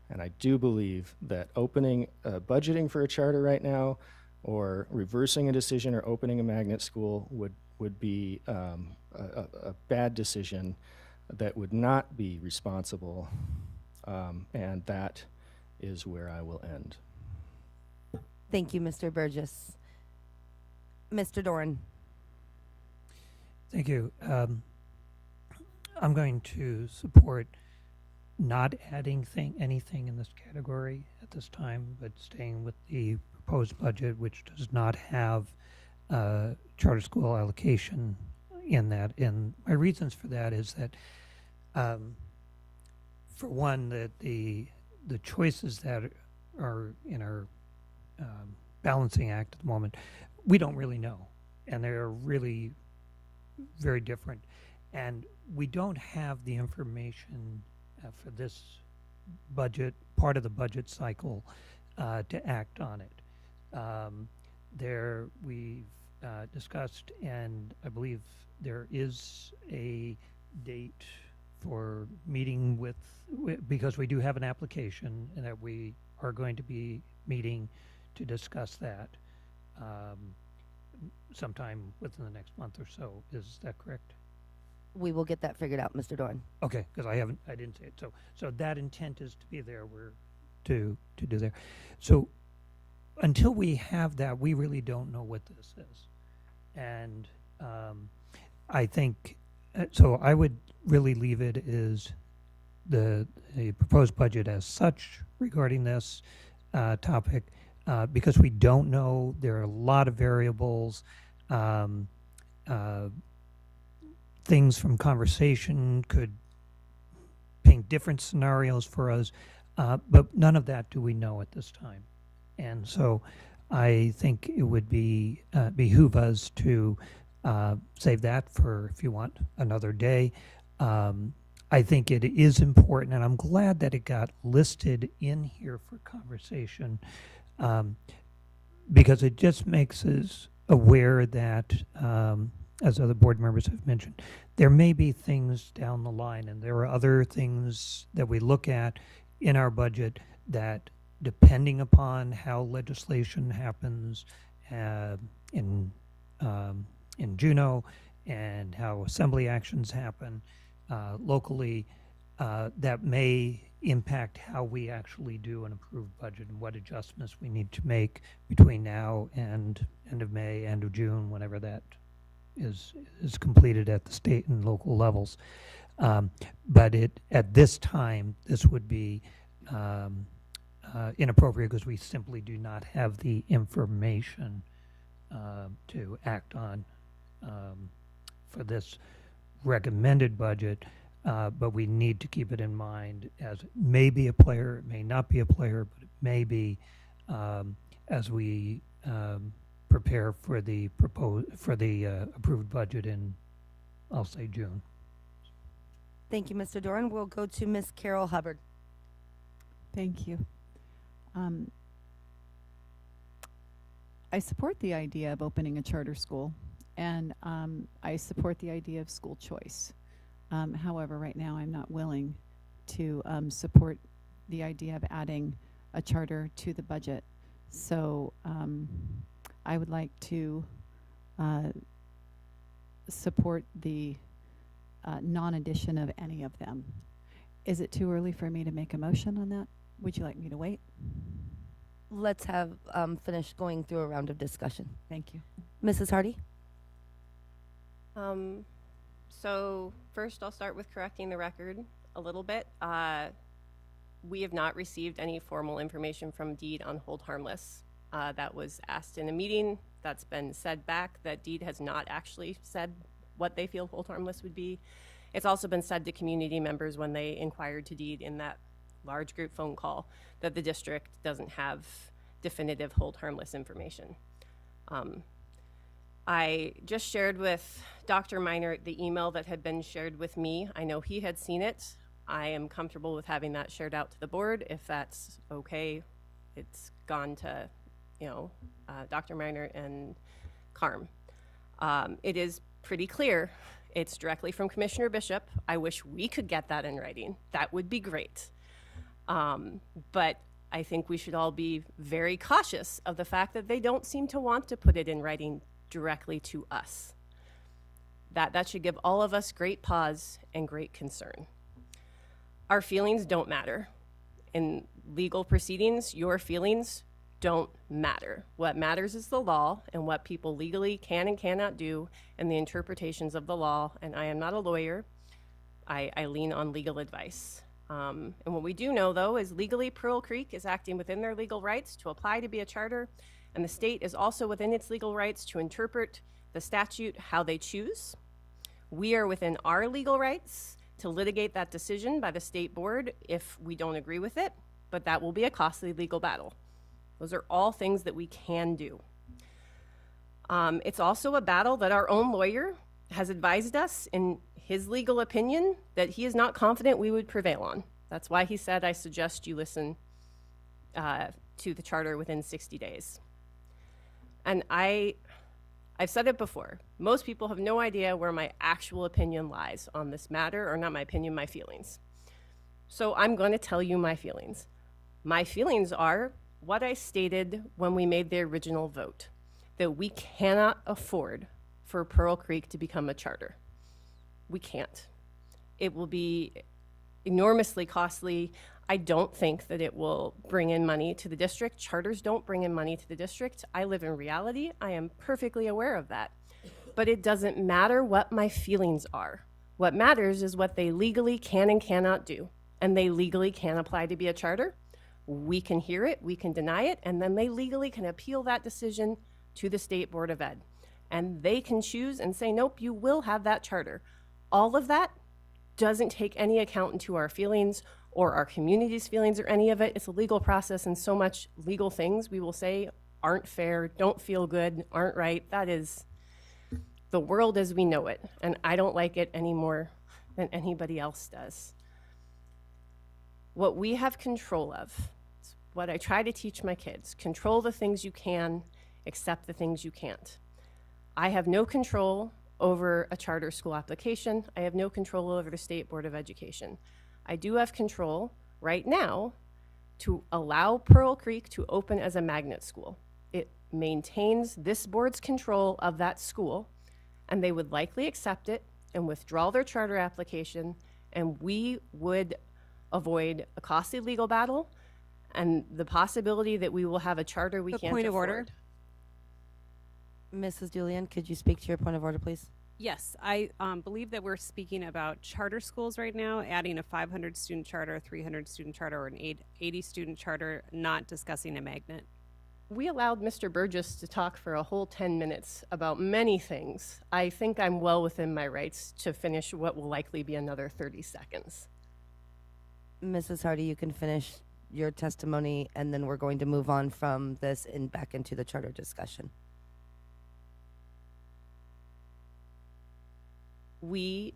And I do believe that budgeting for a charter right now, or reversing a decision or opening a magnet school would be a bad decision that would not be responsible, and that is where I will end. Thank you, Mr. Burgess. Mr. Doran. Thank you. I'm going to support not adding anything in this category at this time, but staying with the proposed budget, which does not have charter school allocation in that. And my reasons for that is that, for one, that the choices that are in our balancing act at the moment, we don't really know, and they're really very different, and we don't have the information for this budget, part of the budget cycle, to act on it. We've discussed, and I believe there is a date for meeting because we do have an application, and that we are going to be meeting to discuss that sometime within the next month or so. Is that correct? We will get that figured out, Mr. Doran. Okay, because I didn't say it. So that intent is to be there. We're to do there. So until we have that, we really don't know what this is. And I think, so I would really leave it as the proposed budget as such regarding this topic, because we don't know. There are a lot of variables. Things from conversation could paint different scenarios for us, but none of that do we know at this time. And so I think it would behoove us to save that for, if you want, another day. I think it is important, and I'm glad that it got listed in here for conversation, because it just makes us aware that, as other board members have mentioned, there may be things down the line, and there are other things that we look at in our budget that, depending upon how legislation happens in Juneau and how assembly actions happen locally, that may impact how we actually do an approved budget and what adjustments we need to make between now and end of May, end of June, whenever that is completed at the state and local levels. But at this time, this would be inappropriate because we simply do not have the information to act on for this recommended budget. But we need to keep it in mind as it may be a player, it may not be a player, but it may be as we prepare for the approved budget in, I'll say, June. Thank you, Mr. Doran. We'll go to Ms. Carol Hubbard. Thank you. I support the idea of opening a charter school, and I support the idea of school choice. However, right now I'm not willing to support the idea of adding a charter to the budget. So I would like to support the non-addition of any of them. Is it too early for me to make a motion on that? Would you like me to wait? Let's have finish going through a round of discussion. Thank you. Mrs. Hardy? So first I'll start with correcting the record a little bit. We have not received any formal information from DEED on hold harmless. That was asked in a meeting. That's been said back that DEED has not actually said what they feel hold harmless would be. It's also been said to community members when they inquired to DEED in that large group phone call that the district doesn't have definitive hold harmless information. I just shared with Dr. Minor the email that had been shared with me. I know he had seen it. I am comfortable with having that shared out to the board. If that's okay, it's gone to, Dr. Minor and Carm. It is pretty clear. It's directly from Commissioner Bishop. I wish we could get that in writing. That would be great. But I think we should all be very cautious of the fact that they don't seem to want to put it in writing directly to us. That should give all of us great pause and great concern. Our feelings don't matter. In legal proceedings, your feelings don't matter. What matters is the law and what people legally can and cannot do and the interpretations of the law. And I am not a lawyer. I lean on legal advice. And what we do know, though, is legally Pearl Creek is acting within their legal rights to apply to be a charter, and the state is also within its legal rights to interpret the statute how they choose. We are within our legal rights to litigate that decision by the state board if we don't agree with it, but that will be a costly legal battle. Those are all things that we can do. It's also a battle that our own lawyer has advised us in his legal opinion that he is not confident we would prevail on. That's why he said, I suggest you listen to the charter within 60 days. And I've said it before, most people have no idea where my actual opinion lies on this matter, or not my opinion, my feelings. So I'm going to tell you my feelings. My feelings are what I stated when we made the original vote, that we cannot afford for Pearl Creek to become a charter. We can't. It will be enormously costly. I don't think that it will bring in money to the district. Charters don't bring in money to the district. I live in reality. I am perfectly aware of that. But it doesn't matter what my feelings are. What matters is what they legally can and cannot do. And they legally can apply to be a charter. We can hear it, we can deny it, and then they legally can appeal that decision to the State Board of Ed. And they can choose and say, nope, you will have that charter. All of that doesn't take any account into our feelings or our community's feelings or any of it. It's a legal process, and so much legal things we will say aren't fair, don't feel good, aren't right. That is the world as we know it, and I don't like it any more than anybody else does. What we have control of, what I try to teach my kids, control the things you can, accept the things you can't. I have no control over a charter school application. I have no control over the State Board of Education. I do have control right now to allow Pearl Creek to open as a magnet school. It maintains this board's control of that school, and they would likely accept it and withdraw their charter application, and we would avoid a costly legal battle and the possibility that we will have a charter we can't point of afford. order. Mrs. Julian, could you speak to your point of order, please? Yes, I believe that we're speaking about charter schools right now, adding a 500 student charter, a 300 student charter, or an 80 student charter, not discussing a magnet. We allowed Mr. Burgess to talk for a whole 10 minutes about many things. I think I'm well within my rights to finish what will likely be another 30 seconds. Mrs. Hardy, you can finish your testimony, and then we're going to move on from this and back into the charter discussion. We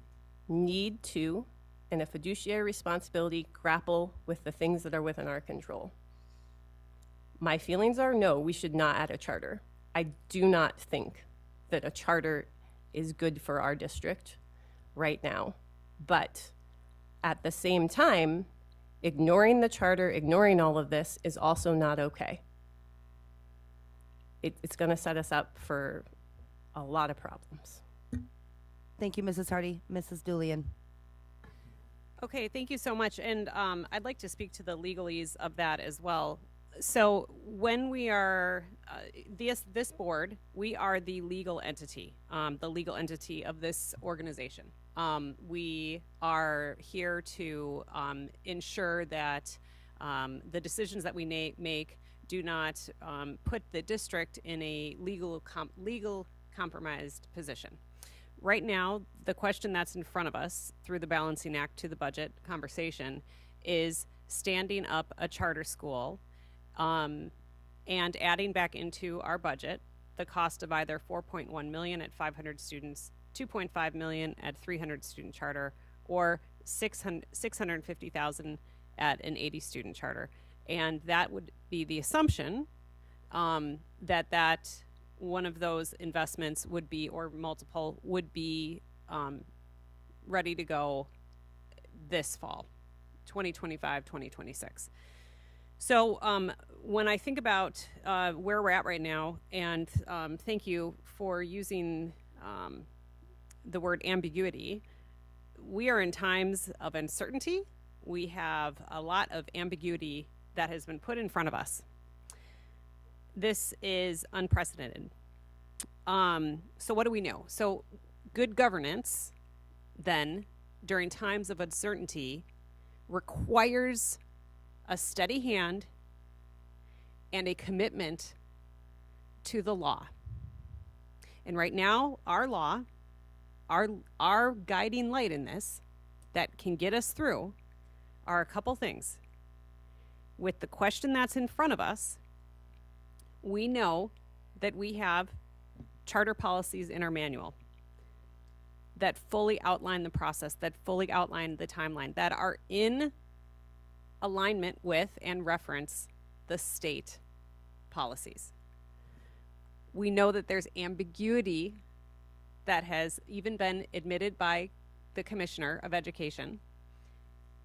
need to, in a fiduciary responsibility, grapple with the things that are within our control. My feelings are no, we should not add a charter. I do not think that a charter is good for our district right now. But at the same time, ignoring the charter, ignoring all of this is also not okay. It's going to set us up for a lot of problems. Thank you, Mrs. Hardy. Mrs. Julian. Okay, thank you so much. And I'd like to speak to the legalese of that as well. So when we are, this board, we are the legal entity of this organization. We are here to ensure that the decisions that we make do not put the district in a legal compromised position. Right now, the question that's in front of us through the balancing act to the budget conversation is standing up a charter school and adding back into our budget the cost of either 4.1 million at 500 students, 2.5 million at 300 student charter, or 650,000 at an 80 student charter. And that would be the assumption that one of those investments would be, or multiple, would be ready to go this fall, 2025, 2026. So when I think about where we're at right now, and thank you for using the word ambiguity, we are in times of uncertainty. We have a lot of ambiguity that has been put in front of us. This is unprecedented. So what do we know? So good governance, then, during times of uncertainty, requires a steady hand and a commitment to the law. And right now, our law, our guiding light in this that can get us through are a couple things. With the question that's in front of us, we know that we have charter policies in our manual that fully outline the process, that fully outline the timeline, that are in alignment with and reference the state policies. We know that there's ambiguity that has even been admitted by the Commissioner of Education.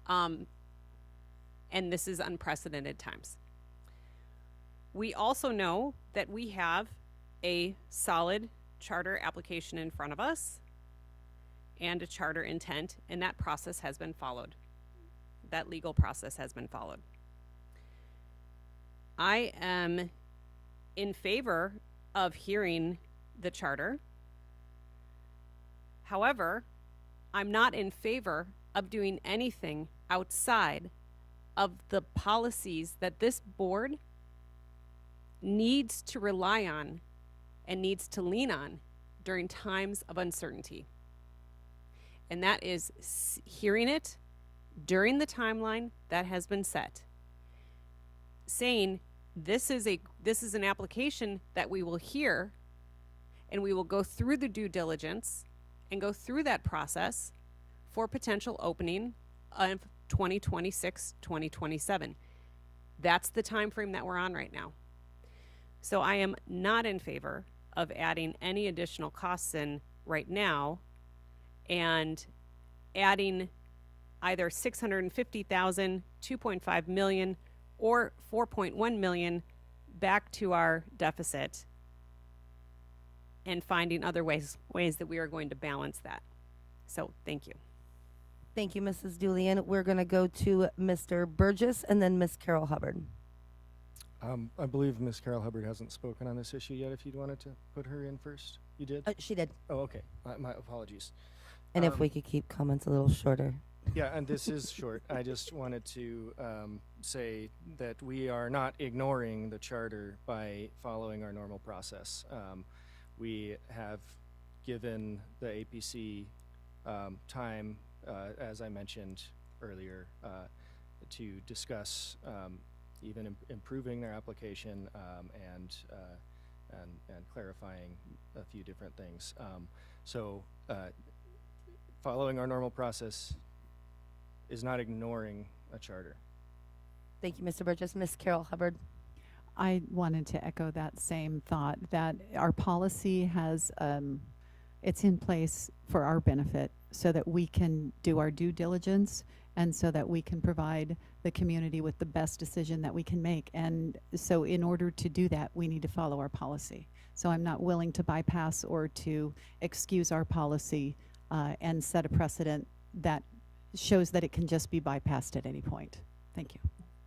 And this is unprecedented times. We also know that we have a solid charter application in front of us and a charter intent, and that process has been followed. That legal process has been followed. I am in favor of hearing the charter. However, I'm not in favor of doing anything outside of the policies that this board needs to rely on and needs to lean on during times of uncertainty. And that is hearing it during the timeline that has been set, saying this is an application that we will hear, and we will go through the due diligence and go through that process for potential opening of 2026, 2027. That's the time frame that we're on right now. So I am not in favor of adding any additional costs in right now and adding either 650,000, 2.5 million, or 4.1 million back to our deficit and finding other ways that we are going to balance that. So thank you. Thank you, Mrs. Julian. We're going to go to Mr. Burgess and then Ms. Carol Hubbard. I believe Ms. Carol Hubbard hasn't spoken on this issue yet. If you'd wanted to put her in first, you did? She did. Oh, okay. My apologies. And if we could keep comments a little shorter. Yeah, and this is short. I just wanted to say that we are not ignoring the charter by following our normal process. We have given the APC time, as I mentioned earlier, to discuss even improving their application and clarifying a few different things. So following our normal process is not ignoring a charter. Thank you, Mr. Burgess. Ms. Carol Hubbard. I wanted to echo that same thought, that our policy has, it's in place for our benefit so that we can do our due diligence and so that we can provide the community with the best decision that we can make. And so in order to do that, we need to follow our policy. So I'm not willing to bypass or to excuse our policy and set a precedent that shows that it can just be bypassed at any point. Thank you.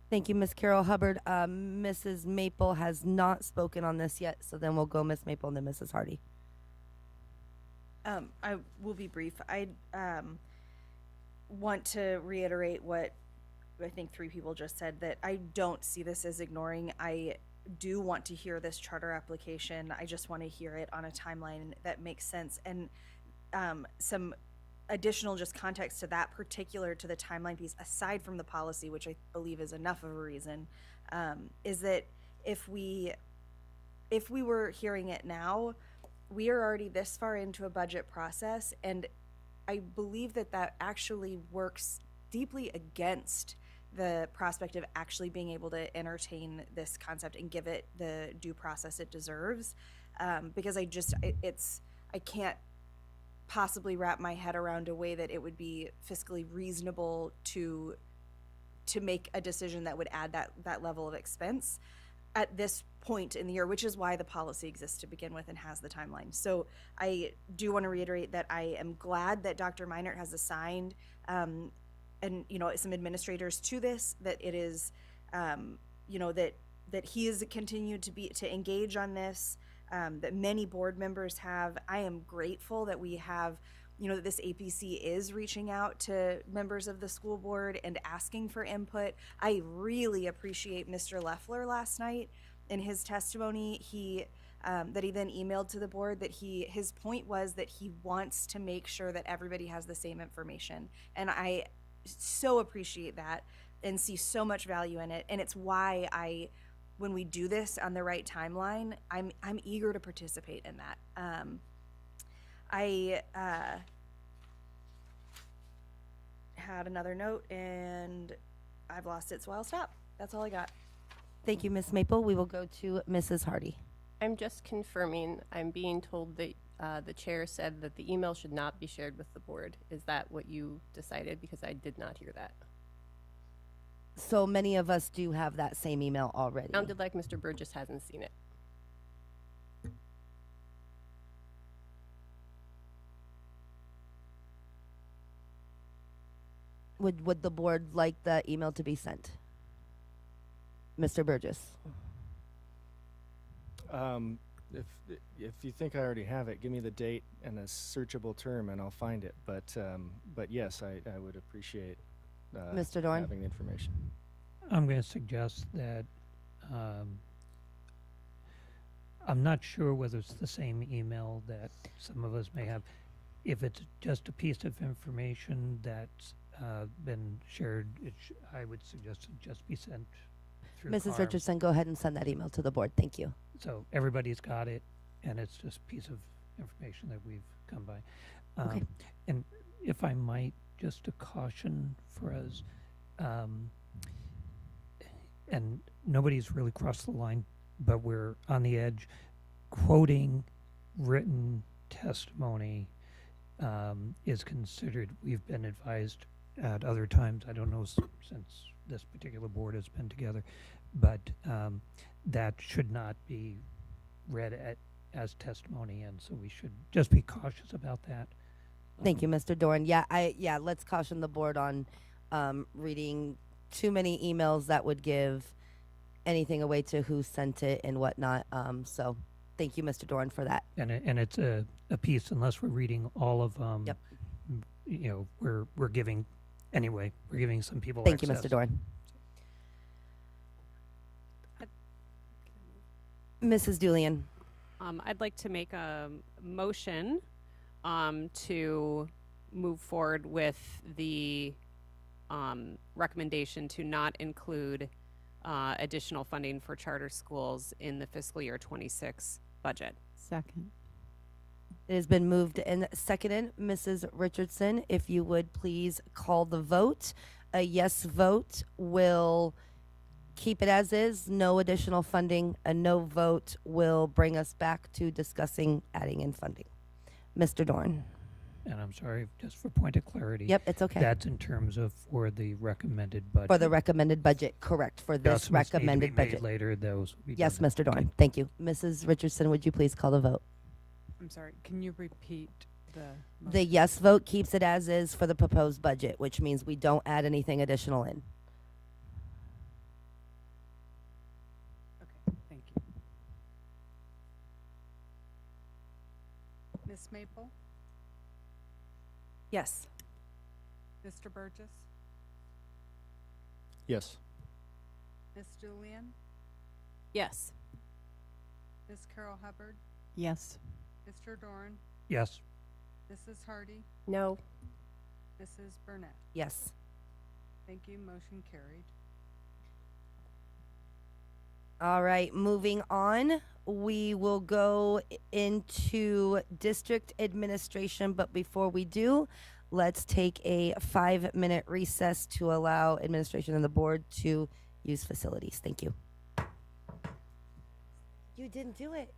Thank you, Ms. Carol Hubbard. Mrs. Maple has not spoken on this yet, so then we'll go Ms. Maple and then Mrs. Hardy. I will be brief. I want to reiterate what I think 3 people just said, that I don't see this as ignoring. I do want to hear this charter application. I just want to hear it on a timeline that makes sense. And some additional just context to that particular, to the timeline piece, aside from the policy, which I believe is enough of a reason, is that if we were hearing it now, we are already this far into a budget process, and I believe that that actually works deeply against the prospect of actually being able to entertain this concept and give it the due process it deserves, because I can't possibly wrap my head around a way that it would be fiscally reasonable to make a decision that would add that level of expense at this point in the year, which is why the policy exists to begin with and has the timeline. So I do want to reiterate that I am glad that Dr. Meinert has assigned and some administrators to this, that it is that he has continued to engage on this, that many board members have. I am grateful that we have, that this APC is reaching out to members of the school board and asking for input. I really appreciate Mr. Leffler last night in his testimony. That he then emailed to the board, that his point was that he wants to make sure that everybody has the same information. And I so appreciate that and see so much value in it. And it's why when we do this on the right timeline, I'm eager to participate in that. I had another note and I've lost it, so I'll stop. That's all I got. Thank you, Ms. Maple. We will go to Mrs. Hardy. I'm just confirming, I'm being told that the chair said that the email should not be shared with the board. Is that what you decided? Because I did not hear that. So many of us do have that same email already. Sounded like Mr. Burgess hasn't seen it. Would the board like the email to be sent? Mr. Burgess. If you think I already have it, give me the date and a searchable term, and I'll find it. But yes, I would appreciate Mr. Dorn? having the information. I'm going to suggest that I'm not sure whether it's the same email that some of us may have. If it's just a piece of information that's been shared, I would suggest it just be sent through Mrs. CARM. Richardson, go ahead and send that email to the board. Thank you. So everybody's got it, and it's just a piece of information that we've come by. Okay. And if I might, just a caution for us, and nobody's really crossed the line, but we're on the edge. Quoting written testimony is considered, we've been advised at other times, I don't know since this particular board has been together, but that should not be read as testimony, and so we should just be cautious about that. Thank you, Mr. Dorn. Let's caution the board on reading too many emails that would give anything away to who sent it and whatnot. So thank you, Mr. Dorn, for that. And it's a piece, unless we're reading all of them. Yep. We're giving some people Thank you, access. Mr. Dorn. Mrs. Julian. I'd like to make a motion to move forward with the recommendation to not include additional funding for charter schools in the fiscal year 26 budget. Second. It has been moved and seconded. Mrs. Richardson, if you would please call the vote. A yes vote will keep it as is, no additional funding. A no vote will bring us back to discussing adding in funding. Mr. Dorn. And I'm sorry, just for point of clarity. Yep, it's okay. That's in terms of for the recommended budget. For the recommended budget, correct, for this Adjustments need to be recommended made budget. later, those will be Yes, done. Mr. Dorn, thank you. Mrs. Richardson, would you please call the vote? I'm sorry, can you repeat the? The motion? yes vote keeps it as is for the proposed budget, which means we don't add anything additional in. Okay, thank you. Ms. Maple, Yes. Mr. Burgess, Yes. Ms. Julian, Yes. Ms. Carol Hubbard, Yes. Mr. Dorn, Yes. Mrs. Hardy, No. Mrs. Burnett. Yes. Thank you, motion carried. All right, moving on. We will go into district administration, but before we do, let's take a 5-minute recess to allow administration and the board to use facilities. Thank you. You didn't do it.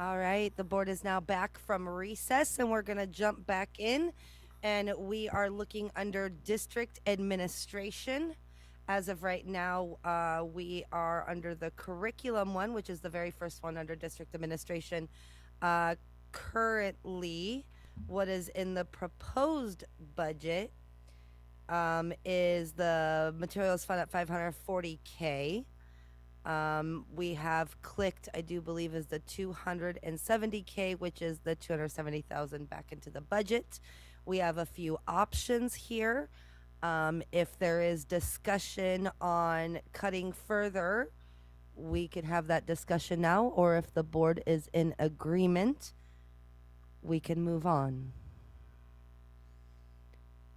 All right, the board is now back from recess and we're going to jump back in. And we are looking under district administration. As of right now, we are under the curriculum one, which is the very first one under district administration. Currently, what is in the proposed budget is the materials fund at $540K. We have clicked, I do believe, is the $270K, which is the $270,000 back into the budget. We have a few options here. If there is discussion on cutting further, we can have that discussion now, or if the board is in agreement, we can move on.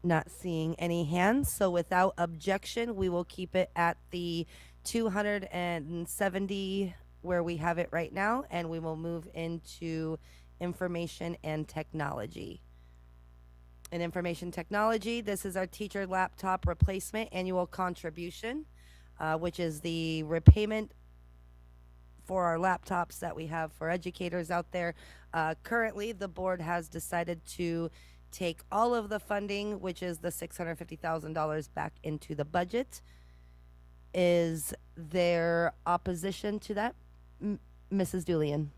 Not seeing any hands, so without objection, we will keep it at the 270 where we have it right now, and we will move into information and technology. In information technology, this is our teacher laptop replacement annual contribution, which is the repayment for our laptops that we have for educators out there. Currently, the board has decided to take all of the funding, which is the $650,000, back into the budget. Is there opposition to that, Mrs. Julian?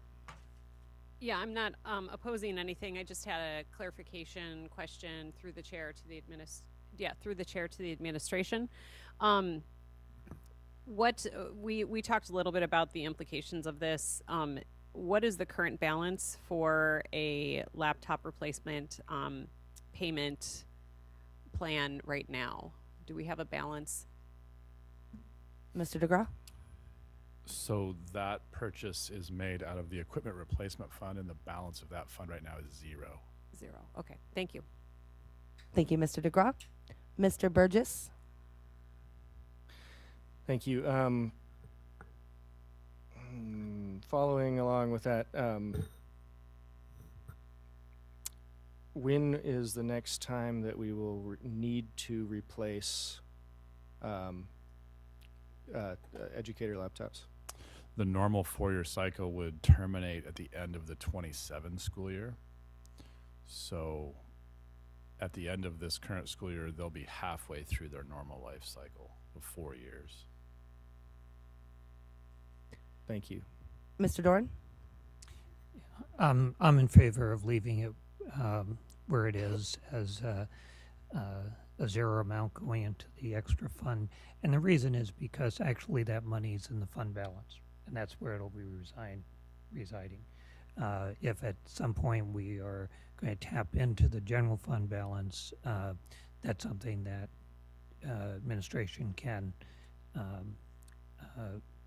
Yeah, I'm not opposing anything. I just had a clarification question through the chair to the administration. What we talked a little bit about the implications of this. What is the current balance for a laptop replacement payment plan right now? Do we have a balance? Mr. DeGraw? So that purchase is made out of the equipment replacement fund, and the balance of that fund right now is zero. Zero. Okay, thank you. Thank you, Mr. DeGraw. Mr. Burgess? Thank you. Following along with that, when is the next time that we will need to replace educator laptops? The normal 4-year cycle would terminate at the end of the 27 school year. So at the end of this current school year, they'll be halfway through their normal life cycle of 4 years. Thank you. Mr. Doran? I'm in favor of leaving it where it is as a zero amount going into the extra fund. And the reason is because actually that money's in the fund balance, and that's where it'll be residing. If at some point we are going to tap into the general fund balance, that's something that administration can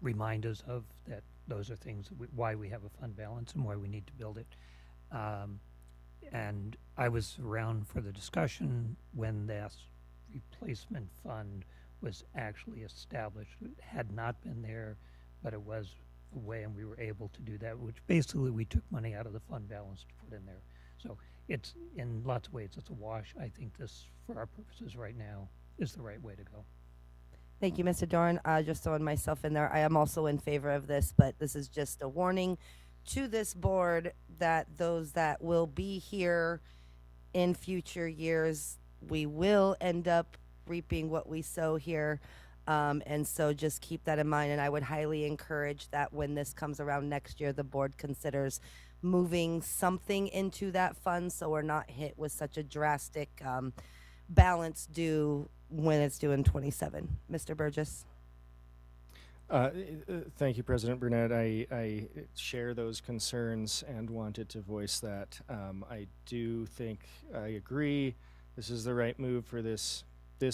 remind us of, that those are things that why we have a fund balance and why we need to build it. And I was around for the discussion when that replacement fund was actually established. It had not been there, but it was a way, and we were able to do that, which basically we took money out of the fund balance to put in there. So it's, in lots of ways, it's a wash. I think this, for our purposes right now, is the right way to go. Thank you, Mr. Doran. Just throwing myself in there, I am also in favor of this, but this is just a warning to this board that those that will be here in future years, we will end up reaping what we sow here. And so just keep that in mind. And I would highly encourage that when this comes around next year, the board considers moving something into that fund so we're not hit with such a drastic balance due when it's due in 27. Mr. Burgess? Thank you, President Burnett. I share those concerns and wanted to voice that. I do think I agree this is the right move for this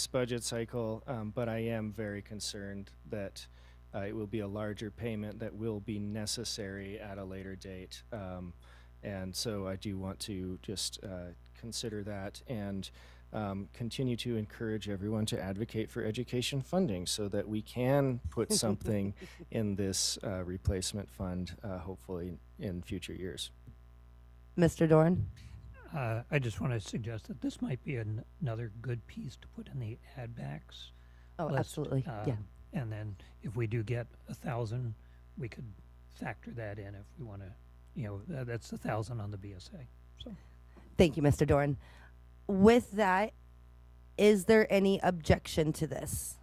budget cycle, but I am very concerned that it will be a larger payment that will be necessary at a later date. And so I do want to just consider that and continue to encourage everyone to advocate for education funding so that we can put something in this replacement fund, hopefully in future years. Mr. Doran? I just want to suggest that this might be another good piece to put in the add backs. Oh, list. absolutely. Yeah. And then if we do get 1,000, we could factor that in if we want to That's 1,000 on the BSA. So Thank you, Mr. Dorn. With that, is there any objection to this?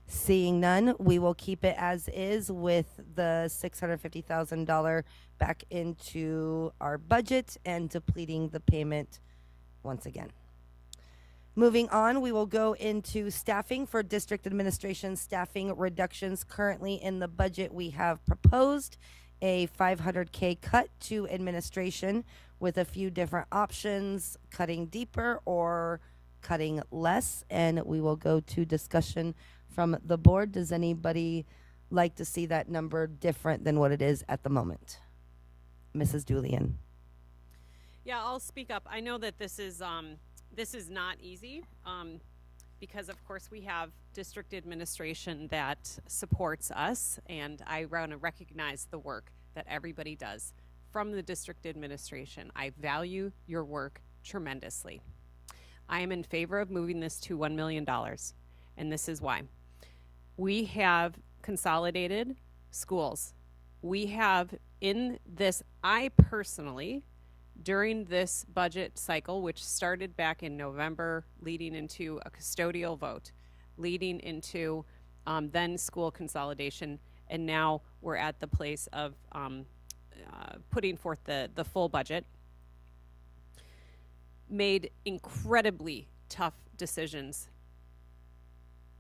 Seeing none, we will keep it as is with the $650,000 back into our budget and depleting the payment once again. Moving on, we will go into staffing for district administration staffing reductions. Currently in the budget, we have proposed a $500K cut to administration with a few different options, cutting deeper or cutting less. And we will go to discussion from the board. Does anybody like to see that number different than what it is at the moment? Mrs. Julian. Yeah, I'll speak up. I know that this is not easy because, of course, we have district administration that supports us, and I want to recognize the work that everybody does from the district administration. I value your work tremendously. I am in favor of moving this to $1 million, and this is why. We have consolidated schools. We have in this, I personally, during this budget cycle, which started back in November, leading into a custodial vote, leading into then school consolidation, and now we're at the place of putting forth the full budget, made incredibly tough decisions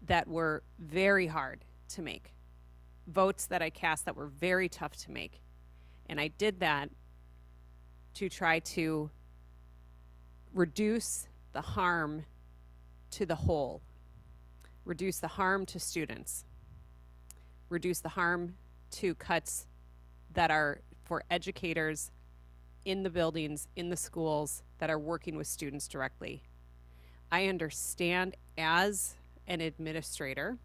that were very hard to make, votes that I cast that were very tough to make. And I did that to try to reduce the harm to the whole, reduce the harm to students, reduce the harm to cuts that are for educators in the buildings, in the schools that are working with students directly. I understand as an administrator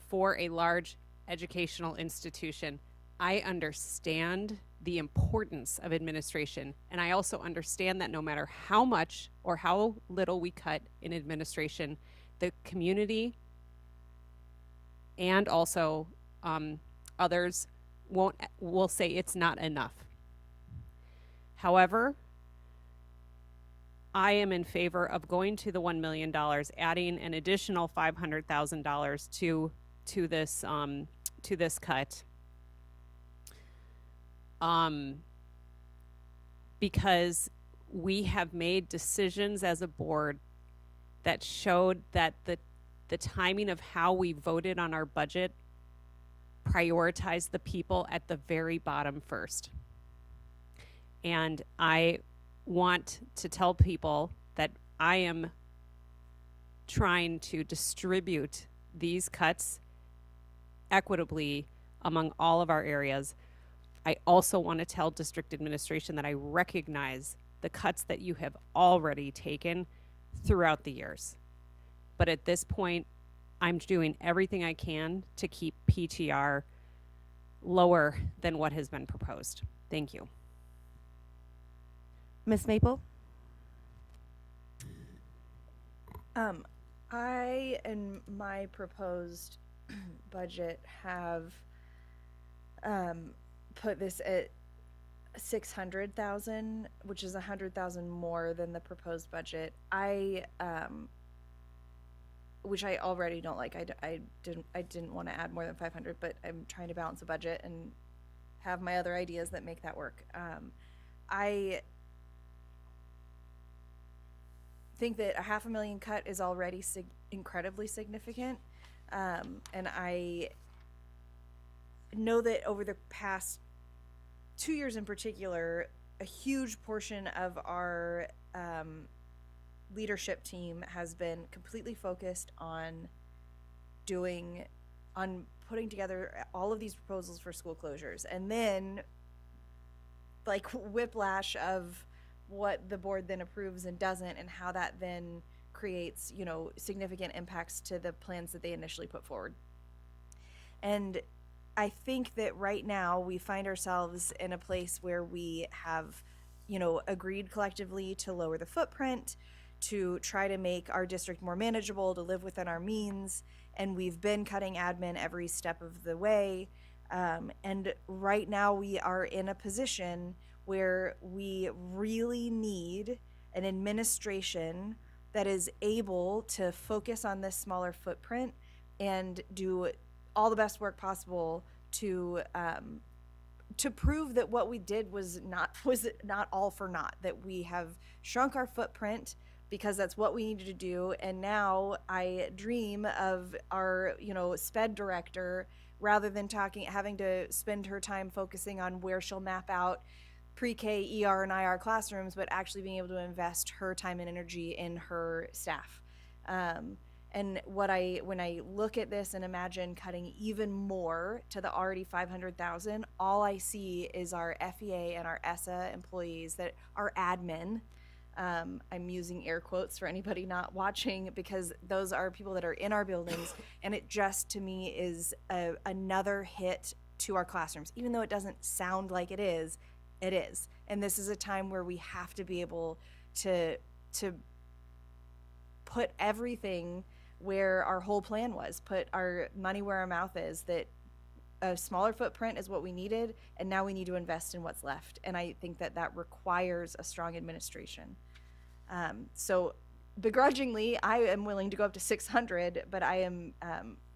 for a large educational institution, I understand the importance of administration. And I also understand that no matter how much or how little we cut in administration, the community and also others will say it's not enough. However, I am in favor of going to the $1 million, adding an additional $500,000 to this cut. Because we have made decisions as a board that showed that the timing of how we voted on our budget prioritized the people at the very bottom first. And I want to tell people that I am trying to distribute these cuts equitably among all of our areas. I also want to tell district administration that I recognize the cuts that you have already taken throughout the years. But at this point, I'm doing everything I can to keep PTR lower than what has been proposed. Thank you. Ms. Maple? I and my proposed budget have put this at 600,000, which is 100,000 more than the proposed budget. Which I already don't like. I didn't want to add more than 500, but I'm trying to balance a budget and have my other ideas that make that work. I think that a $500,000 cut is already incredibly significant, and I know that over the past 2 years in particular, a huge portion of our leadership team has been completely focused on putting together all of these proposals for school closures, and then like whiplash of what the board then approves and doesn't, and how that then creates, significant impacts to the plans that they initially put forward. And I think that right now we find ourselves in a place where we have, agreed collectively to lower the footprint, to try to make our district more manageable, to live within our means, and we've been cutting admin every step of the way. And right now we are in a position where we really need an administration that is able to focus on this smaller footprint and do all the best work possible to prove that what we did was not all for naught, that we have shrunk our footprint because that's what we needed to do. And now I dream of our, SPED director, rather than having to spend her time focusing on where she'll map out pre-K, ER, and IR classrooms, but actually being able to invest her time and energy in her staff. And when I look at this and imagine cutting even more to the already 500,000, all I see is our FEA and our ESSA employees that are admin. I'm using air quotes for anybody not watching, because those are people that are in our buildings, and it just, to me, is another hit to our classrooms. Even though it doesn't sound like it is, it is. And this is a time where we have to be able to put everything where our whole plan was, put our money where our mouth is, that a smaller footprint is what we needed, and now we need to invest in what's left. And I think that requires a strong administration. So begrudgingly, I am willing to go up to 600, but I am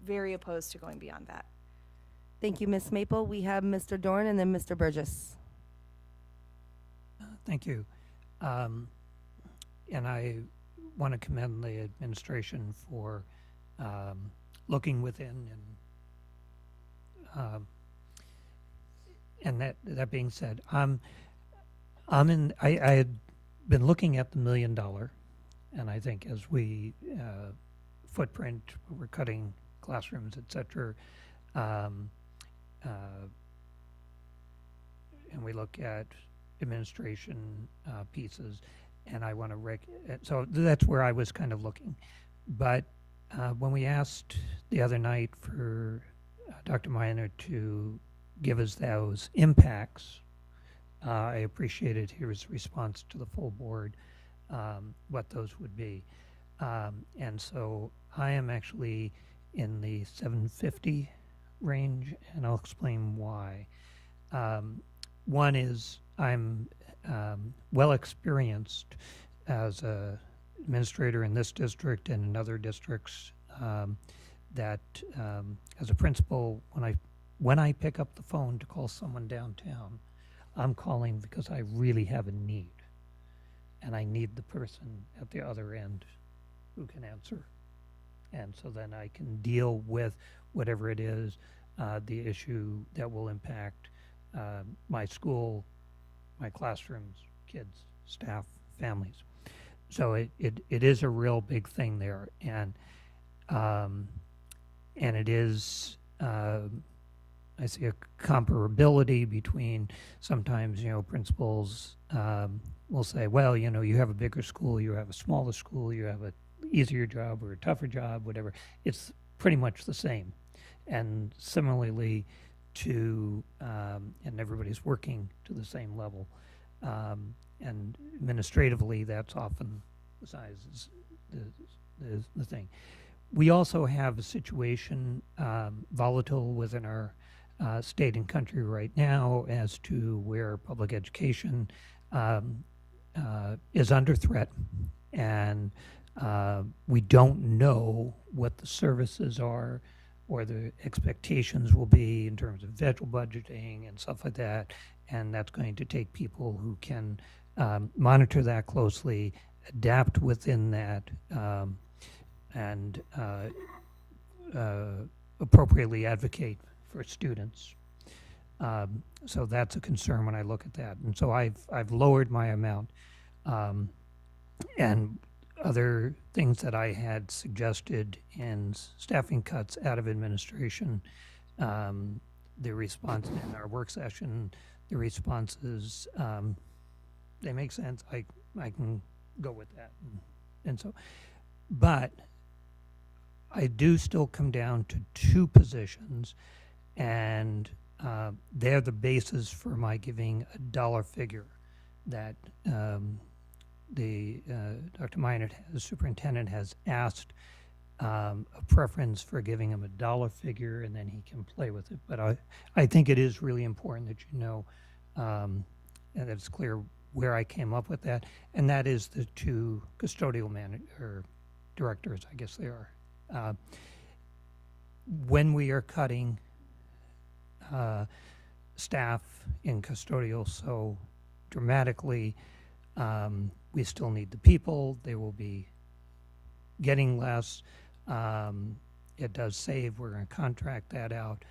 very opposed to going beyond that. Thank you, Ms. Maple. We have Mr. Dorn and then Mr. Burgess. Thank you. And I want to commend the administration for looking within, and that being said, I had been looking at the $1 million, and I think as we footprint, we're cutting classrooms, etc. And we look at administration pieces, and I want to so that's where I was kind of looking. But when we asked the other night for Dr. Miner to give us those impacts, I appreciated his response to the full board, what those would be. And so I am actually in the 750 range, and I'll explain why. One is I'm well experienced as a administrator in this district and in other districts, that as a principal, when I pick up the phone to call someone downtown, I'm calling because I really have a need, and I need the person at the other end who can answer. And so then I can deal with whatever it is, the issue that will impact my school, my classrooms, kids, staff, families. So it is a real big thing there, and it is I see a comparability between sometimes principals will say, well, you have a bigger school, you have a smaller school, you have a easier job or a tougher job, whatever. It's pretty much the same, and similarly to and everybody's working to the same level. And administratively, that's often the size is the thing. We also have a situation volatile within our state and country right now as to where public education is under threat, and we don't know what the services are or the expectations will be in terms of federal budgeting and stuff like that, and that's going to take people who can monitor that closely, adapt within that, and appropriately advocate for students. So that's a concern when I look at that, and so I've lowered my amount, and other things that I had suggested in staffing cuts out of administration, the response in our work session, the responses, they make sense. I can go with that, and so, but I do still come down to two positions, and they're the basis for my giving a dollar figure that the Dr. Minot, the superintendent, has asked a preference for giving him a dollar figure and then he can play with it. But I think it is really important that you know, and that it's clear where I came up with that, and that is the two custodial or directors, I guess they are. When we are cutting staff in custodial so dramatically, we still need the people. They will be getting less. It does save. We're going to contract that out.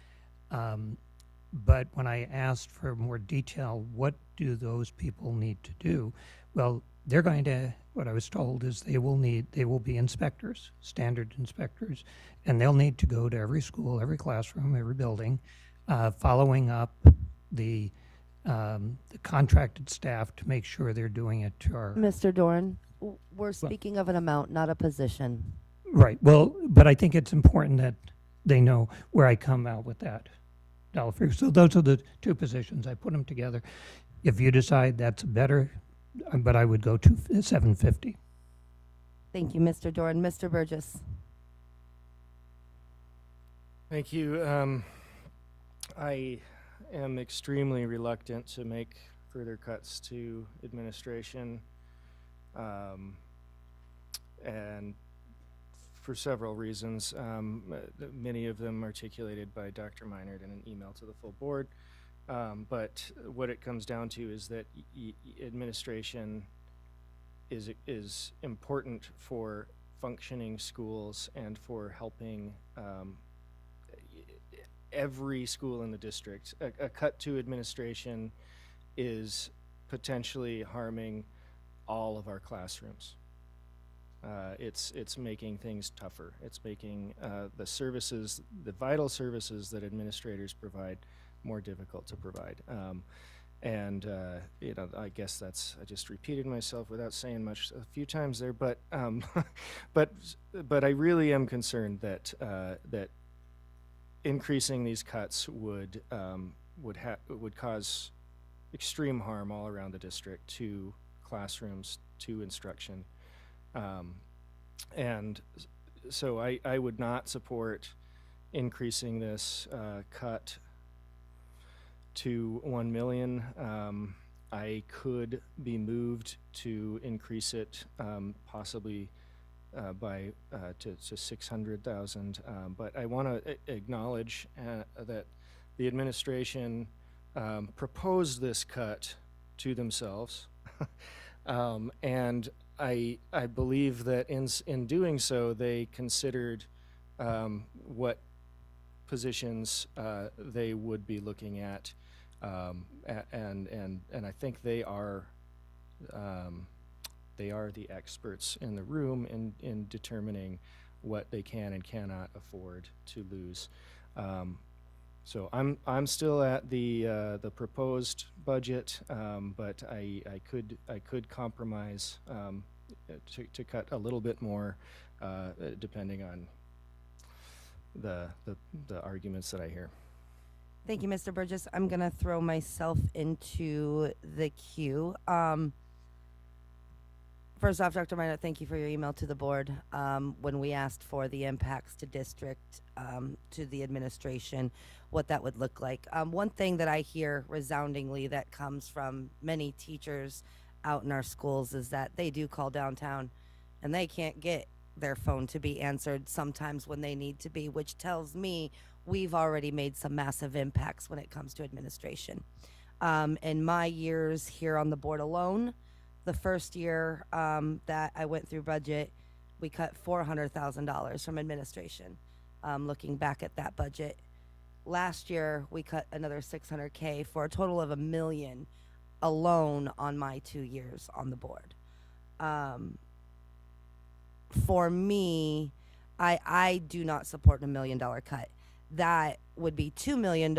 But when I asked for more detail, what do those people need to do? Well, they're going to, what I was told is they will be inspectors, standard inspectors, and they'll need to go to every school, every classroom, every building, following up the contracted staff to make sure they're doing it to our. Mr. Doran, we're speaking of an amount, not a position. Right. Well, but I think it's important that they know where I come out with that dollar figure. So those are the two positions. I put them together. If you decide that's better, but I would go to $750. Thank you, Mr. Doran. Mr. Burgess. Thank you. I am extremely reluctant to make further cuts to administration, and for several reasons, many of them articulated by Dr. Meinert in an email to the full board. But what it comes down to is that administration is important for functioning schools and for helping every school in the district. A cut to administration is potentially harming all of our classrooms. It's making things tougher. It's making the services, the vital services that administrators provide, more difficult to provide. You know, I guess I just repeated myself without saying much a few times there, but I really am concerned that that increasing these cuts would cause extreme harm all around the district, to classrooms, to instruction. And so I would not support increasing this cut to 1 million. I could be moved to increase it possibly to 600,000. But I want to acknowledge that the administration proposed this cut to themselves. And I believe that in doing so, they considered what positions they would be looking at, and I think they are the experts in the room in determining what they can and cannot afford to lose. So I'm still at the proposed budget, but I could compromise to cut a little bit more, depending on the arguments that I hear. Thank you, Mr. Burgess. I'm going to throw myself into the queue. First off, Dr. Minor, thank you for your email to the board. When we asked for the impacts to district, to the administration, what that would look like. One thing that I hear resoundingly that comes from many teachers out in our schools is that they do call downtown and they can't get their phone to be answered sometimes when they need to be, which tells me we've already made some massive impacts when it comes to administration. In my years here on the board alone, the first year that I went through budget, we cut $400,000 from administration. Looking back at that budget, last year we cut another $600K for a total of $1 million alone on my 2 years on the board. For me, I do not support a $1 million cut. That would be $2 million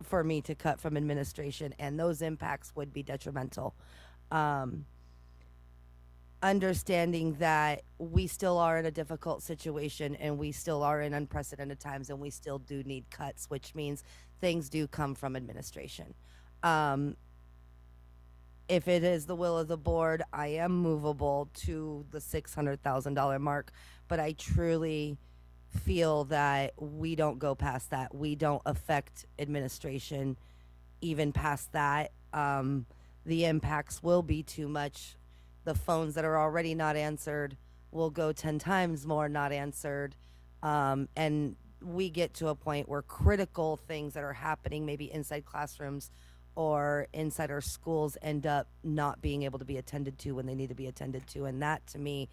for me to cut from administration, and those impacts would be detrimental. Understanding that we still are in a difficult situation and we still are in unprecedented times and we still do need cuts, which means things do come from administration. if it is the will of the board, I am movable to the $600,000 mark, but I truly feel that we don't go past that. We don't affect administration even past that. The impacts will be too much. The phones that are already not answered will go 10 times more not answered. And we get to a point where critical things that are happening, maybe inside classrooms or inside our schools, end up not being able to be attended to when they need to be attended to. And that, to me,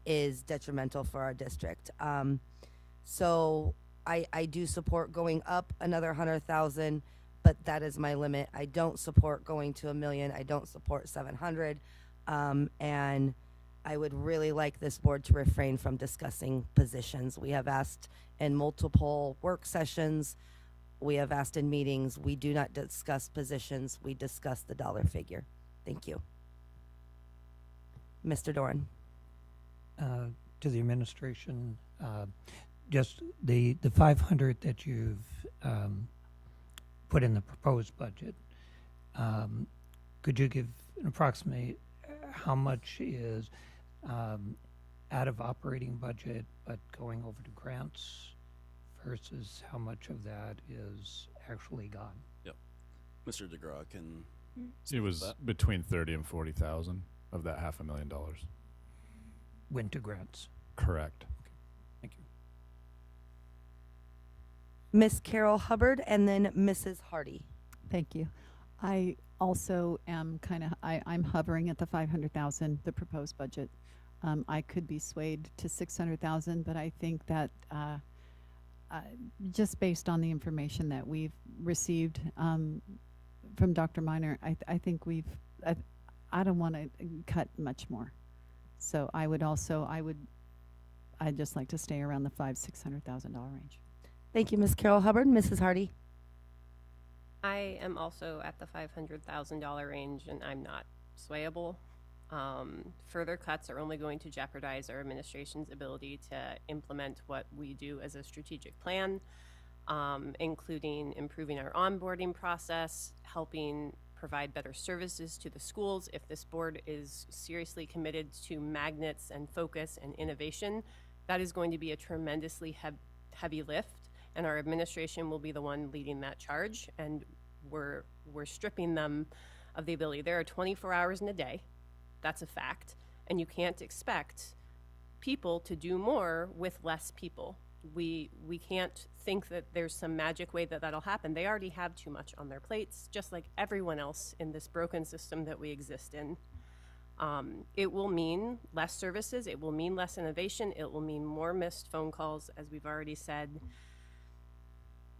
is detrimental for our district. So I do support going up another 100,000, but that is my limit. I don't support going to 1 million. I don't support 700. And I would really like this board to refrain from discussing positions. We have asked in multiple work sessions. We have asked in meetings. We do not discuss positions. We discuss the dollar figure. Thank you. Mr. Doran. To the administration, just the 500 that you've put in the proposed budget, could you give an approximate how much is out of operating budget but going over to grants versus how much of that is actually gone? Yep. Mr. DeGraw can. It was that. between 30 and 40,000 of that $500,000. Went to grants. Correct. Thank you. Miss Carol Hubbard and then Mrs. Hardy. Thank you. I also am I'm hovering at the 500,000, the proposed budget. I could be swayed to 600,000, but I think that just based on the information that we've received from Dr. Miner, I think I don't want to cut much more. So I'd just like to stay around the $600,000 range. Thank you, Miss Carol Hubbard. Mrs. Hardy. I am also at the $500,000 range, and I'm not swayable. Further cuts are only going to jeopardize our administration's ability to implement what we do as a strategic plan, including improving our onboarding process, helping provide better services to the schools. If this board is seriously committed to magnets and focus and innovation, that is going to be a tremendously heavy lift, and our administration will be the one leading that charge, and we're stripping them of the ability. There are 24 hours in a day. That's a fact. And you can't expect people to do more with less people. We can't think that there's some magic way that that'll happen. They already have too much on their plates, just like everyone else in this broken system that we exist in. It will mean less services. It will mean less innovation. It will mean more missed phone calls, as we've already said.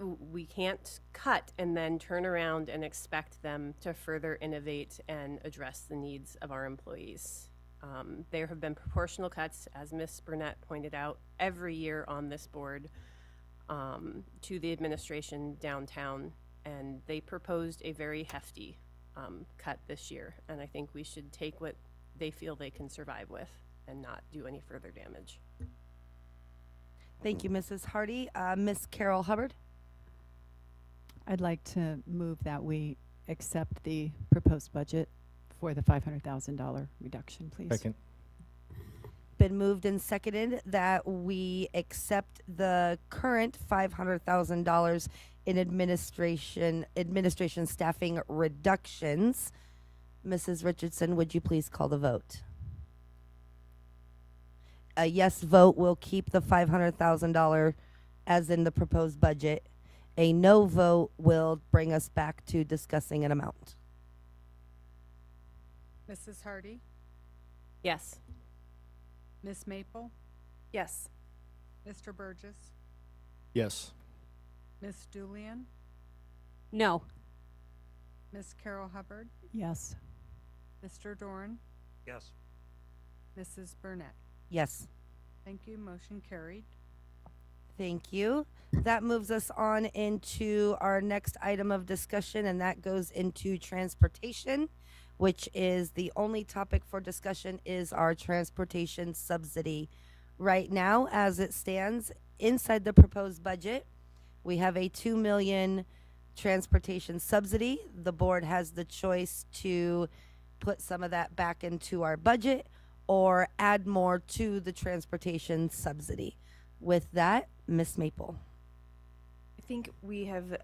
We can't cut and then turn around and expect them to further innovate and address the needs of our employees. There have been proportional cuts, as Ms. Burnett pointed out, every year on this board to the administration downtown, and they proposed a very hefty cut this year. And I think we should take what they feel they can survive with and not do any further damage. Thank you, Mrs. Hardy. Miss Carol Hubbard. I'd like to move that we accept the proposed budget for the $500,000 reduction, please. Second. Been moved and seconded that we accept the current $500,000 in administration staffing reductions. Mrs. Richardson, would you please call the vote? A yes vote will keep the $500,000 as in the proposed budget. A no vote will bring us back to discussing an amount. Mrs. Hardy, Yes. Miss Maple, Yes. Mr. Burgess, Yes. Miss Julian, No. Miss Carol Hubbard, Yes. Mr. Doran, Yes. Mrs. Burnett. Yes. Thank you. Motion carried. Thank you. That moves us on into our next item of discussion, and that goes into transportation, which is the only topic for discussion is our transportation subsidy. Right now, as it stands inside the proposed budget, we have a $2 million transportation subsidy. The board has the choice to put some of that back into our budget or add more to the transportation subsidy. With that, Ms. Maple. I think we have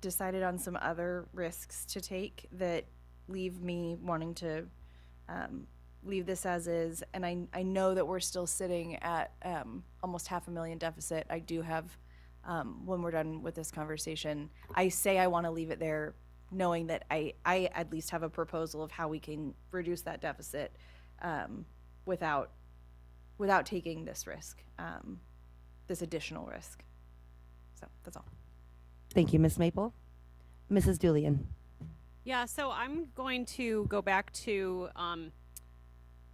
decided on some other risks to take that leave me wanting to leave this as is. And I know that we're still sitting at almost $500,000 deficit. I do have, when we're done with this conversation, I say I want to leave it there, knowing that I at least have a proposal of how we can reduce that deficit without taking this risk, this additional risk. So that's all. Thank you, Ms. Maple. Mrs. Julian. Yeah, so I'm going to go back to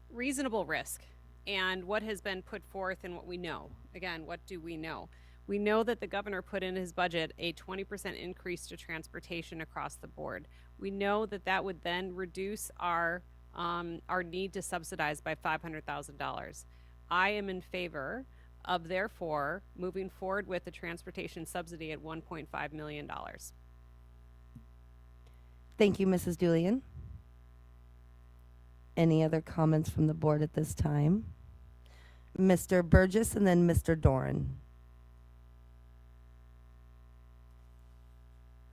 reasonable risk and what has been put forth and what we know. Again, what do we know? We know that the governor put in his budget a 20% increase to transportation across the board. We know that that would then reduce our need to subsidize by $500,000. I am in favor of, therefore, moving forward with the transportation subsidy at $1.5 million. Thank you, Mrs. Julian. Any other comments from the board at this time? Mr. Burgess and then Mr. Doran.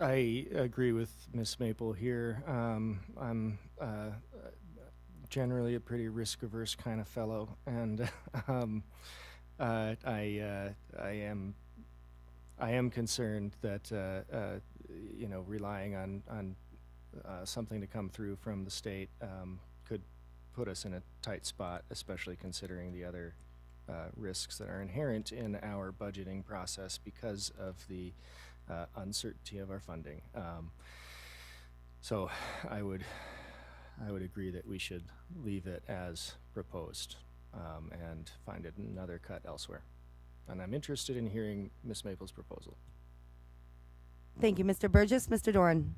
I agree with Ms. Maple here. I'm generally a pretty risk-averse kind of fellow, and I am concerned that relying on something to come through from the state could put us in a tight spot, especially considering the other risks that are inherent in our budgeting process because of the uncertainty of our funding. So I would agree that we should leave it as proposed and find it another cut elsewhere. And I'm interested in hearing Ms. Maple's proposal. Thank you, Mr. Burgess. Mr. Doran.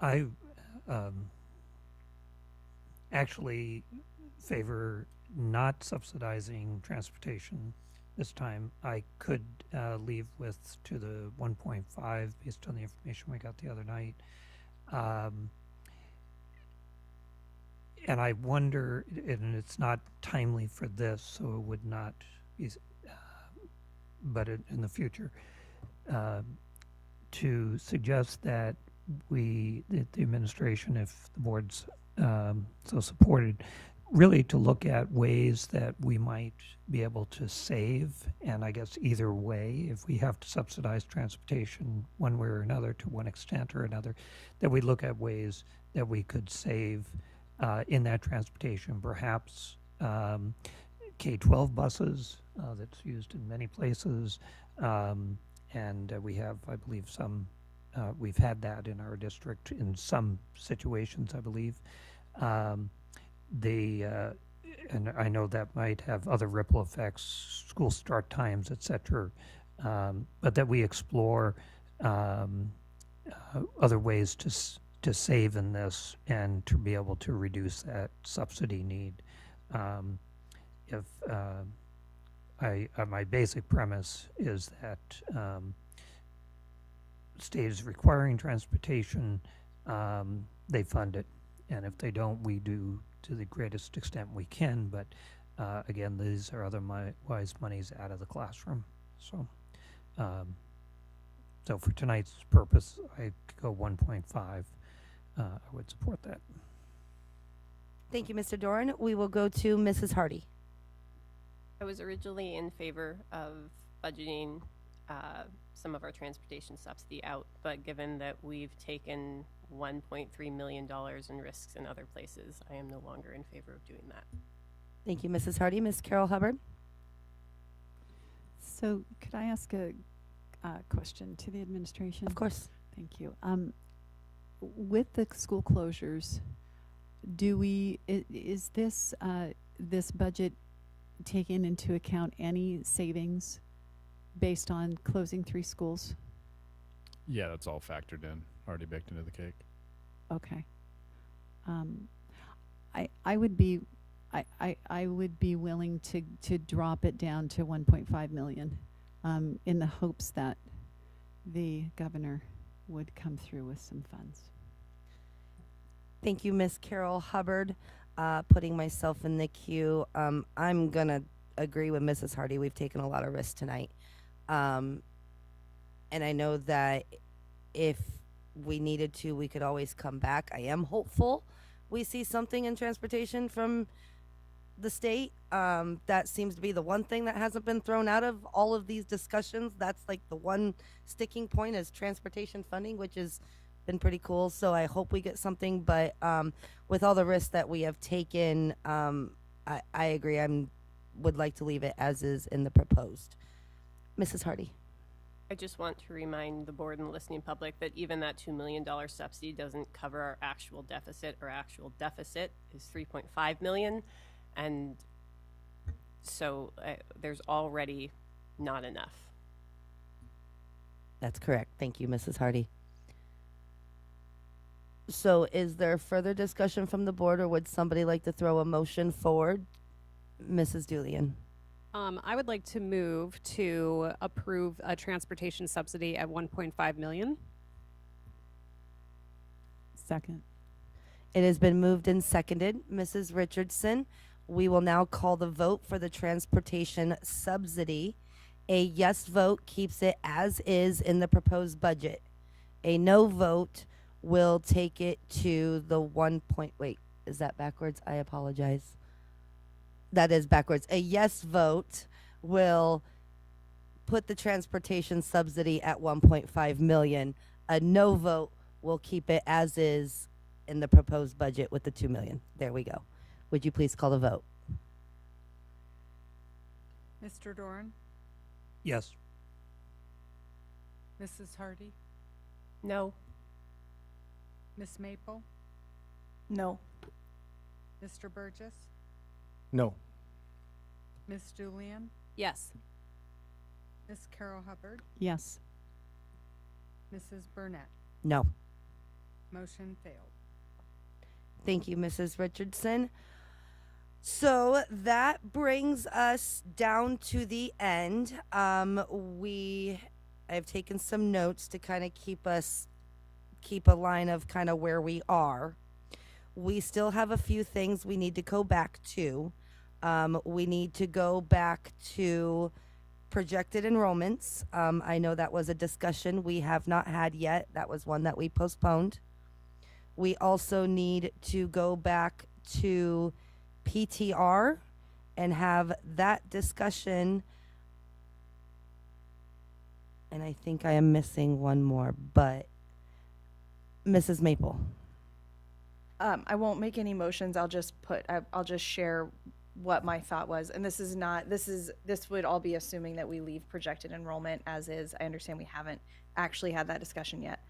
I actually favor not subsidizing transportation this time. I could leave with to the 1.5 based on the information we got the other night. And I wonder, and it's not timely for this, so it would not be, but in the future, to suggest that the administration, if the board's so supported, really to look at ways that we might be able to save, and I guess either way, if we have to subsidize transportation one way or another to one extent or another, that we look at ways that we could save in that transportation, perhaps K-12 buses that's used in many places, and we have, I believe, some, we've had that in our district in some situations, I believe. And I know that might have other ripple effects, school start times, et cetera, but that we explore other ways to save in this and to be able to reduce that subsidy need. My basic premise is that state is requiring transportation, they fund it, and if they don't, we do to the greatest extent we can, but again, these are otherwise monies out of the classroom. So so for tonight's purpose, I go 1.5. I would support that. Thank you, Mr. Doran. We will go to Mrs. Hardy. I was originally in favor of budgeting some of our transportation subsidy out, but given that we've taken $1.3 million in risks in other places, I am no longer in favor of doing that. Thank you, Mrs. Hardy. Ms. Carol Hubbard. So could I ask a question to the administration? Of course. Thank you. With the school closures, is this this budget taking into account any savings based on closing 3 schools? Yeah, that's all factored in, already baked into the cake. Okay. I would be willing to drop it down to 1.5 million in the hopes that the governor would come through with some funds. Thank you, Miss Carol Hubbard. Putting myself in the queue. I'm gonna agree with Mrs. Hardy. We've taken a lot of risks tonight. And I know that if we needed to, we could always come back. I am hopeful we see something in transportation from the state. That seems to be the one thing that hasn't been thrown out of all of these discussions. That's like the one sticking point is transportation funding, which has been pretty cool. So I hope we get something. But with all the risks that we have taken, I agree. Would like to leave it as is in the proposed. Mrs. Hardy. I just want to remind the board and the listening public that even that $2 million subsidy doesn't cover our actual deficit. Our actual deficit is $3.5 million. And so there's already not enough. That's correct. Thank you, Mrs. Hardy. So is there further discussion from the board, or would somebody like to throw a motion forward? Mrs. Julian. I would like to move to approve a transportation subsidy at 1.5 million. Second. It has been moved and seconded. Mrs. Richardson, we will now call the vote for the transportation subsidy. A yes vote keeps it as is in the proposed budget. A no vote will take it to the wait, is that backwards? I apologize. That is backwards. A yes vote will put the transportation subsidy at 1.5 million. A no vote will keep it as is in the proposed budget with the 2 million. There we go. Would you please call the vote? Mr. Doran, Yes. Mrs. Hardy, No. Miss Maple, No. Mr. Burgess, No. Miss Julian, Yes. Miss Carol Hubbard, Yes. Mrs. Burnett. No. Motion failed. Thank you, Mrs. Richardson. So that brings us down to the end. I've taken some notes to kind of keep a line of kind of where we are. We still have a few things we need to go back to. We need to go back to projected enrollments. I know that was a discussion we have not had yet. That was one that we postponed. We also need to go back to PTR and have that discussion. And I think I am missing one more, but Mrs. Maple. I won't make any motions. I'll just share what my thought was. And this would all be assuming that we leave projected enrollment as is. I understand we haven't actually had that discussion yet.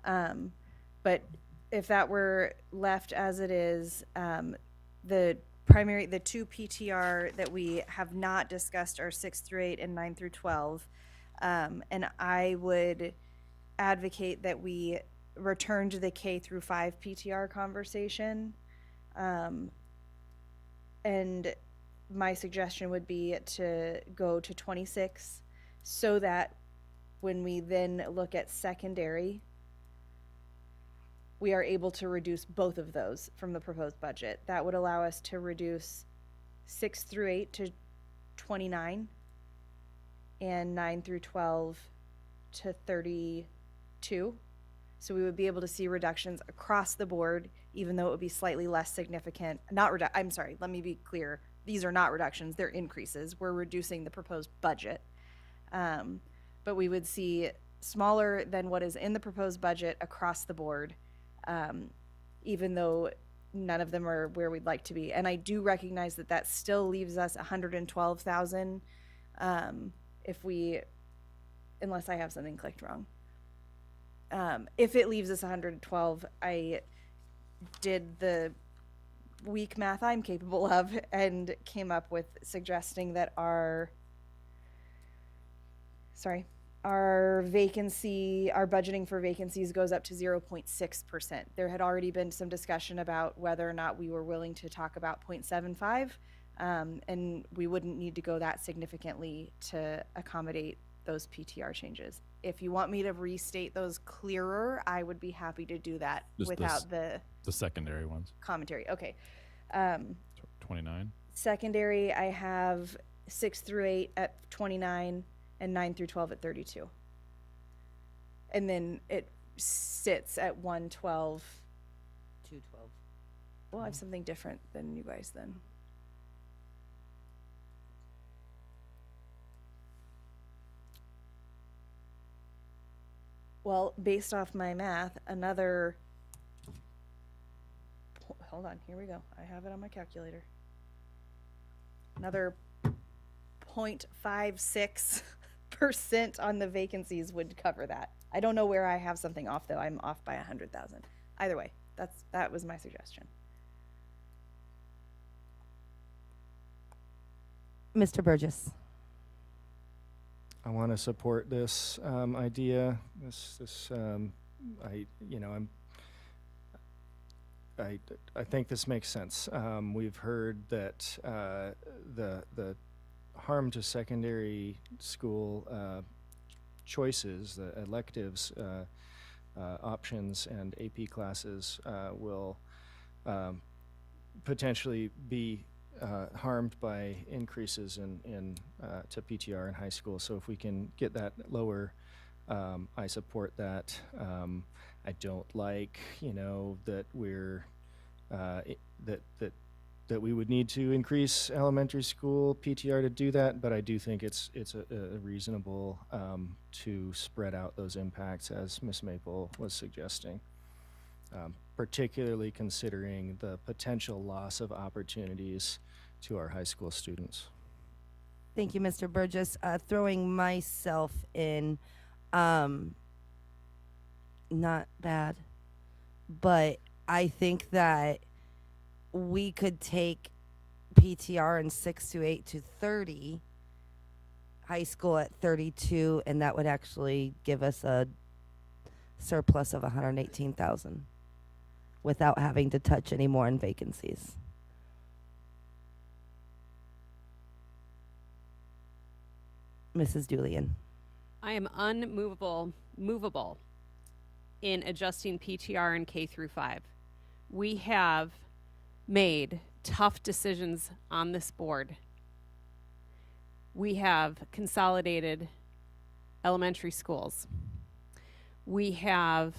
But if that were left as it is, the two PTR that we have not discussed are 6 through 8 and 9 through 12. And I would advocate that we return to the K through 5 PTR conversation. And my suggestion would be to go to 26 so that when we then look at secondary, we are able to reduce both of those from the proposed budget. That would allow us to reduce 6 through 8 to 29 and 9 through 12 to 32. So we would be able to see reductions across the board, even though it would be slightly less significant. I'm sorry, let me be clear. These are not reductions, they're increases. We're reducing the proposed budget. But we would see smaller than what is in the proposed budget across the board, even though none of them are where we'd like to be. And I do recognize that that still leaves us 112,000 unless I have something clicked wrong. If it leaves us 112, I did the weak math I'm capable of and came up with suggesting that our budgeting for vacancies goes up to 0.6%. There had already been some discussion about whether or not we were willing to talk about 0.75, and we wouldn't need to go that significantly to accommodate those PTR changes. If you want me to restate those clearer, I would be happy to do that Just without the The secondary ones, commentary. Okay. 29. Secondary, I have 6 through 8 at 29 and 9 through 12 at 32. And then it sits at 112. 212. Well, I have something different than you guys then. Well, based off my math, another, hold on, here we go. I have it on my calculator. Another 0.56% on the vacancies would cover that. I don't know where I have something off though. I'm off by 100,000. Either way, that was my suggestion. Mr. Burgess. I want to support this idea. I think this makes sense. We've heard that the harm to secondary school choices, the electives, options, and AP classes will potentially be harmed by increases in to PTR in high school. So if we can get that lower, I support that. I don't like, that we're that we would need to increase elementary school PTR to do that, but I do think it's a reasonable to spread out those impacts as Ms. Maple was suggesting. Particularly considering the potential loss of opportunities to our high school students. Thank you, Mr. Burgess. Throwing myself in, not bad, but I think that we could take PTR in 6 to 8 to 30, high school at 32, and that would actually give us a surplus of 118,000 without having to touch any more in vacancies. Mrs. Julian. I am movable in adjusting PTR in K through 5. We have made tough decisions on this board. We have consolidated elementary schools. We have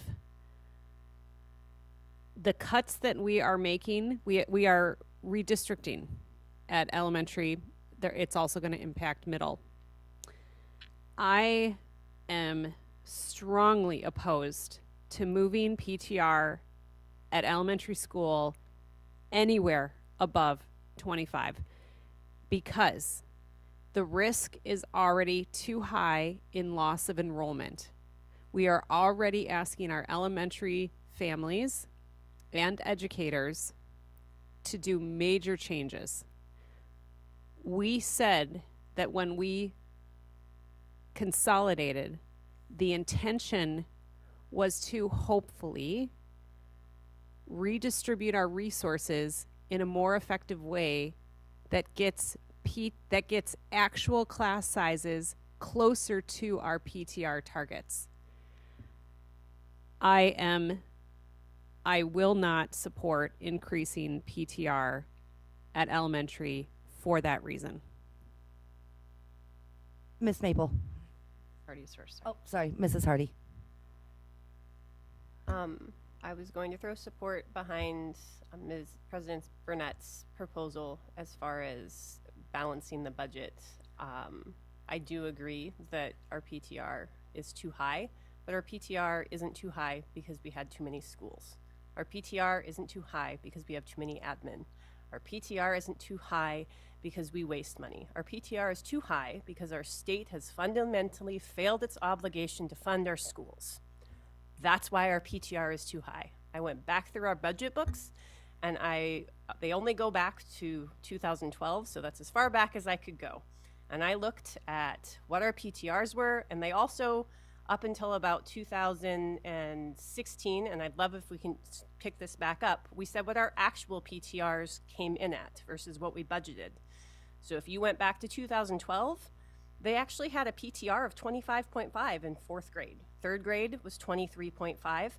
the cuts that we are making. We are redistricting at elementary. It's also going to impact middle. I am strongly opposed to moving PTR at elementary school anywhere above 25 because the risk is already too high in loss of enrollment. We are already asking our elementary families and educators to do major changes. We said that when we consolidated, the intention was to hopefully redistribute our resources in a more effective way that gets actual class sizes closer to our PTR targets. I will not support increasing PTR at elementary for that reason. Miss Maple. Hardy's first. Oh, sorry, Mrs. Hardy. I was going to throw support behind Ms. President Burnett's proposal as far as balancing the budget. I do agree that our PTR is too high, but our PTR isn't too high because we had too many schools. Our PTR isn't too high because we have too many admin. Our PTR isn't too high because we waste money. Our PTR is too high because our state has fundamentally failed its obligation to fund our schools. That's why our PTR is too high. I went back through our budget books and they only go back to 2012, so that's as far back as I could go. And I looked at what our PTRs were, and they also, up until about 2016, and I'd love if we can pick this back up, we said what our actual PTRs came in at versus what we budgeted. So if you went back to 2012, They actually had a PTR of 25.5 in fourth grade. Third grade was 23.5.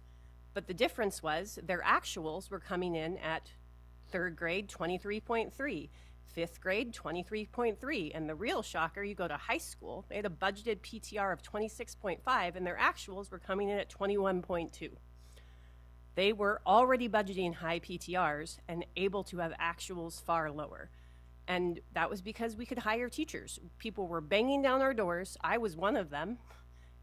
But the difference was their actuals were coming in at third grade 23.3, fifth grade 23.3. And the real shocker, you go to high school, they had a budgeted PTR of 26.5 and their actuals were coming in at 21.2. They were already budgeting high PTRs and able to have actuals far lower. And that was because we could hire teachers. People were banging down our doors. I was one of them,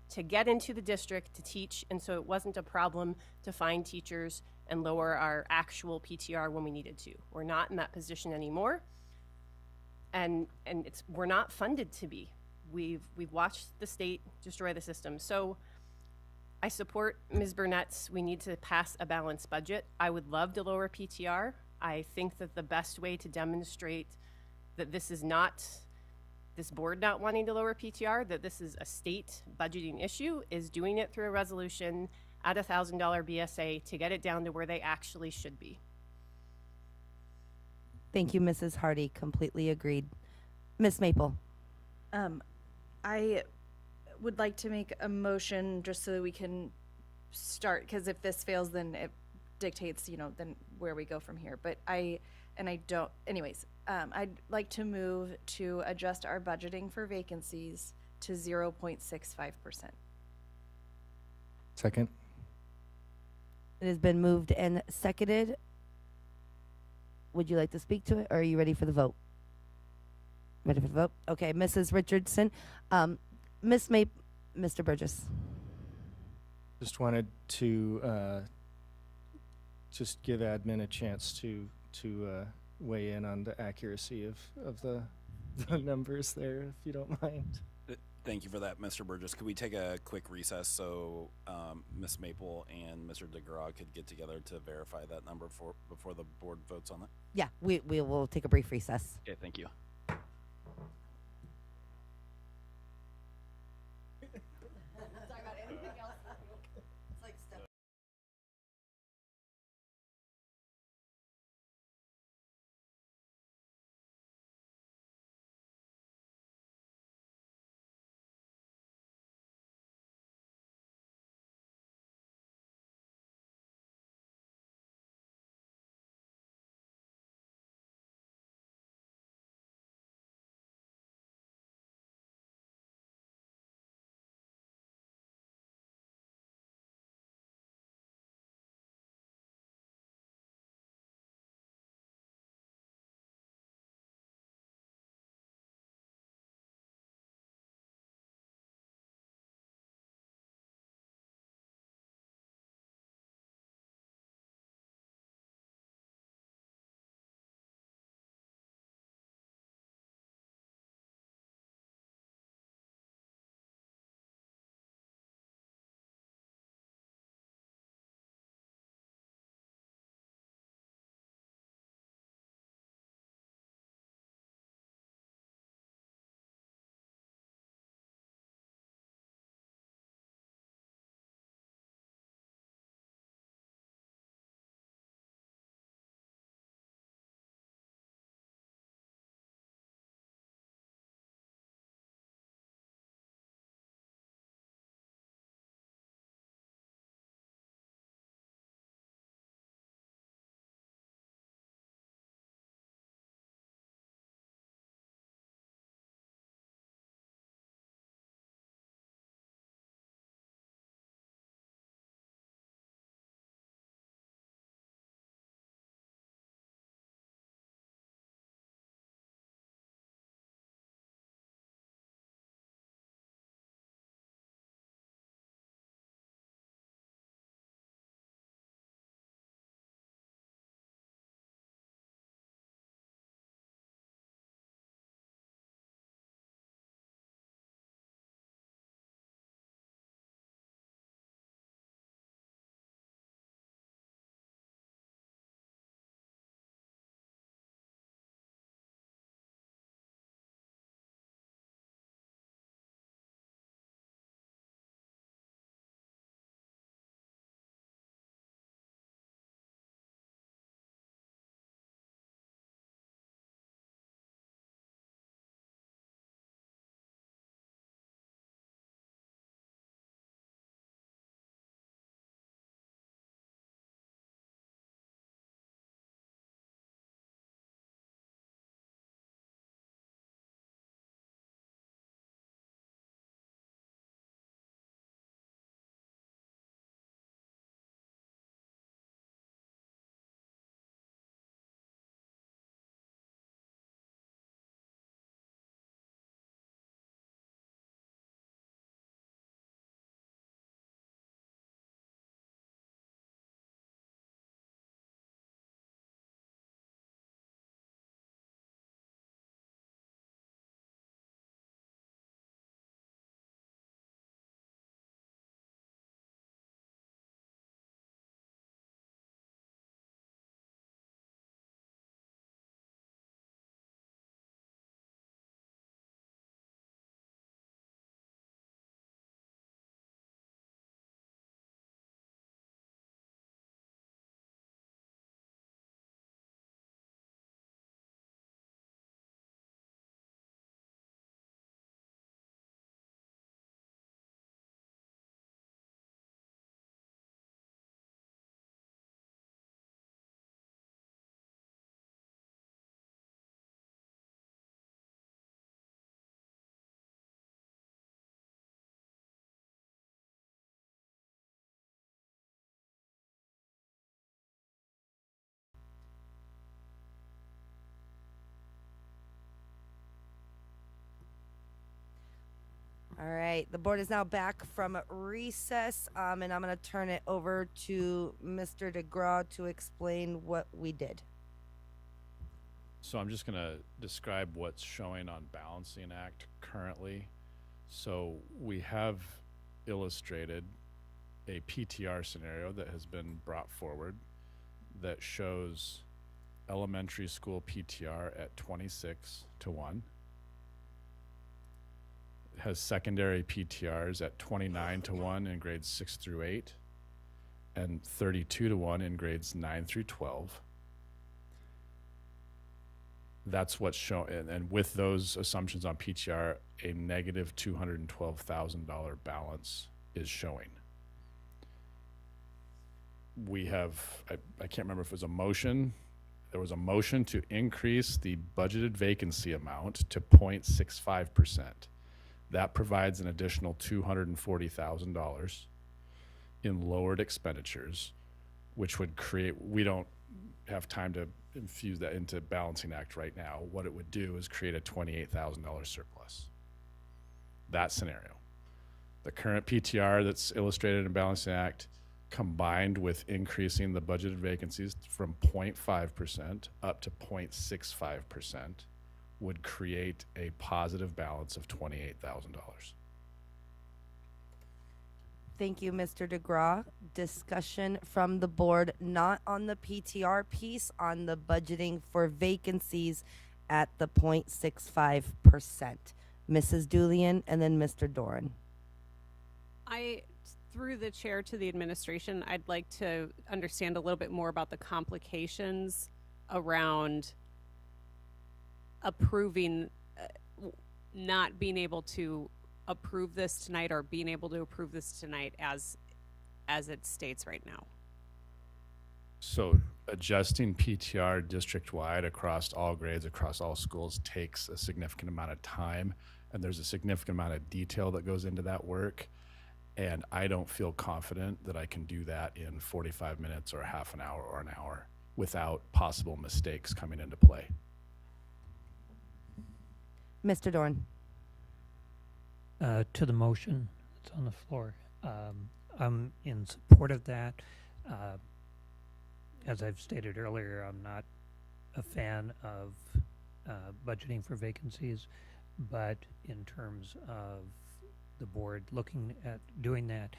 to get into the district to teach. And so it wasn't a problem to find teachers and lower our actual PTR when we needed to. We're not in that position anymore. And we're not funded to be. We've watched the state destroy the system. So I support Ms. Burnett's, we need to pass a balanced budget. I would love to lower PTR. I think that the best way to demonstrate that this is not this board not wanting to lower PTR, that this is a state budgeting issue, is doing it through a resolution at $1,000 BSA to get it down to where they actually should be. Thank you, Mrs. Hardy. Completely agreed. Miss Maple. I would like to make a motion just so that we can start, because if this fails, then it dictates, then where we go from here. But I'd like to move to adjust our budgeting for vacancies to 0.65%. Second. It has been moved and seconded. Would you like to speak to it, or are you ready for the vote? Ready for the vote? Okay, Mrs. Richardson. Mr. Burgess. Just wanted to just give admin a chance to weigh in on the accuracy of the numbers there, if you don't mind. Thank you for that, Mr. Burgess. Could we take a quick recess so Ms. Maple and Mr. DeGraw could get together to verify that number before the board votes on it? Yeah, we will take a brief recess. Okay, thank you. All right, the board is now back from recess, and I'm going to turn it over to Mr. DeGraw to explain what we did. So I'm just gonna describe what's showing on Balancing Act currently. So we have illustrated a PTR scenario that has been brought forward that shows elementary school PTR at 26 to 1. It has secondary PTRs at 29 to 1 in grades 6 through 8 and 32 to 1 in grades 9 through 12. That's what's shown, and with those assumptions on PTR, a negative $212,000 balance is showing. We have, I can't remember if it was a motion. There was a motion to increase the budgeted vacancy amount to 0.65%. That provides an additional $240,000 in lowered expenditures, which would create, we don't have time to infuse that into Balancing Act right now. What it would do is create a $28,000 surplus. That scenario. The current PTR that's illustrated in Balancing Act, combined with increasing the budgeted vacancies from 0.5% up to 0.65%, would create a positive balance of $28,000. Thank you, Mr. DeGraw. Discussion from the board, not on the PTR piece, on the budgeting for vacancies at the 0.65%. Mrs. Julian and then Mr. Doran. Through the chair to the administration, I'd like to understand a little bit more about the complications around approving, not being able to approve this tonight or being able to approve this tonight as it states right now. So adjusting PTR district-wide across all grades, across all schools takes a significant amount of time, and there's a significant amount of detail that goes into that work. And I don't feel confident that I can do that in 45 minutes or half an hour or an hour without possible mistakes coming into play. Mr. Doran. To the motion that's on the floor. I'm in support of that. As I've stated earlier, I'm not a fan of budgeting for vacancies, but in terms of the board looking at doing that,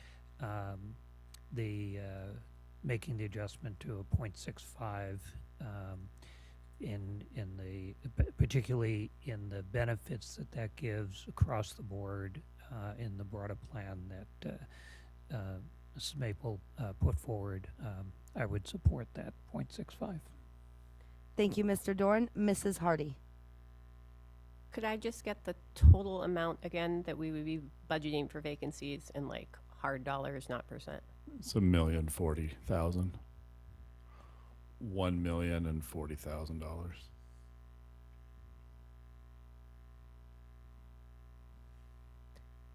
making the adjustment to a 0.65 in the particularly in the benefits that gives across the board in the broader plan that Mrs. Maple put forward, I would support that 0.65. Thank you, Mr. Doran. Mrs. Hardy. Could I just get the total amount again that we would be budgeting for vacancies in like hard dollars, not percent? It's $1,040,000. $1,040,000.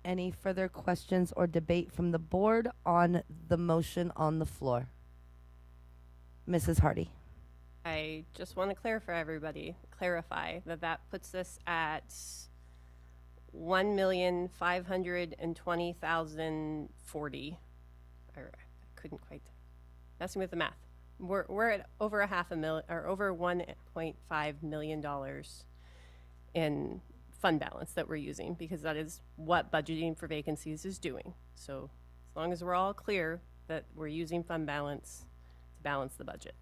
Any further questions or debate from the board on the motion on the floor? Mrs. Hardy. I just want to clarify that puts us at 1,520,040. I couldn't quite. Messing with the math. We're at over over $1.5 million in fund balance that we're using, because that is what budgeting for vacancies is doing. So as long as we're all clear that we're using fund balance to balance the budget.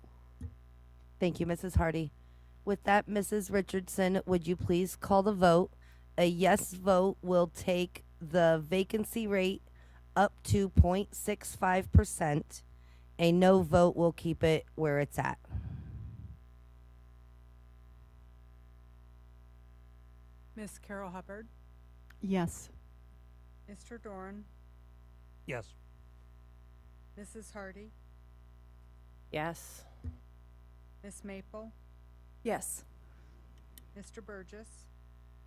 Thank you, Mrs. Hardy. With that, Mrs. Richardson, would you please call the vote? A yes vote will take the vacancy rate up to 0.65%. A no vote will keep it where it's at. Miss Carol Hubbard, Yes. Mr. Doran, Yes. Mrs. Hardy, Yes. Miss Maple, Yes. Mr. Burgess,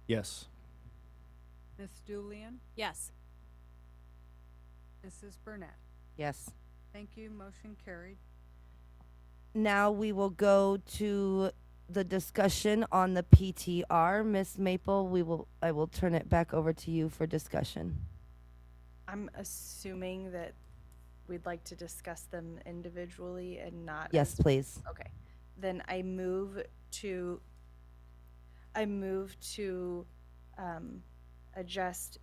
Yes. Miss Julian, Yes. Mrs. Burnett. Yes. Thank you. Motion carried. Now we will go to the discussion on the PTR. Miss Maple, I will turn it back over to you for discussion. I'm assuming that we'd like to discuss them individually and not. Yes, please. Okay. Then I move to adjust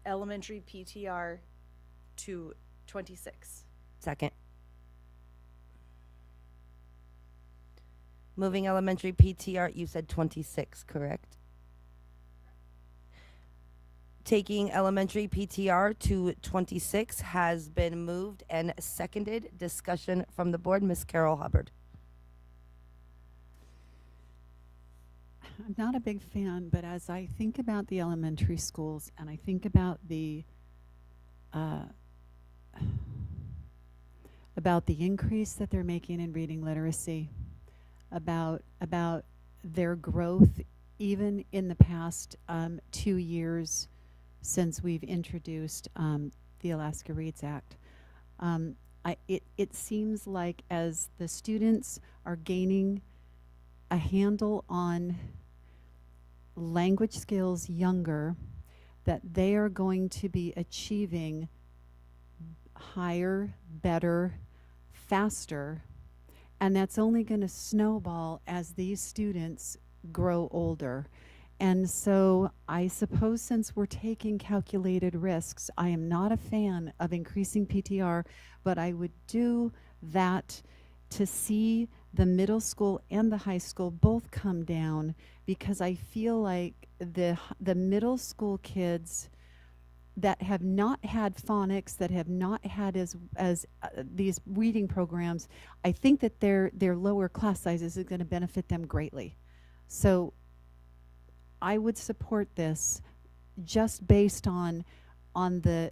elementary PTR to 26. Second. Moving elementary PTR, you said 26, correct? Taking elementary PTR to 26 has been moved and seconded. Discussion from the board. Ms. Carol Hubbard. I'm not a big fan, but as I think about the elementary schools and I think about the increase that they're making in reading literacy, about their growth even in the past 2 years since we've introduced the Alaska Reads Act. It seems like as the students are gaining a handle on language skills younger, that they are going to be achieving higher, better, faster, and that's only going to snowball as these students grow older. And so I suppose since we're taking calculated risks, I am not a fan of increasing PTR, but I would do that to see the middle school and the high school both come down, because I feel like the middle school kids that have not had phonics, that have not had as these reading programs, I think that their lower class sizes is going to benefit them greatly. So I would support this just based on the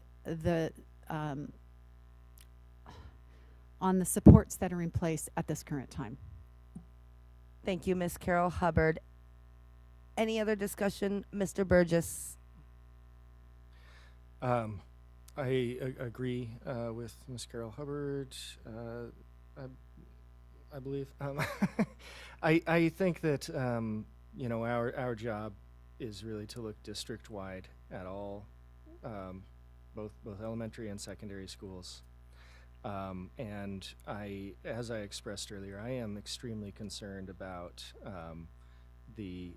supports that are in place at this current time. Thank you, Ms. Carol Hubbard. Any other discussion? Mr. Burgess. I agree with Ms. Carol Hubbard. I believe. I think that our job is really to look district wide at all, both elementary and secondary schools. And as I expressed earlier, I am extremely concerned about the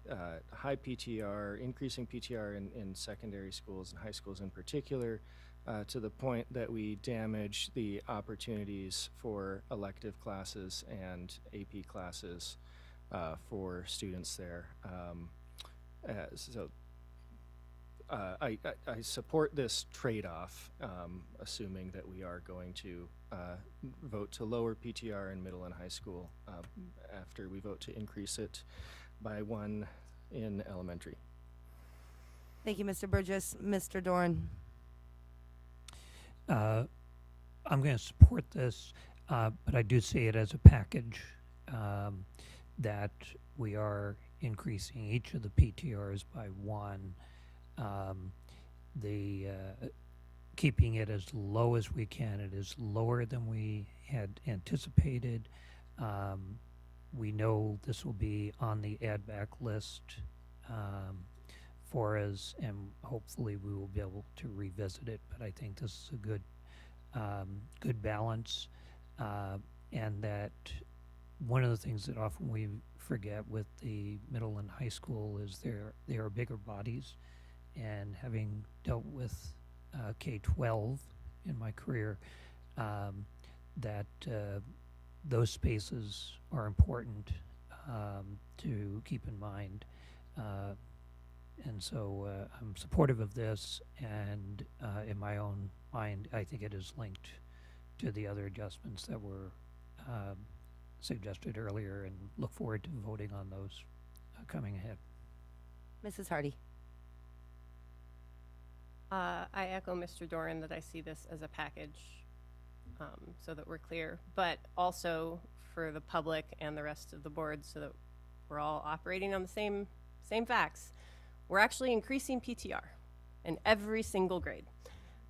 high PTR, increasing PTR in secondary schools and high schools in particular, to the point that we damage the opportunities for elective classes and AP classes for students there. I support this trade-off, assuming that we are going to vote to lower PTR in middle and high school after we vote to increase it by 1 in elementary. Thank you, Mr. Burgess. Mr. Dorn. I'm going to support this, but I do see it as a package, that we are increasing each of the PTRs by 1. Keeping it as low as we can. It is lower than we had anticipated. We know this will be on the add back list for us, and hopefully we will be able to revisit it. But I think this is a good balance, and that one of the things that often we forget with the middle and high school is they are bigger bodies, and having dealt with K-12 in my career, that those spaces are important to keep in mind. And so I'm supportive of this, and in my own mind, I think it is linked to the other adjustments that were suggested earlier, and look forward to voting on those coming ahead. Mrs. Hardy. I echo Mr. Doran that I see this as a package, so that we're clear, but also for the public and the rest of the board, so that we're all operating on the same facts. We're actually increasing PTR in every single grade.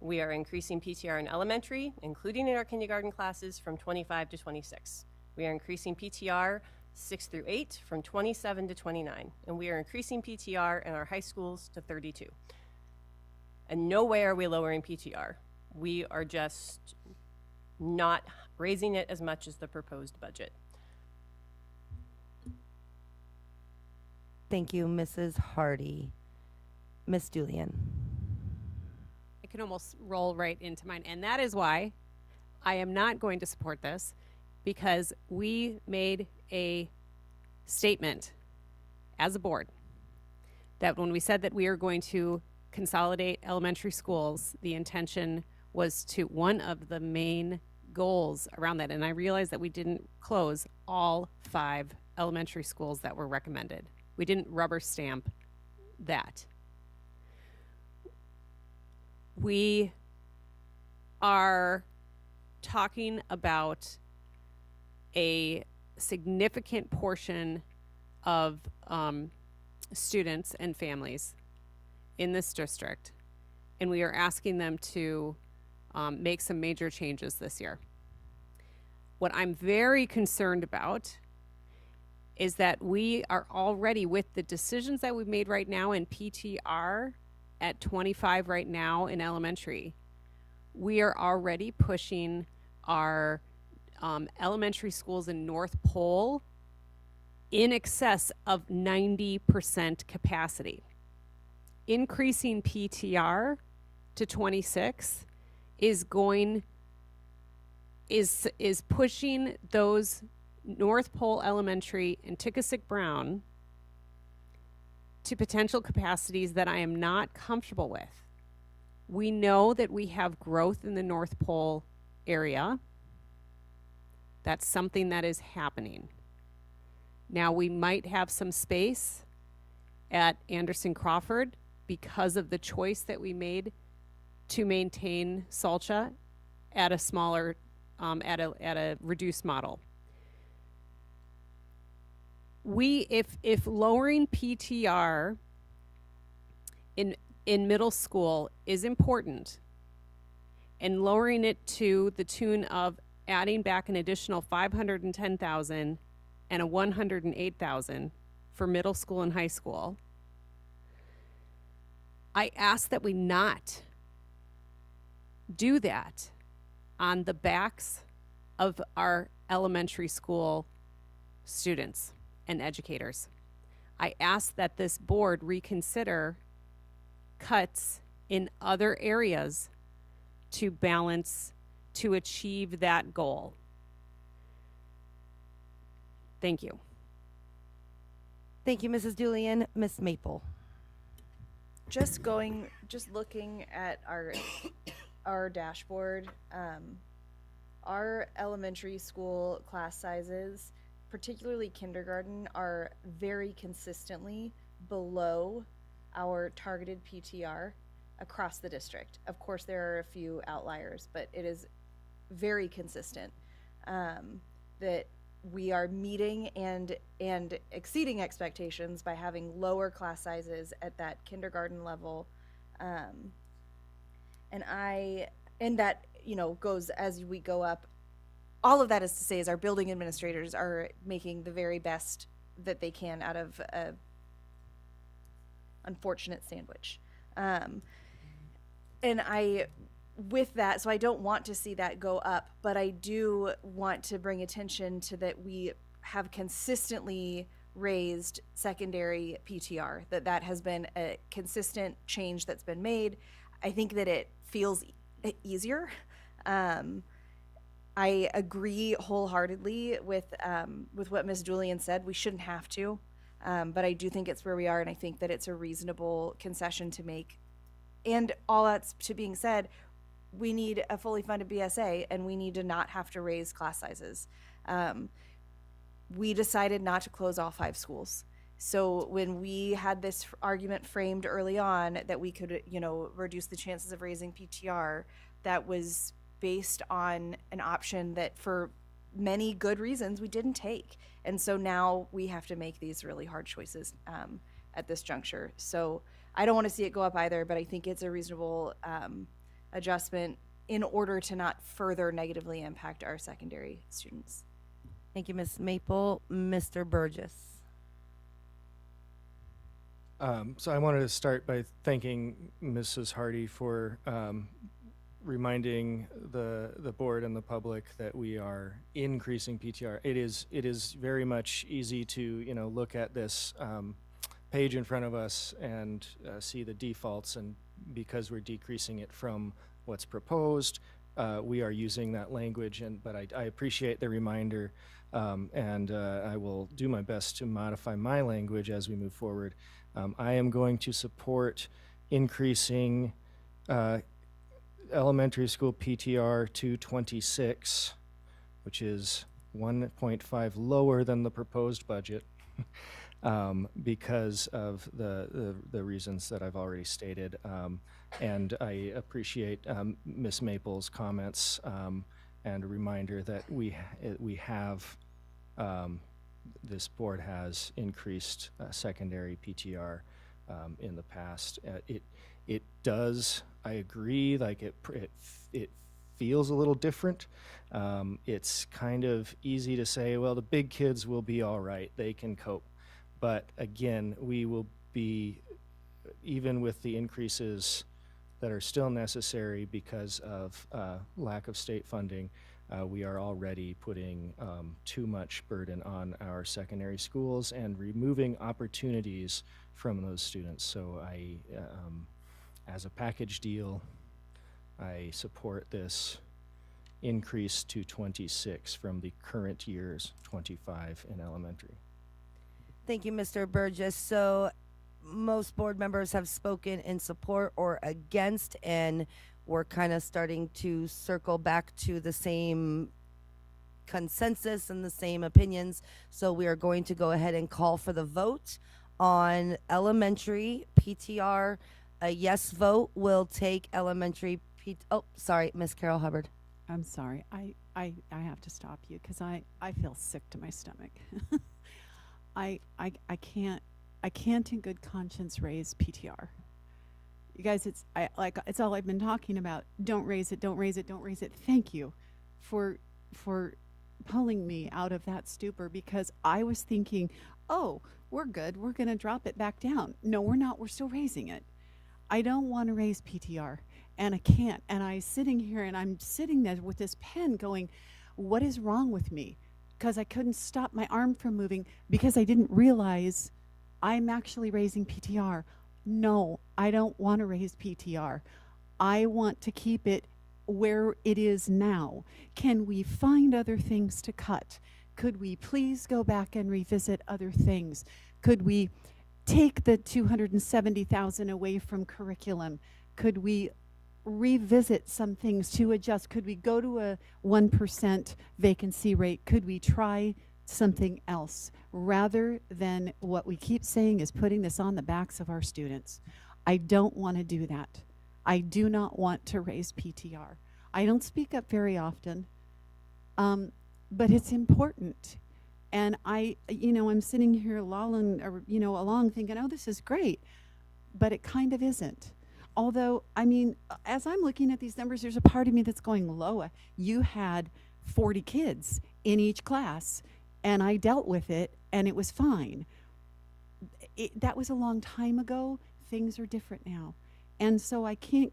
We are increasing PTR in elementary, including in our kindergarten classes, from 25 to 26. We are increasing PTR 6 through 8 from 27 to 29. And we are increasing PTR in our high schools to 32. And no way are we lowering PTR. We are just not raising it as much as the proposed budget. Thank you, Mrs. Hardy. Ms. Julian. I can almost roll right into mine. And that is why I am not going to support this, because we made a statement as a board that when we said that we are going to consolidate elementary schools, the intention was to, one of the main goals around that, and I realized that we didn't close all 5 elementary schools that were recommended. We didn't rubber stamp that. We are talking about a significant portion of students and families in this district, and we are asking them to make some major changes this year. What I'm very concerned about is that we are already, with the decisions that we've made right now in PTR at 25 right now in elementary, we are already pushing our elementary schools in North Pole in excess of 90% capacity. Increasing PTR to 26 is pushing those North Pole Elementary and Tickasick Brown to potential capacities that I am not comfortable with. We know that we have growth in the North Pole area. That's something that is happening. Now, we might have some space at Anderson Crawford because of the choice that we made to maintain Salcha at a smaller, at a reduced model. If lowering PTR in middle school is important, and lowering it to the tune of adding back an additional 510,000 and a 108,000 for middle school and high school, I ask that we not do that on the backs of our elementary school students and educators. I ask that this board reconsider cuts in other areas to balance, to achieve that goal. Thank you. Thank you, Mrs. Julian. Ms. Maple. Just looking at our dashboard, our elementary school class sizes, particularly kindergarten, are very consistently below our targeted PTR across the district. Of course, there are a few outliers, but it is very consistent that we are meeting and exceeding expectations by having lower class sizes at that kindergarten level, and that, you know, goes as we go up. All of that is to say is our building administrators are making the very best that they can out of a unfortunate sandwich. And with that, so I don't want to see that go up, but I do want to bring attention to that we have consistently raised secondary PTR, that has been a consistent change that's been made. I think that it feels easier. I agree wholeheartedly with what Ms. Julian said. We shouldn't have to, but I do think it's where we are, and I think that it's a reasonable concession to make. And all that's to being said, we need a fully funded BSA, and we need to not have to raise class sizes. We decided not to close all 5 schools. So when we had this argument framed early on that we could, you know, reduce the chances of raising PTR, that was based on an option that for many good reasons we didn't take. And so now we have to make these really hard choices at this juncture. So I don't want to see it go up either, but I think it's a reasonable adjustment in order to not further negatively impact our secondary students. Thank you, Ms. Maple. Mr. Burgess. So I wanted to start by thanking Mrs. Hardy for reminding the board and the public that we are increasing PTR. It is very much easy to look at this page in front of us and see the defaults, and because we're decreasing it from what's proposed, we are using that language. But I appreciate the reminder, and I will do my best to modify my language as we move forward. I am going to support increasing elementary school PTR to 26, which is 1.5 lower than the proposed budget, because of the reasons that I've already stated. And I appreciate Ms. Maple's comments, and a reminder that we have this board has increased secondary PTR in the past. It does, I agree, like it feels a little different. It's kind of easy to say, well, the big kids will be all right, they can cope. But again, we will be, even with the increases that are still necessary because of lack of state funding, we are already putting too much burden on our secondary schools and removing opportunities from those students. So as a package deal, I support this increase to 26 from the current year's 25 in elementary. Thank you, Mr. Burgess. So most board members have spoken in support or against, and we're kind of starting to circle back to the same consensus and the same opinions. So we are going to go ahead and call for the vote on elementary PTR. A yes vote will take elementary oh, sorry, Miss Carol Hubbard. I'm sorry. I have to stop you because I feel sick to my stomach. I can't in good conscience raise PTR. You guys, it's all I've been talking about. Don't raise it, don't raise it, don't raise it. Thank you for pulling me out of that stupor, because I was thinking, oh, we're good, we're gonna drop it back down. No, we're not, we're still raising it. I don't want to raise PTR, and I can't. And I'm sitting there with this pen going, what is wrong with me? Because I couldn't stop my arm from moving because I didn't realize I'm actually raising PTR. No, I don't want to raise PTR. I want to keep it where it is now. Can we find other things to cut? Could we please go back and revisit other things? Could we take the $270,000 away from curriculum? Could we revisit some things to adjust? Could we go to a 1% vacancy rate? Could we try something else rather than what we keep saying is putting this on the backs of our students? I don't want to do that. I do not want to raise PTR. I don't speak up very often, but it's important. And I'm sitting here lolling, or, along thinking, oh, this is great, but it kind of isn't. Although, as I'm looking at these numbers, there's a part of me that's going, Loa, you had 40 kids in each class, and I dealt with it, and it was fine. That was a long time ago. Things are different now. And so I can't,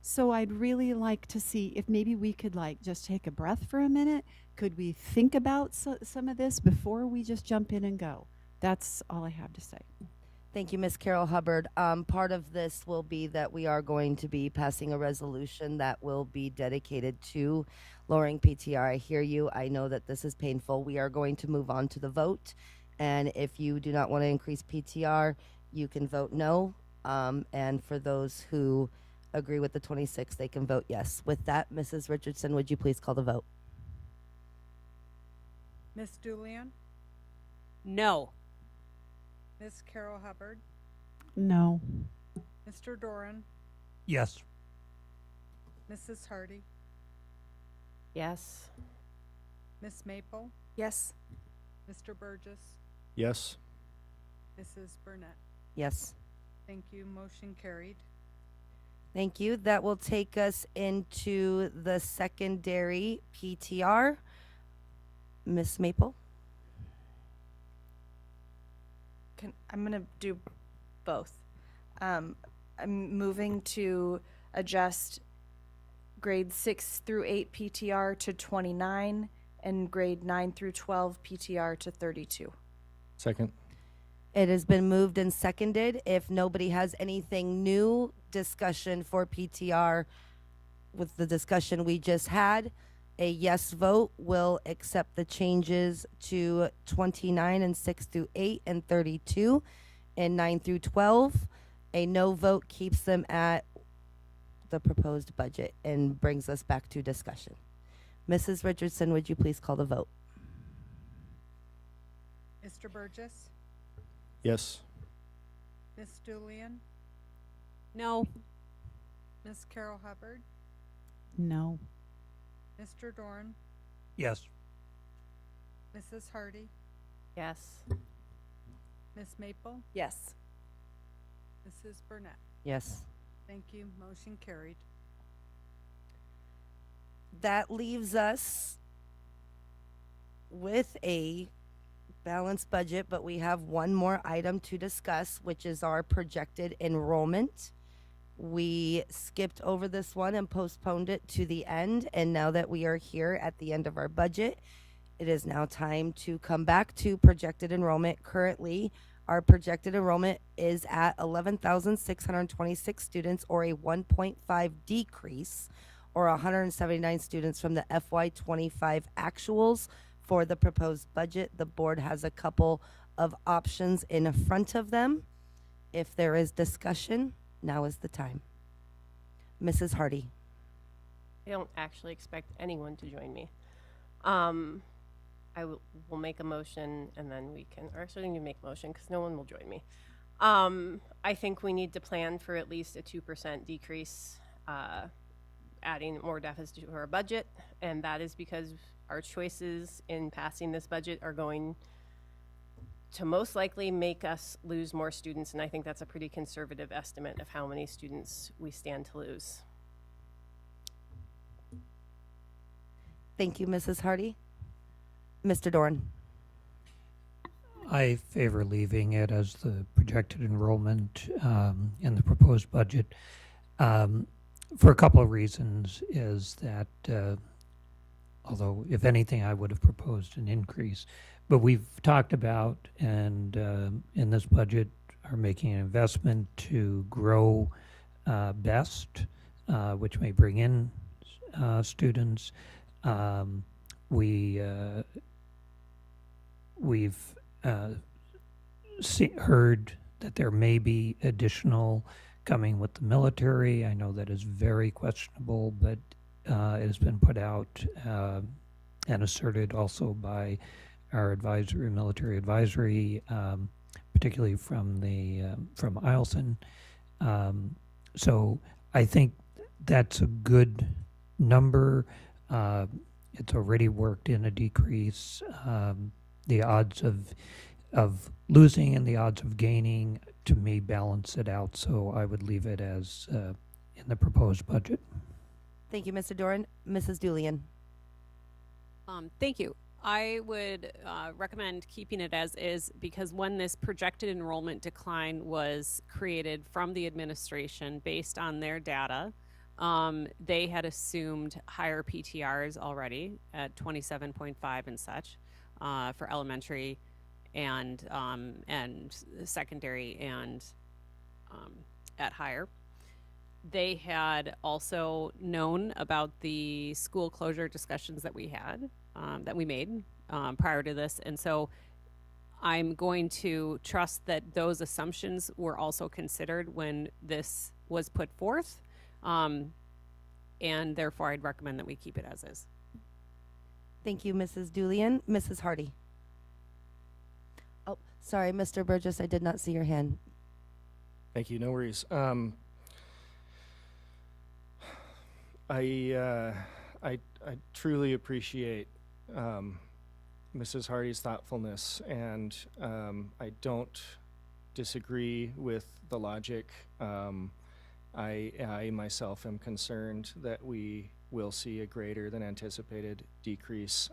so I'd really like to see if maybe we could just take a breath for a minute. Could we think about some of this before we just jump in and go? That's all I have to say. Thank you, Ms. Carol Hubbard. Part of this will be that we are going to be passing a resolution that will be dedicated to lowering PTR. I hear you. I know that this is painful. We are going to move on to the vote. And if you do not want to increase PTR, you can vote no. And for those who agree with the 26, they can vote yes. With that, Mrs. Richardson, would you please call the vote? Ms. Julian, No. Ms. Carol Hubbard, No. Mr. Doran, Yes. Mrs. Hardy, Yes. Ms. Maple, Yes. Mr. Burgess, Yes. Mrs. Burnett. Yes. Thank you. Motion carried. Thank you. That will take us into the secondary PTR. Miss Maple? I'm gonna do both. I'm moving to adjust grade 6 through 8 PTR to 29 and grade 9 through 12 PTR to 32. Second. It has been moved and seconded. If nobody has anything new discussion for PTR with the discussion we just had, a yes vote will accept the changes to 29 and 6 through 8 and 32 and 9 through 12. A no vote keeps them at the proposed budget and brings us back to discussion. Mrs. Richardson, would you please call the vote? Mr. Burgess, Yes. Miss Julian, No. Miss Carol Hubbard, No. Mr. Dorn, Yes. Mrs. Hardy, Yes. Miss Maple, Yes. Mrs. Burnett. Yes. Thank you. Motion carried. That leaves us with a balanced budget, but we have one more item to discuss, which is our projected enrollment. We skipped over this one and postponed it to the end, and now that we are here at the end of our budget, it is now time to come back to projected enrollment. Currently, our projected enrollment is at 11,626 students, or a 1.5 decrease, or 179 students from the FY25 actuals. For the proposed budget, the board has a couple of options in front of them. If there is discussion, now is the time. Mrs. Hardy. I don't actually expect anyone to join me. I will make a motion, and then we can, or actually I need to make a motion because no one will join me. I think we need to plan for at least a 2% decrease, adding more deficit to our budget, and that is because our choices in passing this budget are going to most likely make us lose more students, and I think that's a pretty conservative estimate of how many students we stand to lose. Thank you, Mrs. Hardy. Mr. Dorn. I favor leaving it as the projected enrollment in the proposed budget for a couple of reasons. Is that although if anything I would have proposed an increase, but we've talked about and in this budget are making an investment to grow BEST, which may bring in students. We've heard that there may be additional coming with the military. I know that is very questionable, but it has been put out and asserted also by our advisory, military advisory, particularly from Eielson. So I think that's a good number. It's already worked in a decrease. The odds of losing and the odds of gaining, to me, balance it out. So I would leave it as in the proposed budget. Thank you, Mr. Doran. Mrs. Julian. Thank you. I would recommend keeping it as is, because when this projected enrollment decline was created from the administration based on their data, they had assumed higher PTRs already at 27.5 and such for elementary and secondary and at higher. They had also known about the school closure discussions that we had, that we made prior to this. And so I'm going to trust that those assumptions were also considered when this was put forth. And therefore, I'd recommend that we keep it as is. Thank you, Mrs. Julian. Mrs. Hardy. Oh, sorry, Mr. Burgess, I did not see your hand. Thank you. No worries. I truly appreciate Mrs. Hardy's thoughtfulness, and I don't disagree with the logic, I myself am concerned that we will see a greater than anticipated decrease.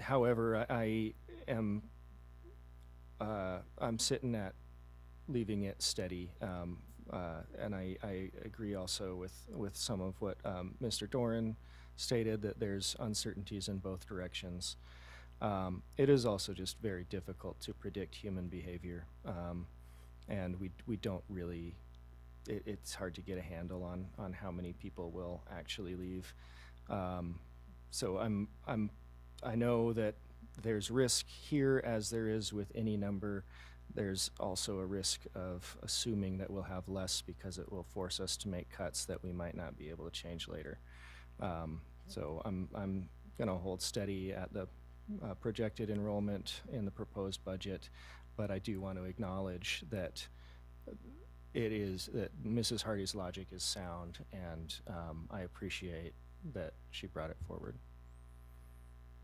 However, I am I'm sitting at leaving it steady, and I agree also with some of what Mr. Doran stated, that there's uncertainties in both directions. It is also just very difficult to predict human behavior, and we don't really. It's hard to get a handle on how many people will actually leave. So I know that there's risk here, as there is with any number. There's also a risk of assuming that we'll have less because it will force us to make cuts that we might not be able to change later. So I'm going to hold steady at the projected enrollment in the proposed budget, but I do want to acknowledge that that Mrs. Hardy's logic is sound, and I appreciate that she brought it forward.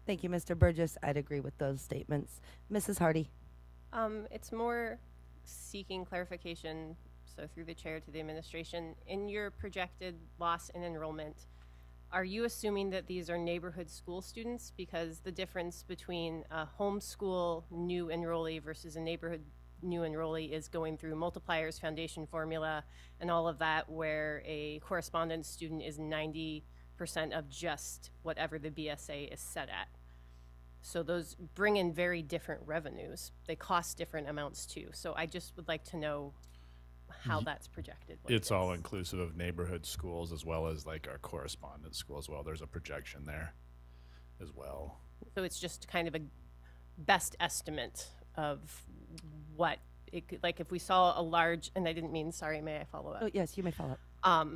Thank you, Mr. Burgess. I'd agree with those statements. Mrs. Hardy. It's more seeking clarification, so through the chair to the administration. In your projected loss in enrollment, are you assuming that these are neighborhood school students? Because the difference between a homeschool new enrollee versus a neighborhood new enrollee is going through multipliers, foundation formula, and all of that, where a correspondence student is 90% of just whatever the BSA is set at. So those bring in very different revenues. They cost different amounts too. So I just would like to know how that's projected. It's all inclusive of neighborhood schools as well as like our correspondence school as well. There's a projection there as well. So it's just kind of a best estimate of what it could, like if we saw a large, and I didn't mean, sorry, may I follow up? Oh, yes, you may follow up.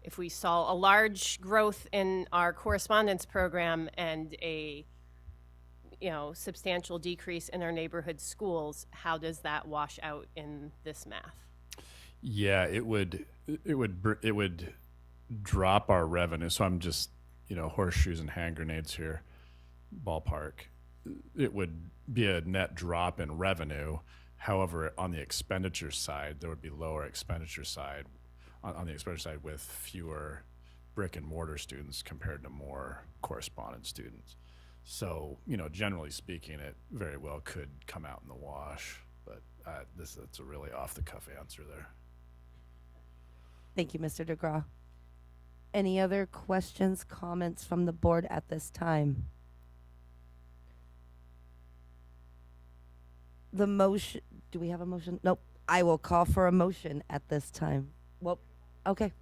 If we saw a large growth in our correspondence program and a substantial decrease in our neighborhood schools, how does that wash out in this math? Yeah, it would drop our revenue. So I'm just, horseshoes and hand grenades here, ballpark. It would be a net drop in revenue. However, on the expenditure side, there would be lower expenditure side on the expenditure side with fewer brick and mortar students compared to more correspondence students. So, generally speaking, it very well could come out in the wash, but that's a really off the cuff answer there. Thank you, Mr. DeGraw. Any other questions, comments from the board at this time? The motion, do we have a motion? Nope. I will call for a motion at this time. Well, okay.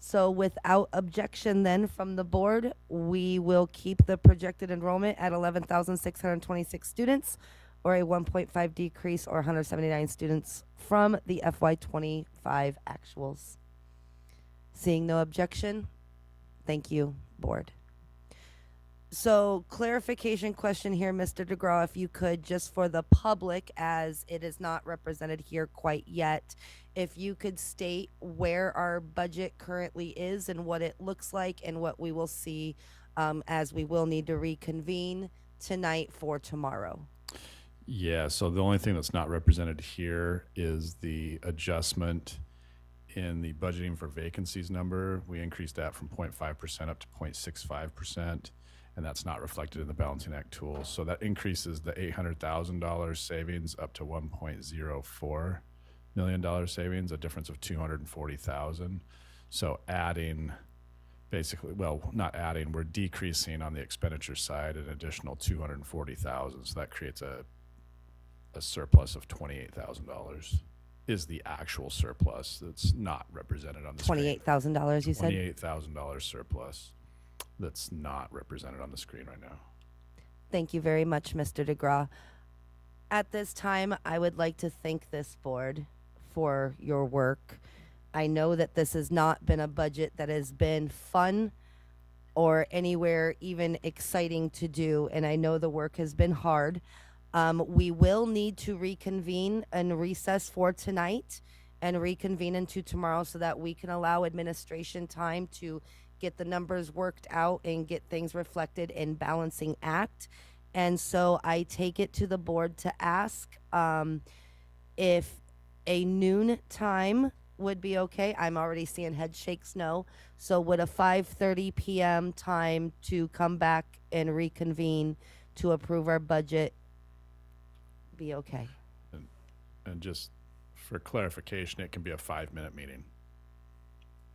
So without objection then from the board, we will keep the projected enrollment at 11,626 students, or a 1.5 decrease, or 179 students from the FY25 actuals. Seeing no objection, thank you, board. So clarification question here, Mr. DeGraw, if you could, just for the public, as it is not represented here quite yet, if you could state where our budget currently is and what it looks like and what we will see as we will need to reconvene tonight for tomorrow. Yeah, so the only thing that's not represented here is the adjustment in the budgeting for vacancies number. We increased that from 0.5% up to 0.65%, and that's not reflected in the balancing act tool. So that increases the $800,000 savings up to $1.04 million savings, a difference of $240,000. So adding, basically, well, not adding, we're decreasing on the expenditure side an additional $240,000. So that creates a surplus of $28,000 is the actual surplus that's not represented on the screen. $28,000, you said? $28,000 surplus that's not represented on the screen right now. Thank you very much, Mr. DeGraw. At this time, I would like to thank this board for your work. I know that this has not been a budget that has been fun or anywhere even exciting to do, and I know the work has been hard. We will need to reconvene and recess for tonight and reconvene into tomorrow so that we can allow administration time to get the numbers worked out and get things reflected in balancing act. And so I take it to the board to ask if a noon time would be okay? I'm already seeing head shakes no. So would a 5:30 p.m. time to come back and reconvene to approve our budget be okay? And just for clarification, it can be a 5-minute meeting.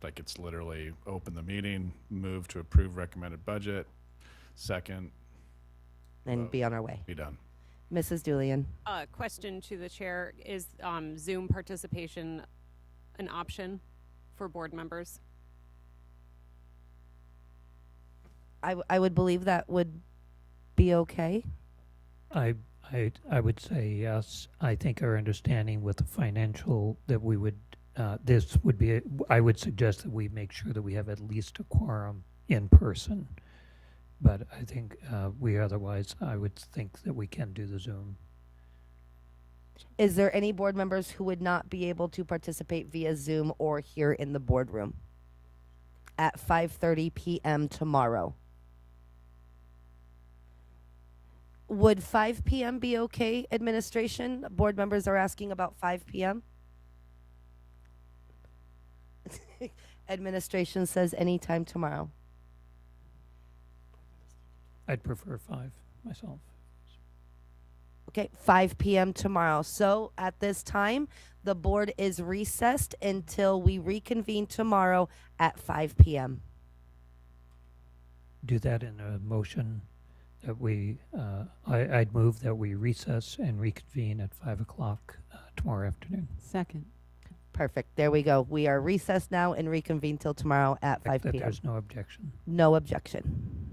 Like it's literally open the meeting, move to approve recommended budget, second, And Vote. be on our way. be done. Mrs. Julian. Question to the chair, is Zoom participation an option for board members? I would believe that would be okay. I would say yes. I think our understanding with the financial that we would, this would be, I would suggest that we make sure that we have at least a quorum in person. But I think we otherwise, I would think that we can do the Zoom. Is there any board members who would not be able to participate via Zoom or here in the boardroom at 5:30 p.m. tomorrow? Would 5 p.m. be okay, administration? Board members are asking about 5 p.m. Administration says anytime tomorrow. I'd prefer 5 myself. Okay, 5 p.m. tomorrow. So at this time, the board is recessed until we reconvene tomorrow at 5 p.m. Do that in a motion that we, I'd move that we recess and reconvene at 5 o'clock tomorrow afternoon. Second. Perfect. There we go. We are recessed now and reconvene till tomorrow at 5 That p.m. there's no objection. No objection.